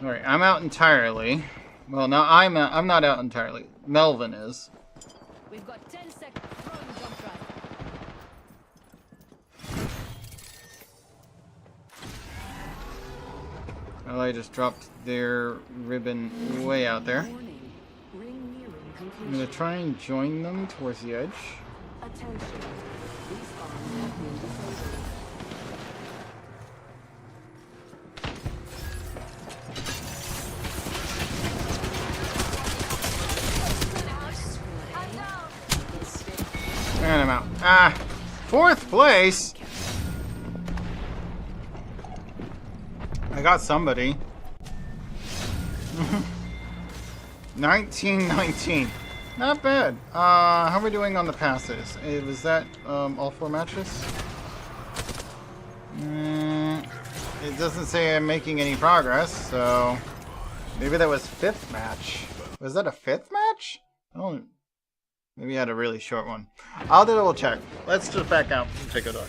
Alright, I'm out entirely. Well, no, I'm not out entirely. Melvin is. We've got 10 seconds. Throwing jump drive. Ally just dropped their ribbon way out there. Warning. Ring nearing I'm conclusion. gonna try and join them towards the edge. Attention. Respawn have been disabled. And I'm out. Ah! 4th place? I got somebody. 19-19. Not bad. How are we doing on the passes? Was that all 4 matches? It doesn't say I'm making any progress, so maybe that was 5th match. Was that a 5th match? I don't. Maybe I had a really short one. I'll double check. Let's just back out and take a look.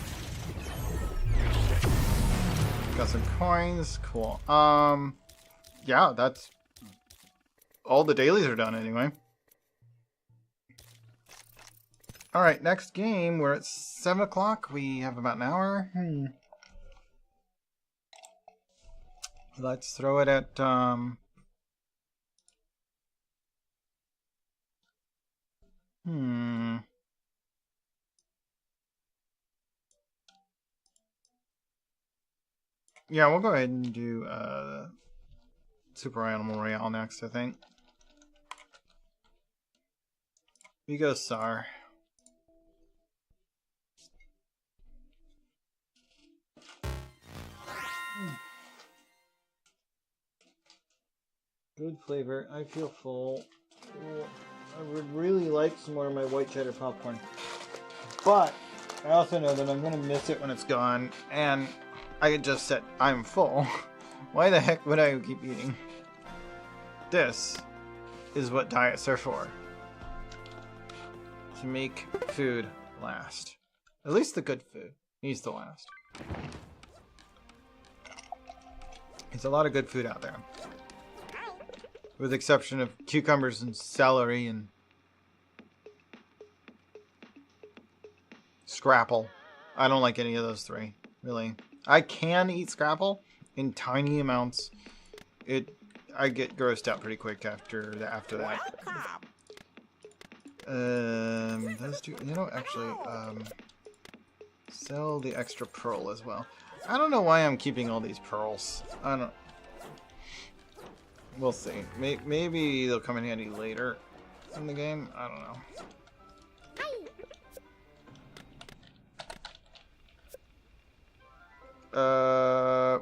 Got some coins. Cool. Yeah, that's all the dailies are done anyway. Alright, next game. We're at 7 o'clock. We have about an hour. Let's throw it at yeah, we'll go ahead and do Super Animal Royale next, I think. We go Sar. Good flavor. I feel full. I would really like some more of my white cheddar popcorn. But I also know that I'm going to miss it when it's gone. And I just said I'm full. Why the heck would I keep eating? This is what diets are for. To make food last. At least the good food needs to last. There's a lot of good food out there. With the exception of cucumbers and celery and scrapple. I don't like any of those 3, really. I can eat scrapple in tiny amounts. I get grossed out pretty quick after that. Those two, you know, actually, sell the extra pearl as well. I don't know why I'm keeping all these pearls. We'll see. Maybe they'll come in handy later in the game. I don't know.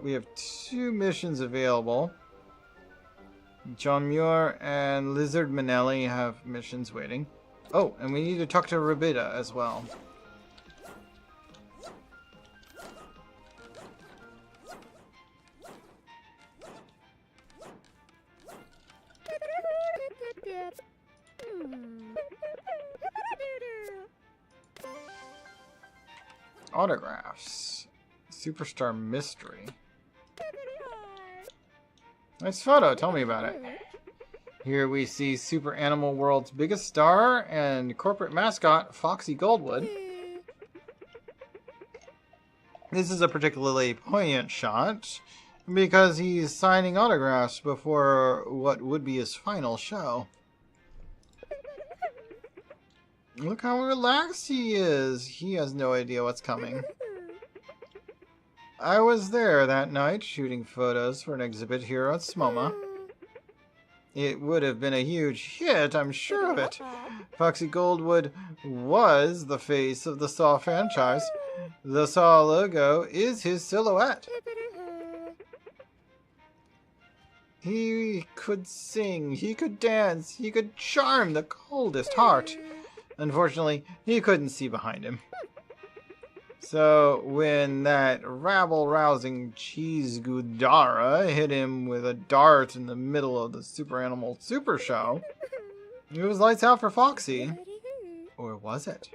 We have 2 missions available. John Muir and Lizard Manelli have missions waiting. Oh, and we need to talk to Rabida as well. Autographs. Superstar Mystery. Nice photo, tell me about it. Here we see Super Animal World's biggest star and corporate mascot, Foxy Goldwood. This is a particularly poignant shot because he's signing autographs before what would be his final show. Look how relaxed he is. He has no idea what's coming. I was there that night shooting photos for an exhibit here at Smoma. It would have been a huge hit, I'm sure of it. Foxy Goldwood was the face of the Saw franchise. The Saw logo is his silhouette. He could sing, he could dance, he could charm the coldest heart. Unfortunately, he couldn't see behind him. So when that rabble-rousing cheese Gudara hit him with a dart in the middle of the Super Animal Super Show, it was lights out for Foxy. Or was it?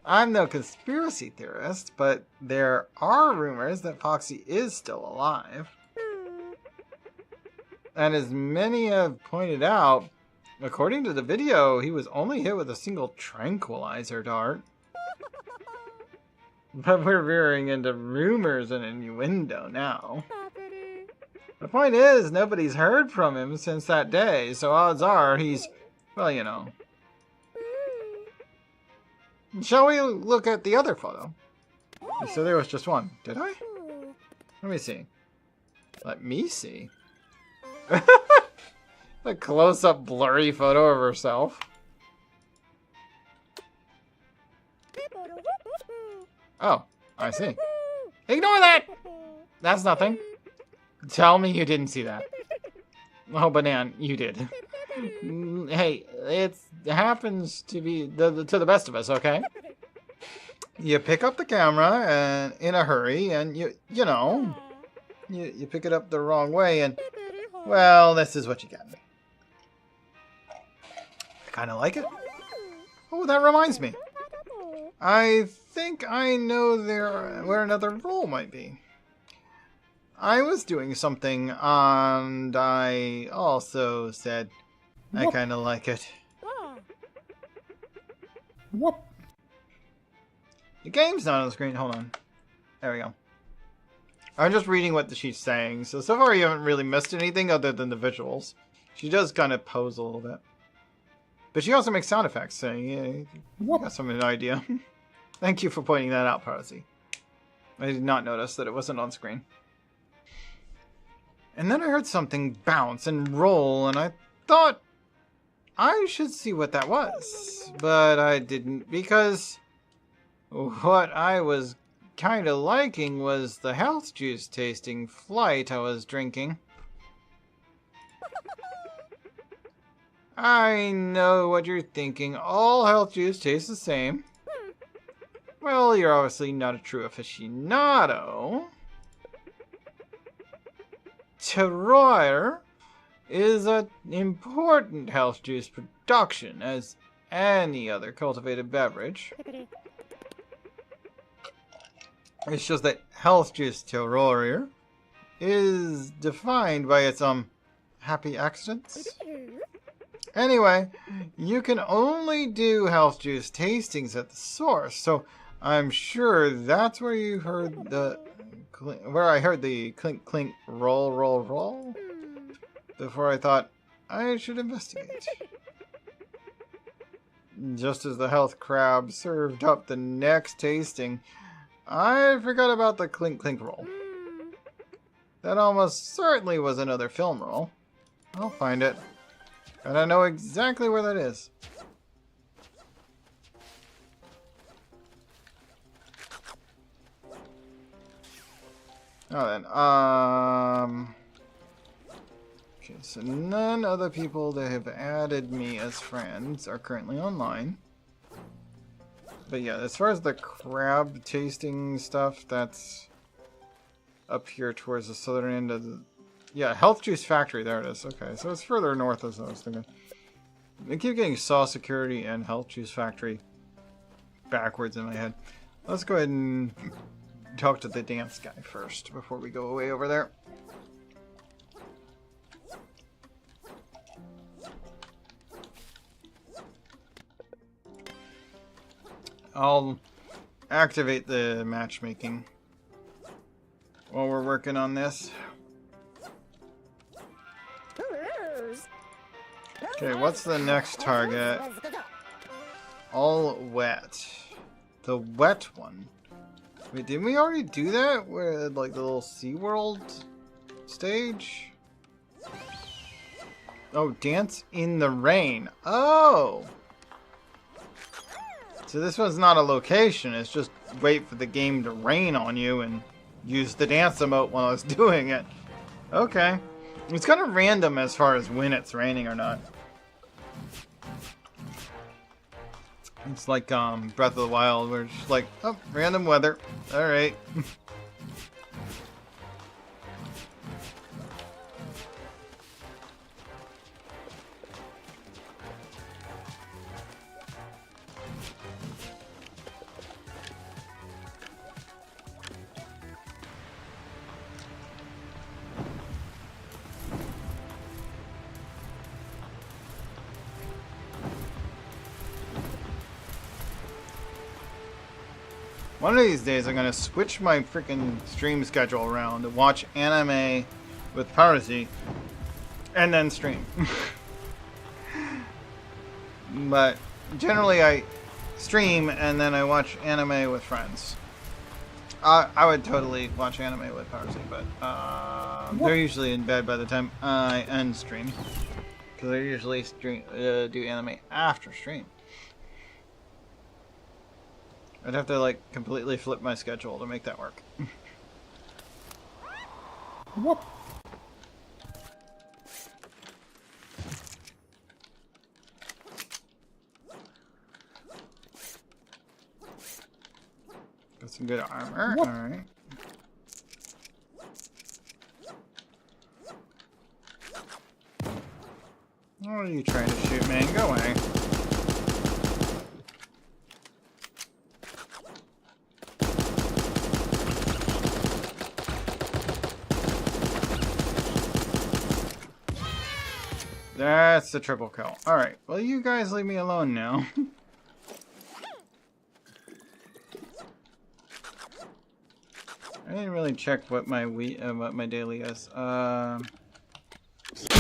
I'm no conspiracy theorist, but there are rumors that Foxy is still alive. And as many have pointed out, according to the video, he was only hit with a single tranquilizer dart. But we're veering into rumors and innuendo now. The point is, nobody's heard from him since that day, so odds are he's, well, you know. Shall we look at the other photo? So there was just one. Did I? Let me see. Let me see. A close-up blurry photo of herself. Oh, I see. Ignore that! That's nothing. Tell me you didn't see that. Oh, Banan, you did. Hey, it happens to be to the best of us, okay? You pick up the camera and in a hurry, and you know, you pick it up the wrong way, and well, this is what you get. I kind of like it. Oh, that reminds me. I think I know where another role might be. I was doing something, and I also said I kind of like it. Whoop. The game's not on the screen. Hold on. There we go. I'm just reading what she's saying. So far you haven't really missed anything other than the visuals. She does kind of pose a little bit. But she also makes sound effects, so yeah, you got some idea. Thank you for pointing that out, Parsi. I did not notice that it wasn't on screen. And then I heard something bounce and roll, and I thought I should see what that was. But I didn't, because what I was kind of liking was the health juice tasting flight I was drinking. I know what you're thinking. All health juice tastes the same. Well, you're obviously not a true aficionado. Terroir is an important health juice production, as any other cultivated beverage. It's just that health juice terroir is defined by its happy accidents. Anyway, you can only do health juice tastings at the source, so I'm sure that's where you heard where I heard the clink clink roll roll roll before I thought I should investigate. Just as the health crab served up the next tasting, I forgot about the clink clink roll. That almost certainly was another film roll. I'll find it. And I know exactly where that is. Oh, then, okay, so none of the people that have added me as friends are currently online. But yeah, as far as the crab tasting stuff, that's up here towards the southern end of the... Yeah, Health Juice Factory, there it is. Okay, so it's further north as I was thinking. I keep getting Saw Security and Health Juice Factory backwards in my head. Let's go ahead and talk to the dance guy first before we go away over there. I'll activate the matchmaking while we're working on this. Okay, what's the next target? All wet. The wet one. Wait, didn't we already do that? With like the little SeaWorld stage? Oh, dance in the rain. Oh! So this one's not a location, it's just wait for the game to rain on you and use the dance emote while I was doing it. Okay. It's kind of random as far as when it's raining or not. It's like Breath of the Wild, where it's just like, oh, random weather. Alright. One of these days I'm going to switch my freaking stream schedule around to watch anime with Parsi and then stream. But generally I stream and then I watch anime with friends. I would totally watch anime with Parsi, but they're usually in bed by the time I end stream. Because I usually do anime after stream. I'd have to like completely flip my schedule to make that work. Whoop. Got some good armor. Alright. What are you trying to shoot, man? Go away. That's the triple kill. Alright, well you guys leave me alone now. I didn't really check what my daily is. New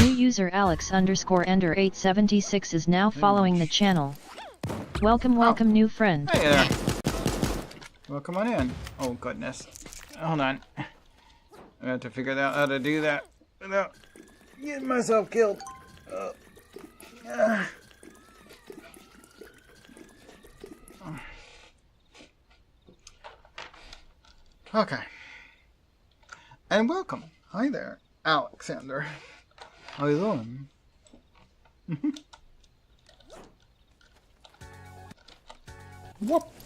user Alex_Ender876 is now following the channel. Welcome, new friend. Hey there. Welcome on in. Oh goodness. Hold on. I have to figure out how to do that without getting myself killed. Okay. And welcome. Hi there, Alexander. How you doing?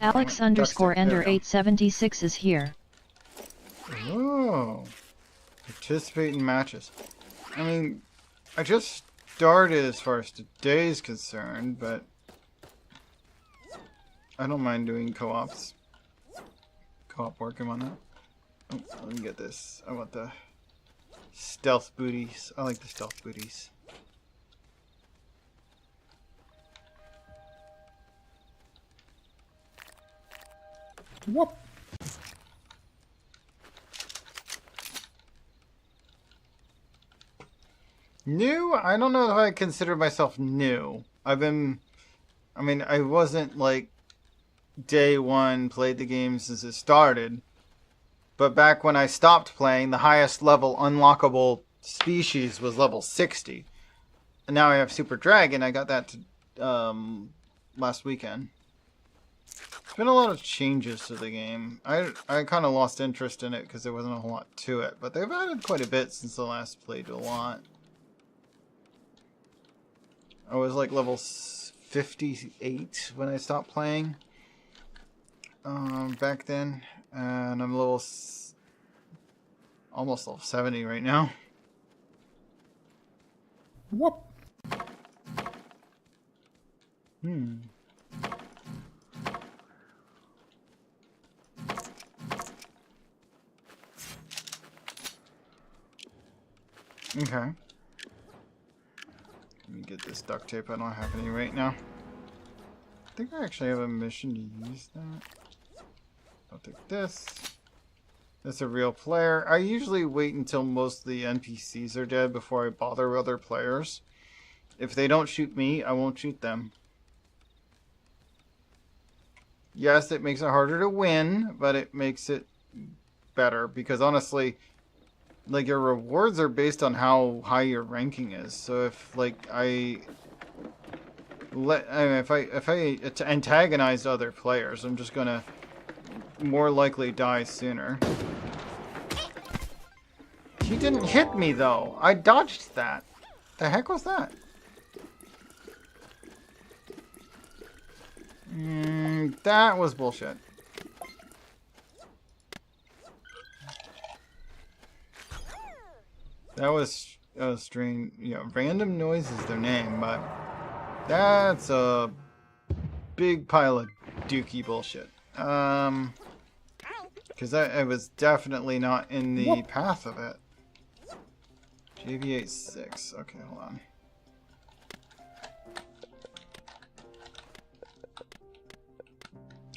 Alex_Ender876 is here. Oh. Participate in matches. I mean, I just started as far as today's concerned, but I don't mind doing co-ops. Co-op working on that. Oh, let me get this. I want the stealth booties. I like the stealth booties. Whoop. New? I don't know if I consider myself new. I wasn't like day one, played the game since it started. But back when I stopped playing, the highest level unlockable species was level 60. And now I have Super Dragon. I got that last weekend. There's been a lot of changes to the game. I kind of lost interest in it because there wasn't a whole lot to it. But they've added quite a bit since the last played a lot. I was like level 58 when I stopped playing. Back then. And I'm almost level 70 right now. Whoop. Okay. Let me get this duct tape. I don't have any right now. I think I actually have a mission to use that. I'll take this. That's a real player. I usually wait until most of the NPCs are dead before I bother other players. If they don't shoot me, I won't shoot them. Yes, it makes it harder to win, but it makes it better because honestly, like your rewards are based on how high your ranking is. So if like if I antagonize other players, I'm just gonna more likely die sooner. He didn't hit me though. I dodged that. The heck was that? That was bullshit. That was strange. You know, random noise is their name, but that's a big pile of dookie bullshit. Because I was definitely not in the path of it. JV86. Okay, hold on.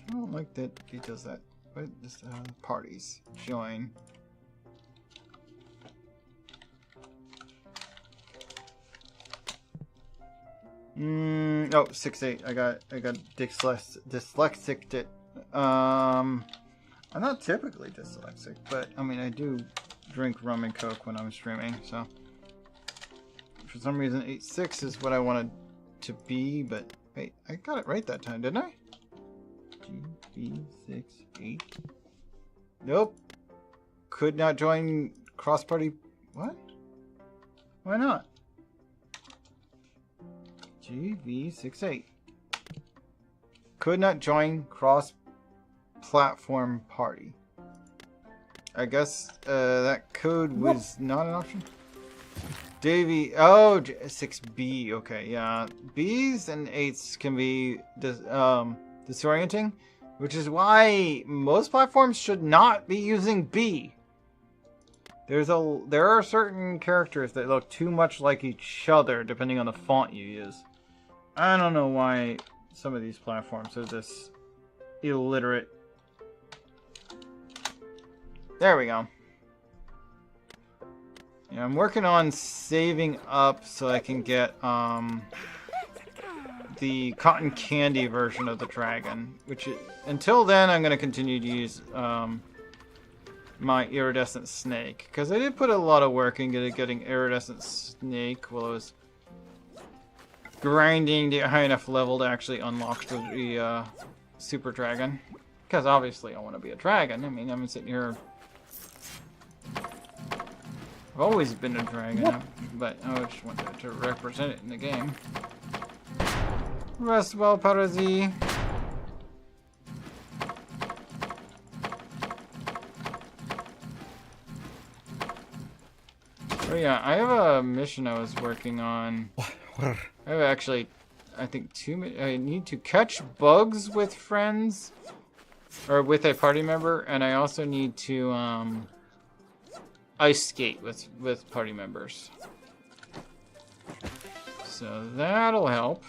I don't like that he does that. What is parties? Join. Oh, 6-8. I got dyslexic. I'm not typically dyslexic, but I mean I do drink rum and coke when I'm streaming, so for some reason 8-6 is what I wanted to be, but wait, I got it right that time, didn't I? GB68. Nope. Could not join cross-party. What? Why not? GV68. Could not join cross-platform party. I guess that code was not an option. Davey, oh, 6B. Okay, yeah. B's and 8s can be disorienting, which is why most platforms should not be using B. There are certain characters that look too much like each other depending on the font you use. I don't know why some of these platforms are this illiterate. There we go. Yeah, I'm working on saving up so I can get the cotton candy version of the dragon, which until then I'm going to continue to use my iridescent snake, because I did put a lot of work into getting iridescent snake while I was grinding to get high enough level to actually unlock the super dragon, because obviously I want to be a dragon. I mean, I'm sitting here, I've always been a dragon, but I just wanted to represent it in the game. Rest well, Parazi. Oh yeah, I have a mission I was working on. I have actually, I think I need to catch bugs with friends, or with a party member, and I also need to ice skate with party members. So that'll help.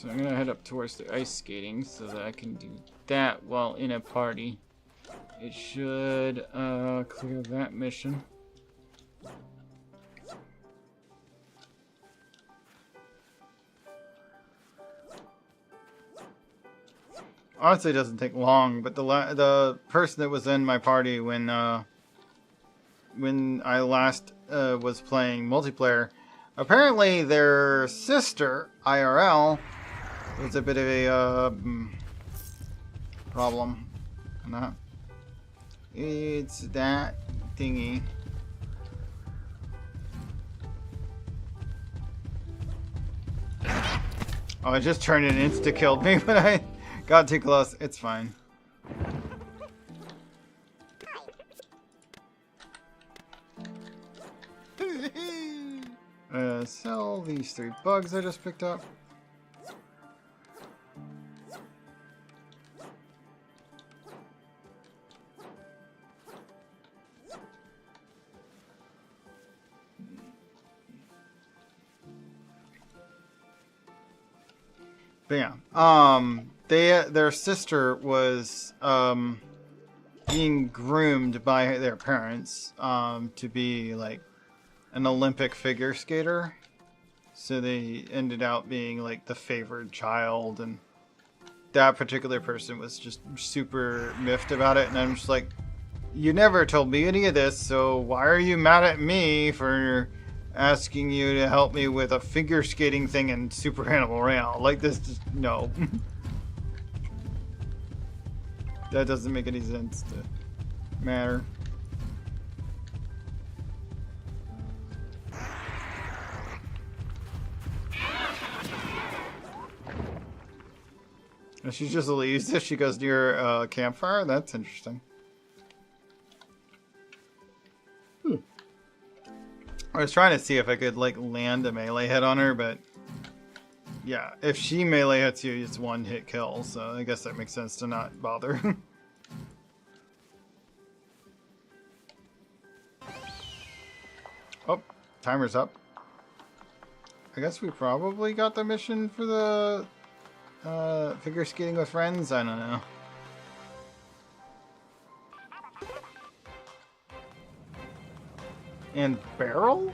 So I'm gonna head up towards the ice skating so that I can do that while in a party. It should clear that mission. Honestly, it doesn't take long, but the person that was in my party when I last was playing multiplayer, apparently their sister IRL was a bit of a problem. Not. It's that thingy. Oh, it just turned and insta-killed me when I got too close. It's fine. Sell these 3 bugs I just picked up. But yeah, their sister was being groomed by their parents to be like an Olympic figure skater. So they ended up being like the favored child, and that particular person was just super miffed about it. And I'm just like, you never told me any of this, so why are you mad at me for asking you to help me with a figure skating thing in Super Animal Royale? Like, this just, no. That doesn't make any sense to matter. And she just leaves if she goes near a campfire? That's interesting. I was trying to see if I could, like, land a melee hit on her, but yeah, if she melee hits you, it's 1-hit kill, so I guess that makes sense to not bother. Oh, timer's up. I guess we probably got the mission for the figure skating with friends? I don't know. And barrel?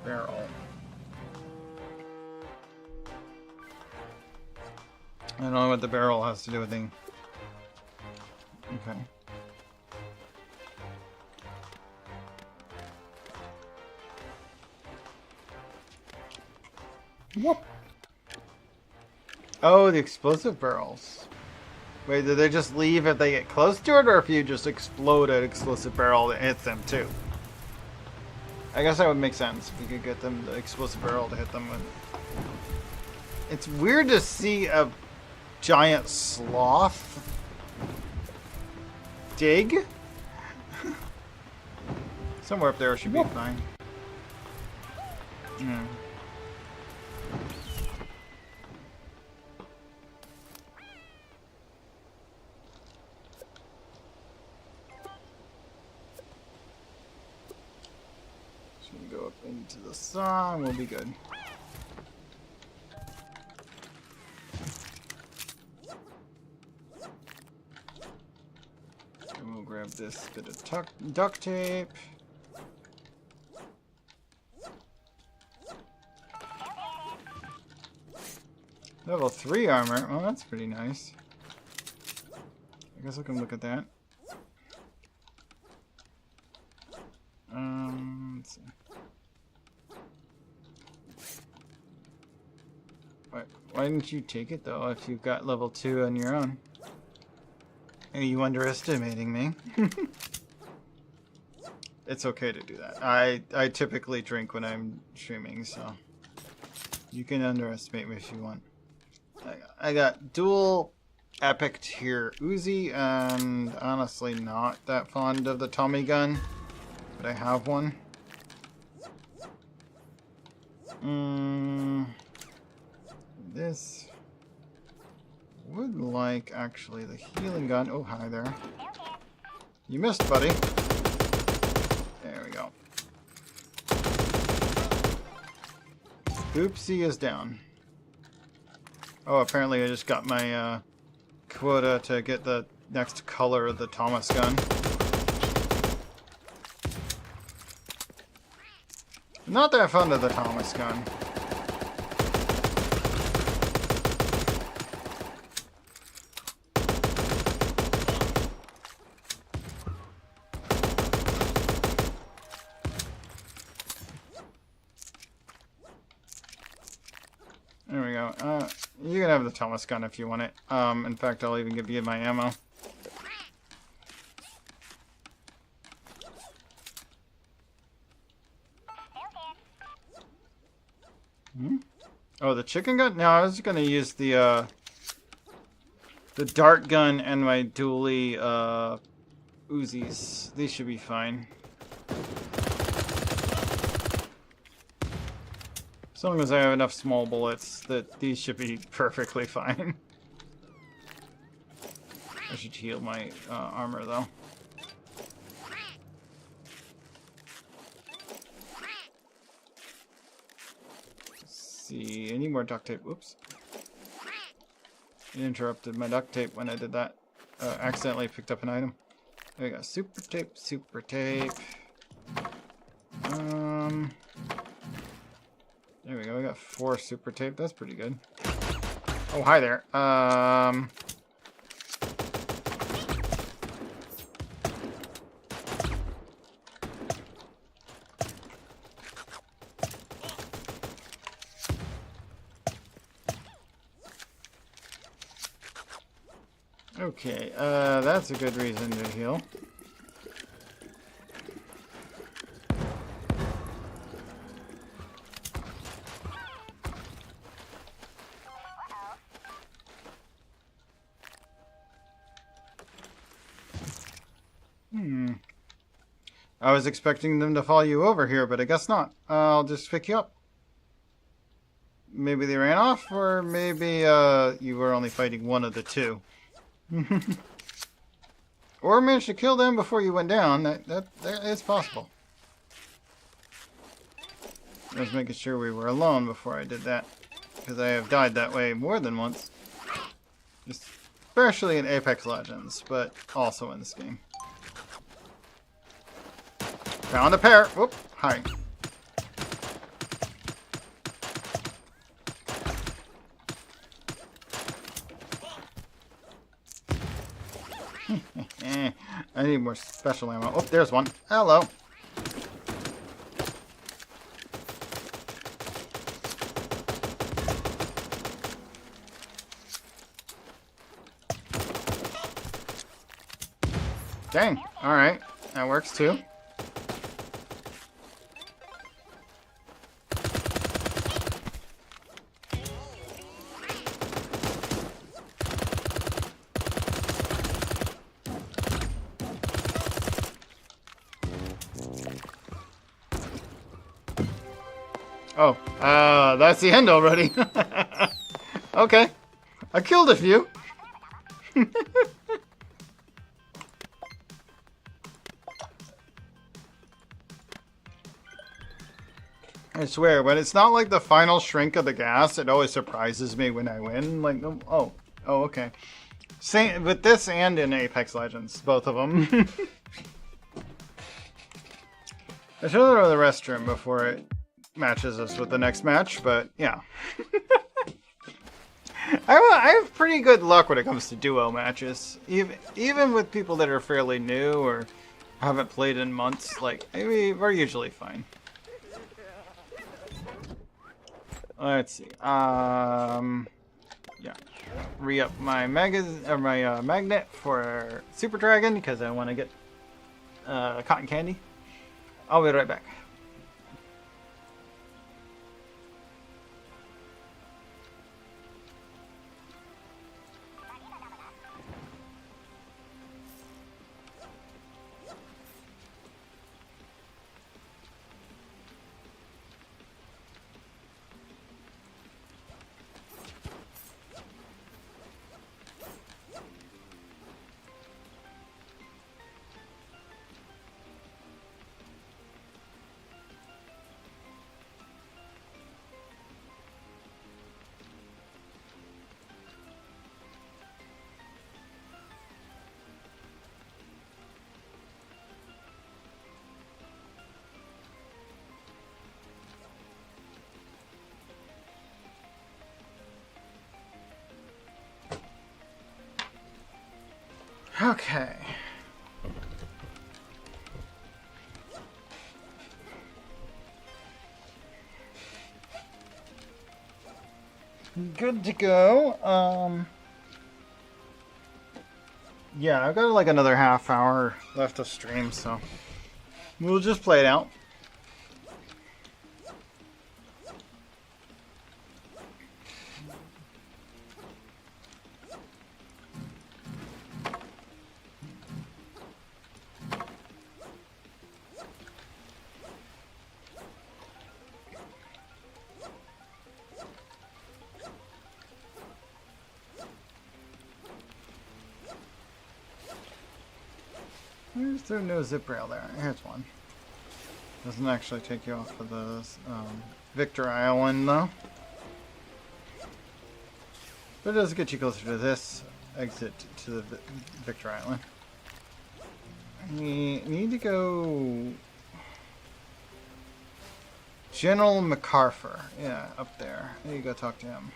Barrel. I don't know what the barrel has to do with thing. Okay. Whoop. Oh, the explosive barrels. Wait, do they just leave if they get close to it, or if you just explode an explosive barrel that hits them too? I guess that would make sense. If we could get them the explosive barrel to hit them with. It's weird to see a giant sloth dig. Somewhere up there should be fine. Yeah. Go up into the sun, we'll be good. And we'll grab this bit of duct tape. Level 3 armor. Well, that's pretty nice. I guess I can look at that. Let's see. Why didn't you take it though if you've got level 2 on your own? Are you underestimating me? It's okay to do that. I typically drink when I'm streaming, so you can underestimate me if you want. I got dual epic tier Uzi, and honestly not that fond of the Tommy gun, but I have one. This would like actually the healing gun. Oh, hi there. You missed, buddy. There we go. Oopsie is down. Oh, apparently I just got my quota to get the next color of the Thomas gun. Not that fond of the Thomas gun. There we go. You can have the Thomas gun if you want it. In fact, I'll even give you my ammo. Oh, the chicken gun? No, I was gonna use the dart gun and my dually Uzis. These should be fine. As long as I have enough small bullets, that these should be perfectly fine. I should heal my armor though. See, any more duct tape? Whoops. It interrupted my duct tape when I did that. Accidentally picked up an item. There we go. Super tape, super tape. There we go. We got 4 super tape. That's pretty good. Oh, hi there. Okay, that's a good reason to heal. I was expecting them to follow you over here, but I guess not. I'll just pick you up. Maybe they ran off, or maybe you were only fighting one of the two. Or managed to kill them before you went down. That is possible. I was making sure we were alone before I did that, because I have died that way more than once. Especially in Apex Legends, but also in this game. Found a pair. Whoop. Hi. I need more special ammo. Oh, there's one. Hello. Dang. Alright. That works too. Oh, that's the end already. Okay. I killed a few. I swear, when it's not like the final shrink of the gas, it always surprises me when I win. Like, oh, okay. Same with this and in Apex Legends, both of them. I should go to the restroom before it matches us with the next match, but yeah. I have pretty good luck when it comes to duo matches. Even with people that are fairly new or haven't played in months, like, we're usually fine. Let's see. Yeah. Re-up my magnet for Super Dragon because I want to get cotton candy. I'll be right back. Okay. Good to go. Yeah, I've got like another half hour left of stream, so we'll just play it out. Where's there no zip rail there? Here's one. Doesn't actually take you off of the Victor Island though. But it does get you closer to this exit to the Victor Island. We need to go... General MacArthur. Yeah, up there. There you go talk to him.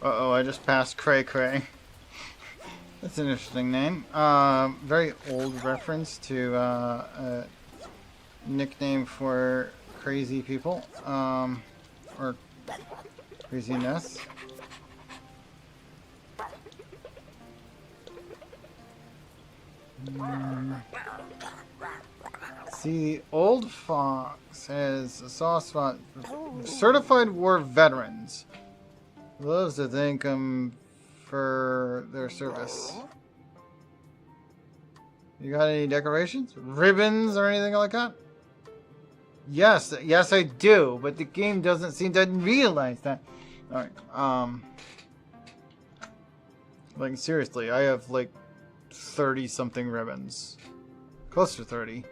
Uh-oh, I just passed Cray Cray. That's an interesting name. Very old reference to a nickname for crazy people. Or craziness. See, the old fox has a soft spot for certified war veterans. Loves to thank them for their service. You got any decorations? Ribbons or anything like that? Yes, yes I do, but the game doesn't seem to realize that. Alright, like seriously, I have like 30 something ribbons. Close to 30.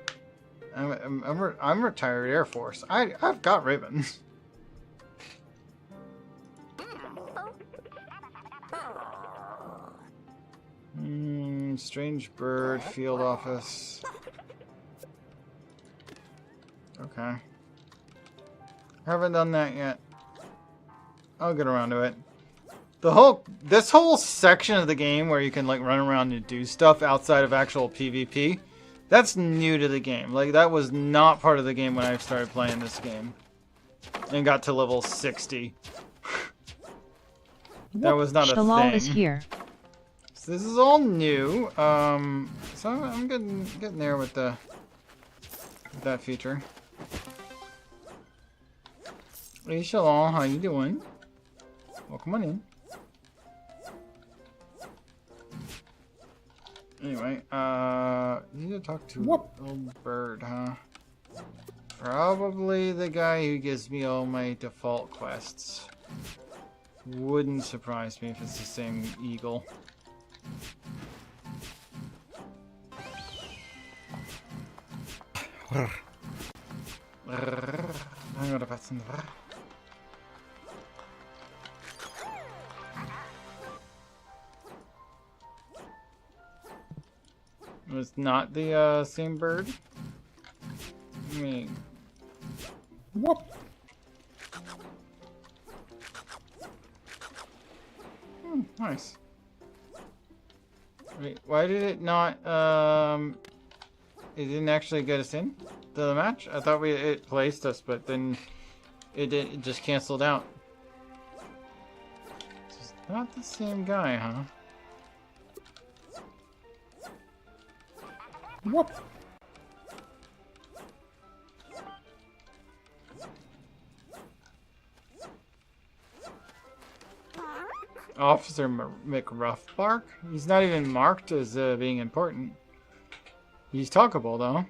I'm retired Air Force. I've got ribbons. Strange bird, field office. Okay. Haven't done that yet. I'll get around to it. This whole section of the game where you can like run around and do stuff outside of actual PvP, that's new to the game. Like that was not part of the game when I started playing this game. And got to level 60. That was not a Shalal thing. is here. So this is all new. So I'm getting there with that feature. Hey Shalal, how you doing? Welcome on in. Anyway, need to talk to old bird, huh? Probably the guy who gives me all my default quests. Wouldn't surprise me if it's the same eagle. It's not the same bird. I mean, whoop. Nice. Wait, why did it not? It didn't actually get us in to the match. I thought it placed us, but then it just canceled out. It's not the same guy, huh? Whoop. Officer McRuffbark? He's not even marked as being important. He's talkable, though.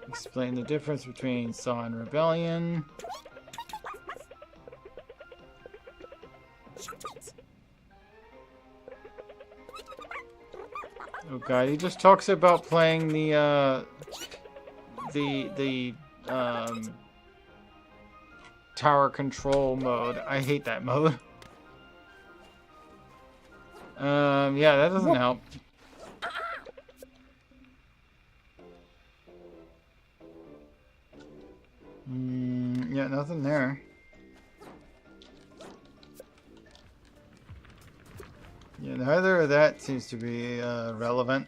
Explain the difference between Saw and Rebellion. God, he just talks about playing the tower control mode. I hate that mode. Yeah, that doesn't help. Yeah, nothing there. Yeah, neither of that seems to be relevant.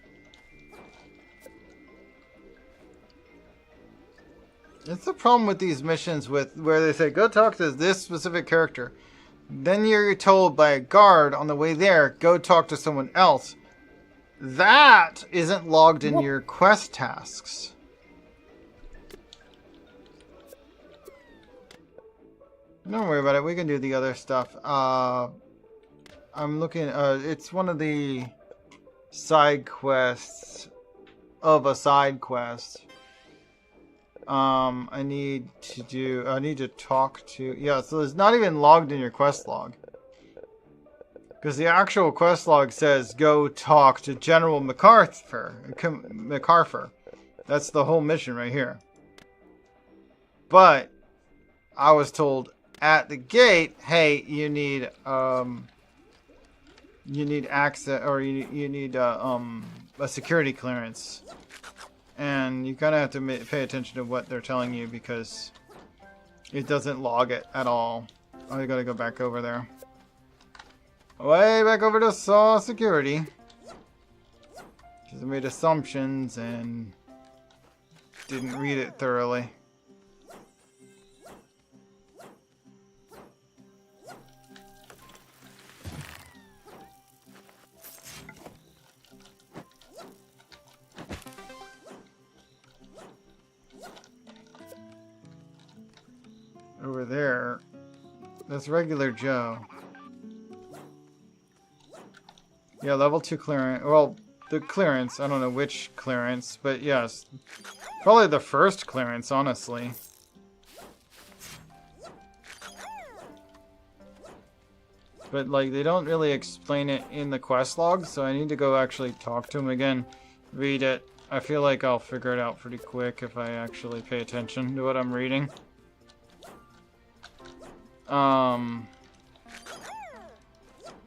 It's the problem with these missions where they say, go talk to this specific character. Then you're told by a guard on the way there, go talk to someone else. That isn't logged in your quest tasks. Don't worry about it. We can do the other stuff. I'm looking. It's one of the side quests of a side quest. I need to talk to. Yeah, so it's not even logged in your quest log. Because the actual quest log says go talk to General MacArthur. That's the whole mission right here. But I was told at the gate, hey, you need access, or you need a security clearance, and you kind of have to pay attention to what they're telling you because it doesn't log it at all. Oh, you gotta go back over there. Way back over to Saw Security. Because I made assumptions and didn't read it thoroughly. Over there, that's regular Joe. Yeah, level 2 clearance. Well, the clearance, I don't know which clearance, but yes. Probably the first clearance, honestly. But, like, they don't really explain it in the quest log, so I need to go actually talk to him again, read it. I feel like I'll figure it out pretty quick if I actually pay attention to what I'm reading.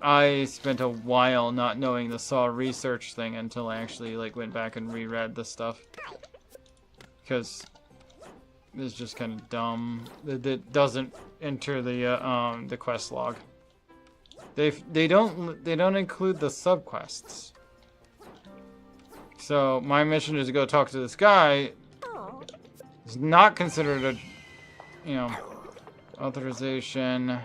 I spent a while not knowing the Saw research thing until I actually went back and reread the stuff. Because it's just kind of dumb. It doesn't enter the quest log. They don't include the subquests. So my mission is to go talk to this guy. It's not considered a, authorization.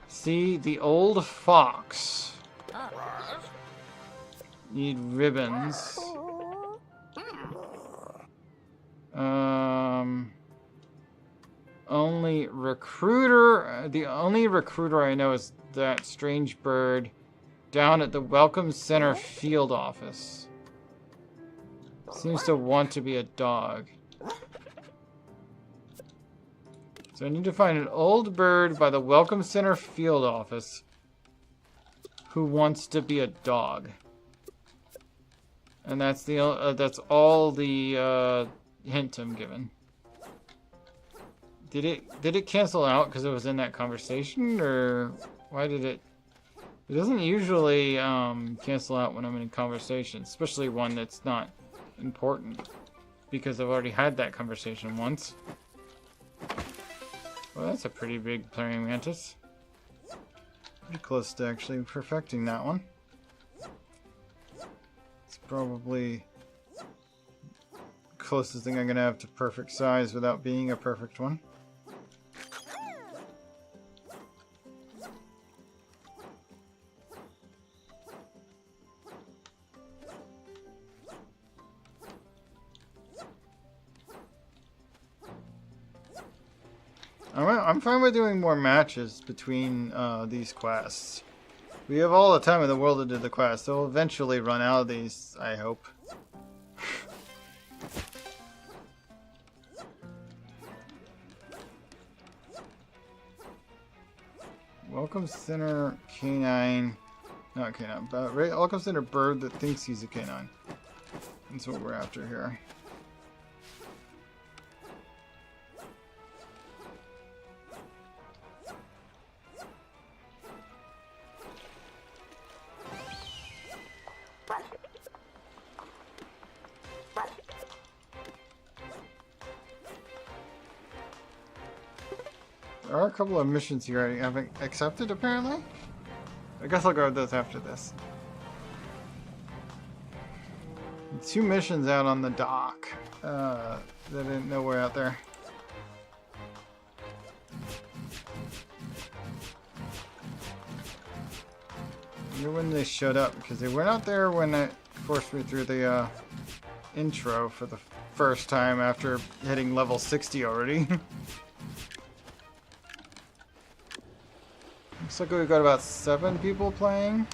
See, the old fox. Need ribbons. Only recruiter. The only recruiter I know is that strange bird down at the Welcome Center field office. Seems to want to be a dog. So I need to find an old bird by the Welcome Center field office who wants to be a dog. And that's that's all the hint I'm given. Did it cancel out because it was in that conversation, or why did it? It doesn't usually cancel out when I'm in a conversation, especially one that's not important, because I've already had that conversation once. Well, that's a pretty big praying mantis. Pretty close to actually perfecting that one. It's probably the closest thing I'm going to have to perfect size without being a perfect one. I'm fine with doing more matches between these quests. We have all the time in the world to do the quests. They'll eventually run out of these, I hope. Welcome Center Canine. Not a canine, but right, all comes in a bird that thinks he's a canine. That's what we're after here. There are a couple of missions here I haven't accepted, apparently. I guess I'll go with those after this. 2 missions out on the dock that I didn't know were out there. I wonder when they showed up, because they weren't out there when it forced me through the intro for the first time after hitting level 60 already. Looks like we've got about 7 people playing.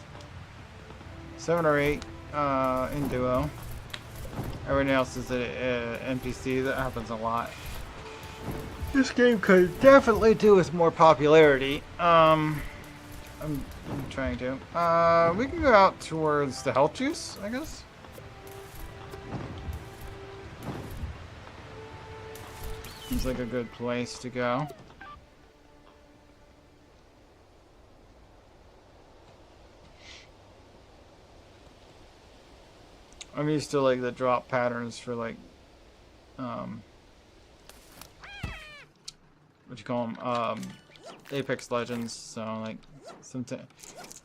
7 or 8 in duo. Everyone else is an NPC. That happens a lot. This game could definitely do with more popularity. I'm trying to. We can go out towards the health juice, I guess. Seems like a good place to go. I'm used to like the drop patterns for like, what you call them, Apex Legends. So like, sometimes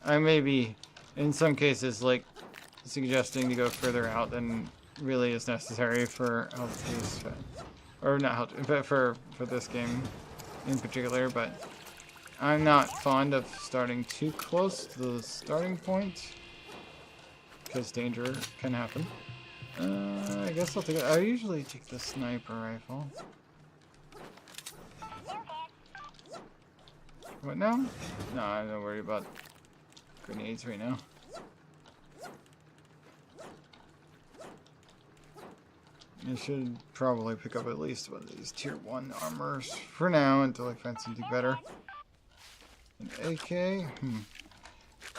I may be, in some cases, like suggesting to go further out than really is necessary for health juice, or not health, but for this game in particular. But I'm not fond of starting too close to the starting point, because danger can happen. I guess I'll take it. I usually take the sniper rifle. What now? No, I'm not worried about grenades right now. I should probably pick up at least one of these tier 1 armors for now until I find something better. An AK?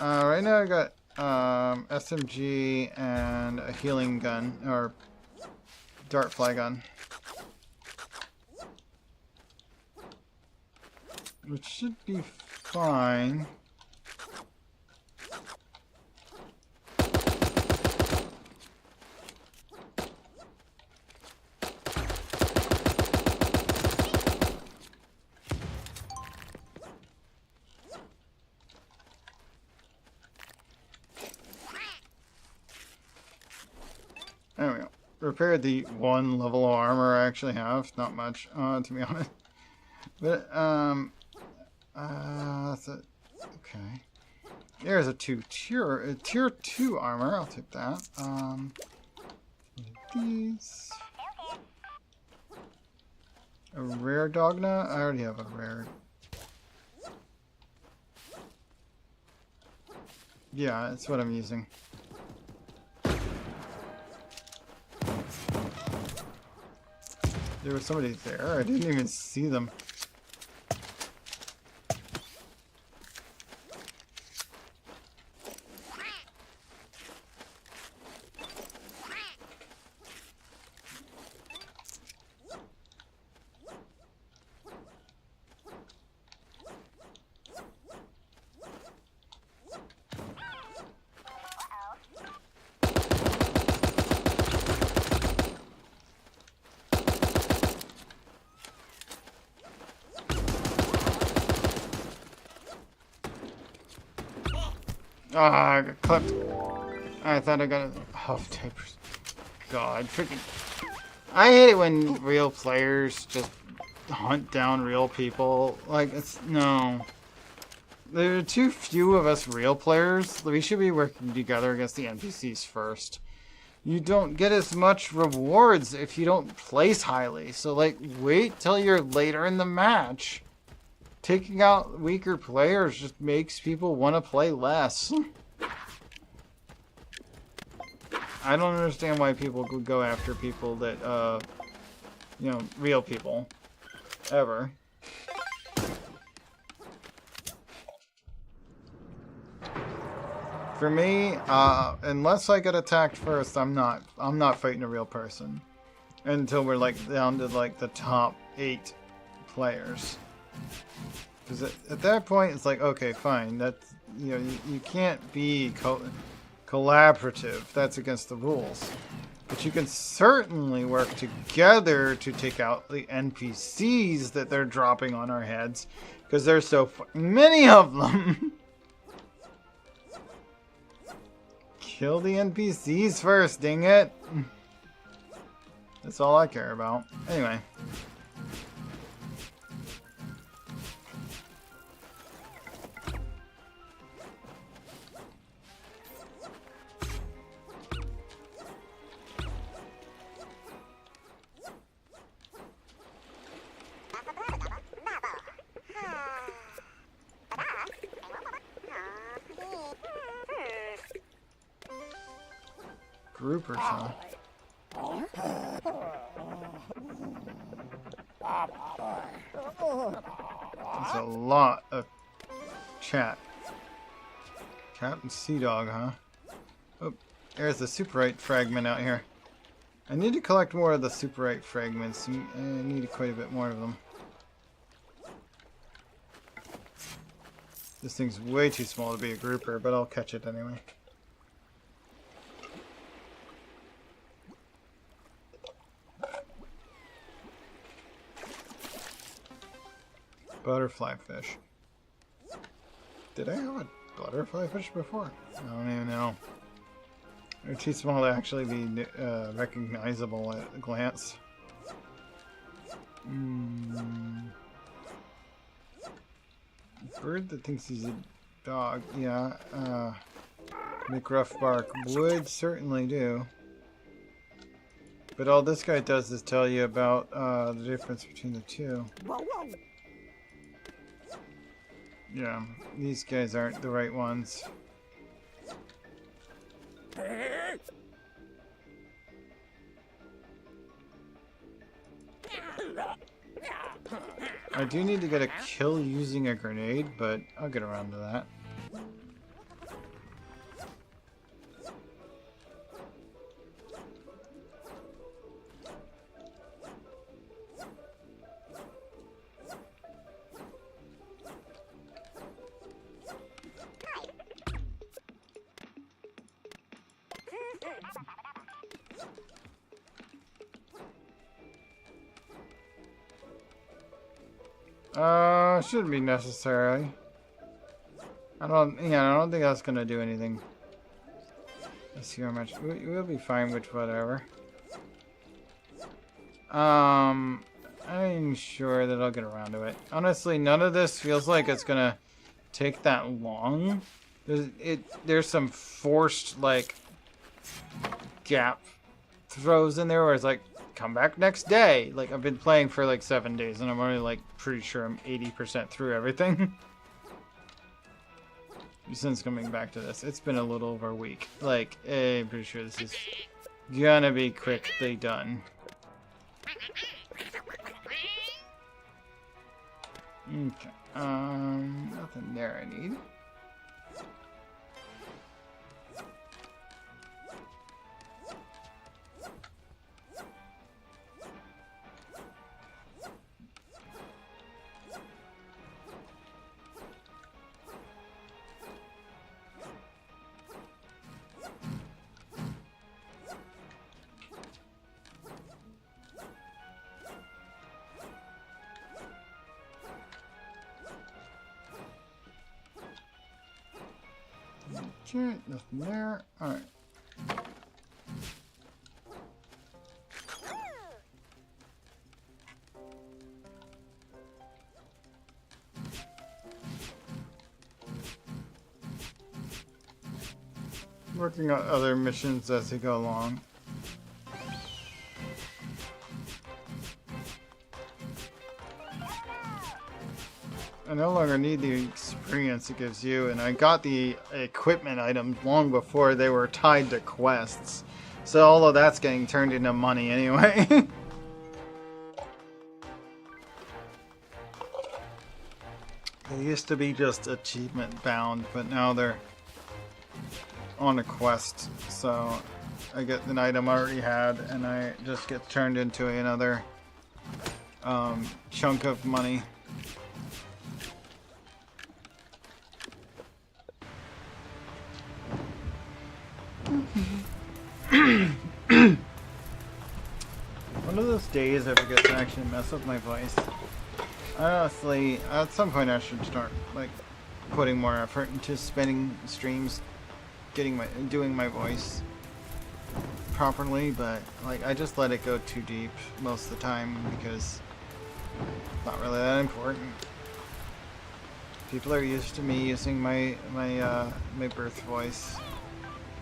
Right now I got SMG and a healing gun, or dart fly gun, which should be fine. There we go. Repaired the 1 level of armor I actually have. Not much, to be honest. But, that's it. Okay. There's a tier 2 armor. I'll take that. These. A rare Dogna? I already have a rare. Yeah, that's what I'm using. There was somebody there. I didn't even see them. Ah, I got clipped. I thought I got a... Oh, diapers. God, freaking... I hate it when real players just hunt down real people. Like, it's... No. There are too few of us real players. We should be working together against the NPCs first. You don't get as much rewards if you don't place highly. So, like, wait till you're later in the match. Taking out weaker players just makes people want to play less. I don't understand why people would go after people that, you know, real people. Ever. For me, unless I get attacked first, I'm not fighting a real person until we're like down to like the top 8 players. Because at that point, it's like, okay, fine. That's, you know, you can't be collaborative. That's against the rules. But you can certainly work together to take out the NPCs that they're dropping on our heads, because there's so many of them. Kill the NPCs first, dang it. That's all I care about. Anyway. Groupers, huh? That's a lot of chat. Cat and Sea Dog, huh? Oh, there's the Superite fragment out here. I need to collect more of the Superite fragments. I need quite a bit more of them. This thing's way too small to be a grouper, but I'll catch it anyway. Butterfly fish. Did I have a butterfly fish before? I don't even know. They're too small to actually be recognizable at a glance. Bird that thinks he's a dog. Yeah. Make rough bark. Would certainly do. But all this guy does is tell you about the difference between the two. Yeah, these guys aren't the right ones. I do need to get a kill using a grenade, but I'll get around to that. Shouldn't be necessary. I don't think that's gonna do anything. Let's see how much. We'll be fine with whatever. I'm sure that I'll get around to it. Honestly, none of this feels like it's gonna take that long. There's some forced like gap throws in there where it's like, come back next day. Like, I've been playing for like 7 days and I'm already like pretty sure I'm 80% through everything. Since coming back to this, it's been a little over a week. Like, I'm pretty sure this is gonna be quickly done. Okay. Nothing there I need. Okay, nothing there. Alright. Working on other missions as they go along. I no longer need the experience it gives you, and I got the equipment items long before they were tied to quests. So all of that's getting turned into money anyway. They used to be just achievement bound, but now they're on a quest, so I get an item I already had, and I just get turned into another chunk of money. One of those days I forget to actually mess with my voice. Honestly, at some point I should start like putting more effort into spending streams, doing my voice properly, but like I just let it go too deep most of the time because it's not really that important. People are used to me using my birth voice.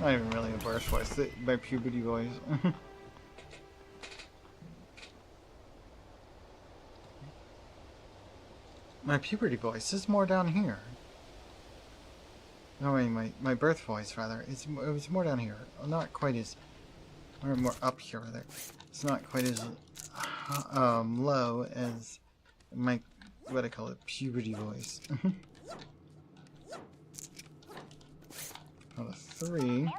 Not even really a birth voice, my puberty voice. My puberty voice is more down here. No, wait, my birth voice rather. It was more down here. Not quite as, or more up here rather. It's not quite as low as my, what I call it, puberty voice. Out of 3.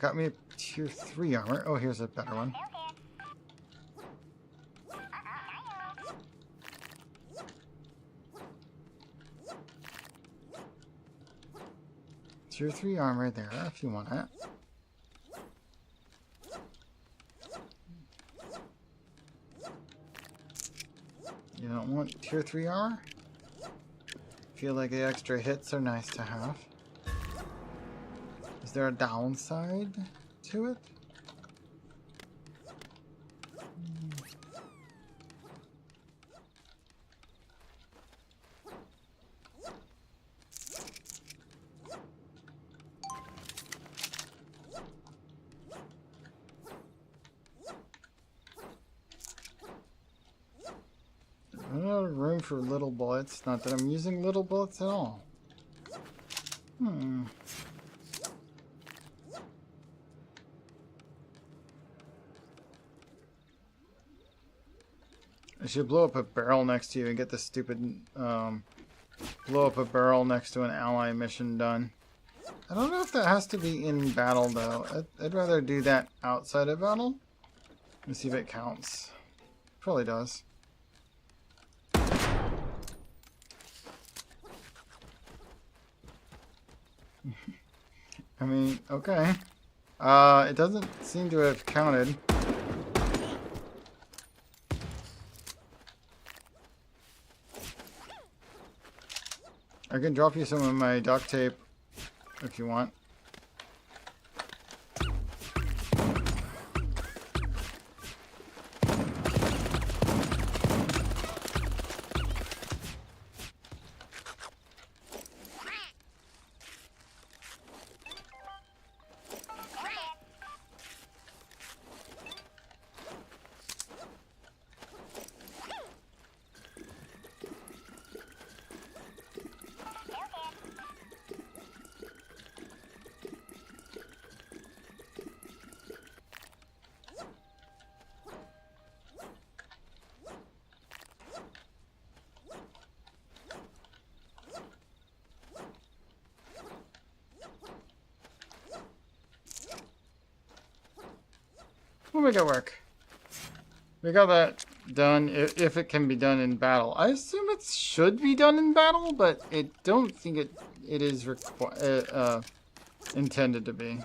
Got me a tier 3 armor. Oh, here's a better one. Tier 3 armor there, if you want it. You don't want tier 3 armor? Feel like the extra hits are nice to have. Is there a downside to it? Room for little bullets. Not that I'm using little bullets at all. I should blow up a barrel next to you and get this stupid blow up a barrel next to an ally mission done. I don't know if that has to be in battle though. I'd rather do that outside of battle. Let's see if it counts. Probably does. I mean, okay. It doesn't seem to have counted. I can drop you some of my duct tape if you want. We'll make it work. We got that done, if it can be done in battle. I assume it should be done in battle, but I don't think it is intended to be.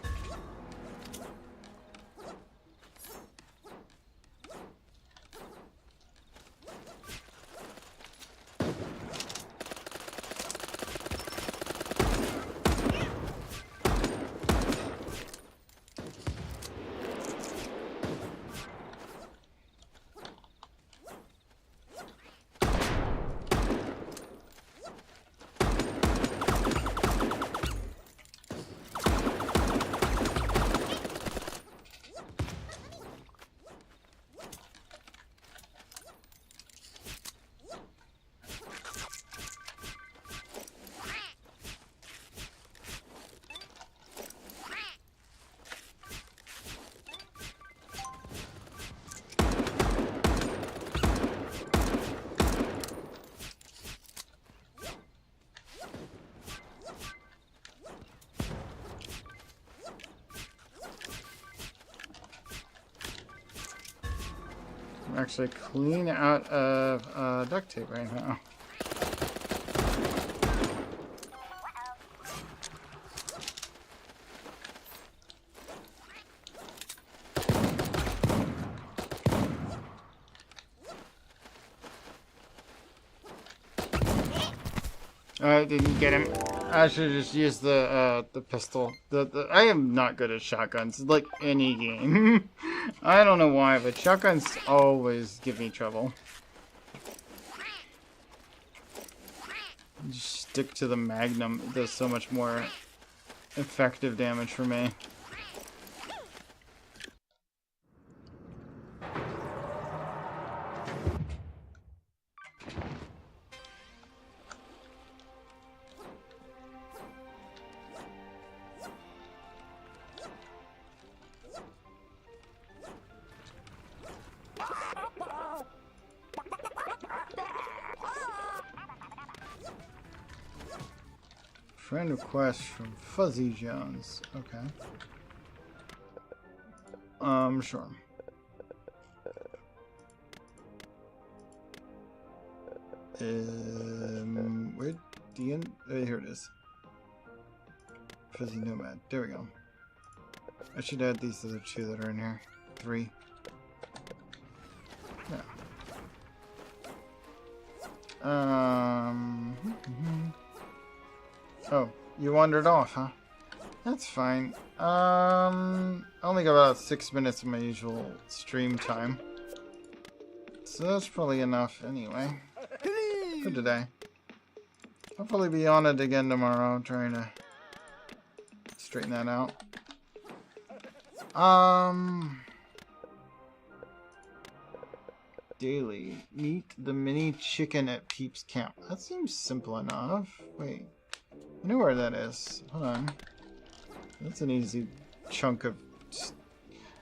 actually clean out of duct tape right now. I didn't get him. I should just use the pistol. I am not good at shotguns, like any game. I don't know why, but shotguns always give me trouble. Just stick to the Magnum. It does so much more effective damage for me. Friend request from Fuzzy Jones. Okay. Sure. Where here it is. Fuzzy Nomad. There we go. I should add these other two that are in here. 3. Yeah. Oh, you wandered off, huh? That's fine. I only got about 6 minutes of my usual stream time. So that's probably enough anyway. For today. I'll probably be on it again tomorrow, trying to straighten that out. Daily. Meet the mini chicken at Peeps Camp. That seems simple enough. Wait. I know where that is. Hold on. That's an easy chunk of...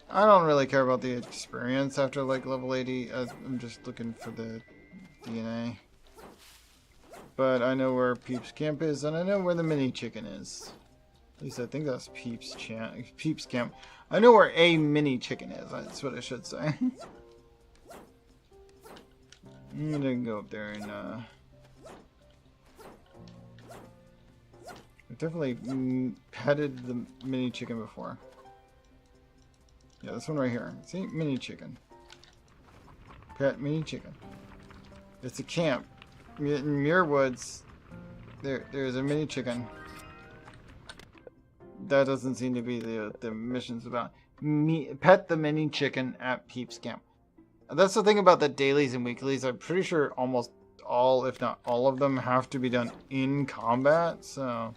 I don't really care about the experience after like level 80. I'm just looking for the DNA. But I know where Peeps Camp is, and I know where the mini chicken is. At least I think that's Peeps Camp. I know where a mini chicken is. That's what I should say. I'm gonna go up there and I've definitely petted the mini chicken before. Yeah, this one right here. See? Mini chicken. Pet mini chicken. It's a camp. In Muir Woods, there's a mini chicken. That doesn't seem to be the mission's about. Pet the mini chicken at Peeps Camp. That's the thing about the dailies and weeklies. I'm pretty sure almost all, if not all of them, have to be done in combat. So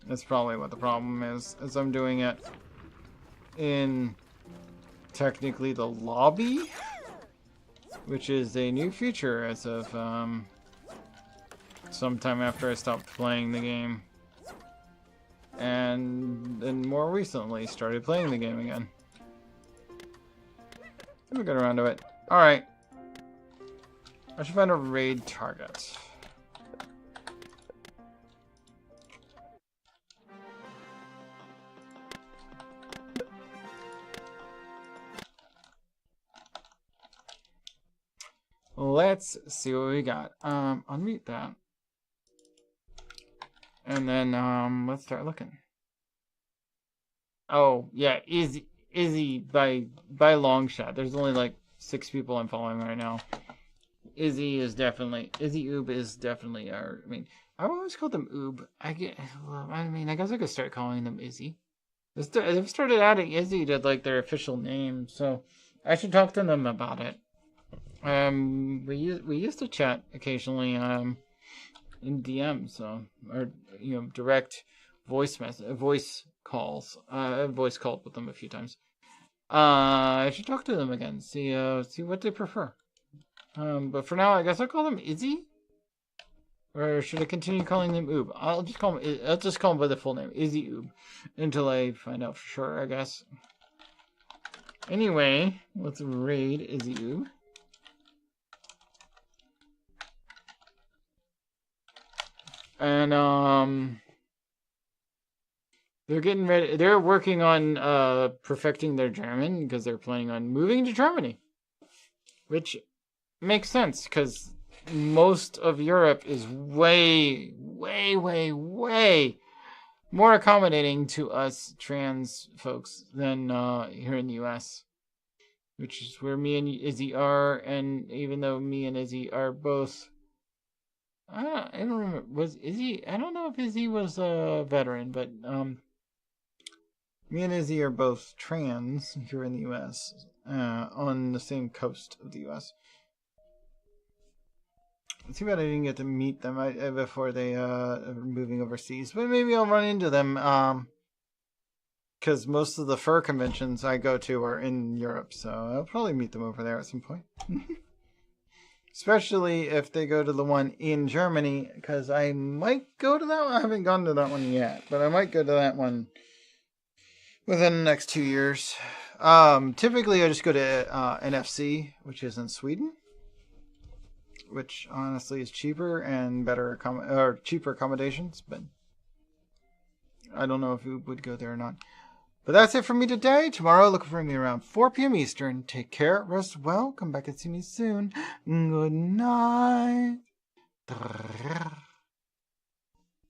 that's probably what the problem is. As I'm doing it in technically the lobby, which is a new feature as of sometime after I stopped playing the game. And then more recently started playing the game again. We'll get around to it. Alright. I should find a raid target. Let's see what we got. Unmute that. And then let's start looking. Oh, yeah, Izzy by long shot. There's only like 6 people I'm following right now. Izzy Oob is definitely our, I mean, I've always called them Oob. I guess I could start calling them Izzy. They've started adding Izzy to like their official name, so I should talk to them about it. We used to chat occasionally in DM, so, or direct voice calls. I've voice called with them a few times. I should talk to them again, see what they prefer. But for now, I guess I'll call them Izzy, or should I continue calling them Oob? I'll just call them by the full name, Izzy Oob, until I find out for sure, I guess. Anyway, let's raid Izzy Oob. And they're getting ready. They're working on perfecting their German because they're planning on moving to Germany, Which makes sense, because most of Europe is way, way, way, way more accommodating to us trans folks than here in the US. Which is where me and Izzy are, and even though me and Izzy are both... I don't remember, was Izzy... I don't know if Izzy was a veteran, but me and Izzy are both trans here in the US, on the same coast of the US. Too bad I didn't get to meet them before they were moving overseas, but maybe I'll run into them, because most of the fur conventions I go to are in Europe, so I'll probably meet them over there at some point. Especially if they go to the one in Germany, because I might go to that one. I haven't gone to that one yet, but I might go to that one within the next 2 years. Typically, I just go to NFC, which is in Sweden, which honestly is cheaper and better cheaper accommodations, but I don't know if we would go there or not. But that's it for me today. Tomorrow, look for me around 4 p.m. Eastern. Take care, rest well, come back and see me soon. Good night.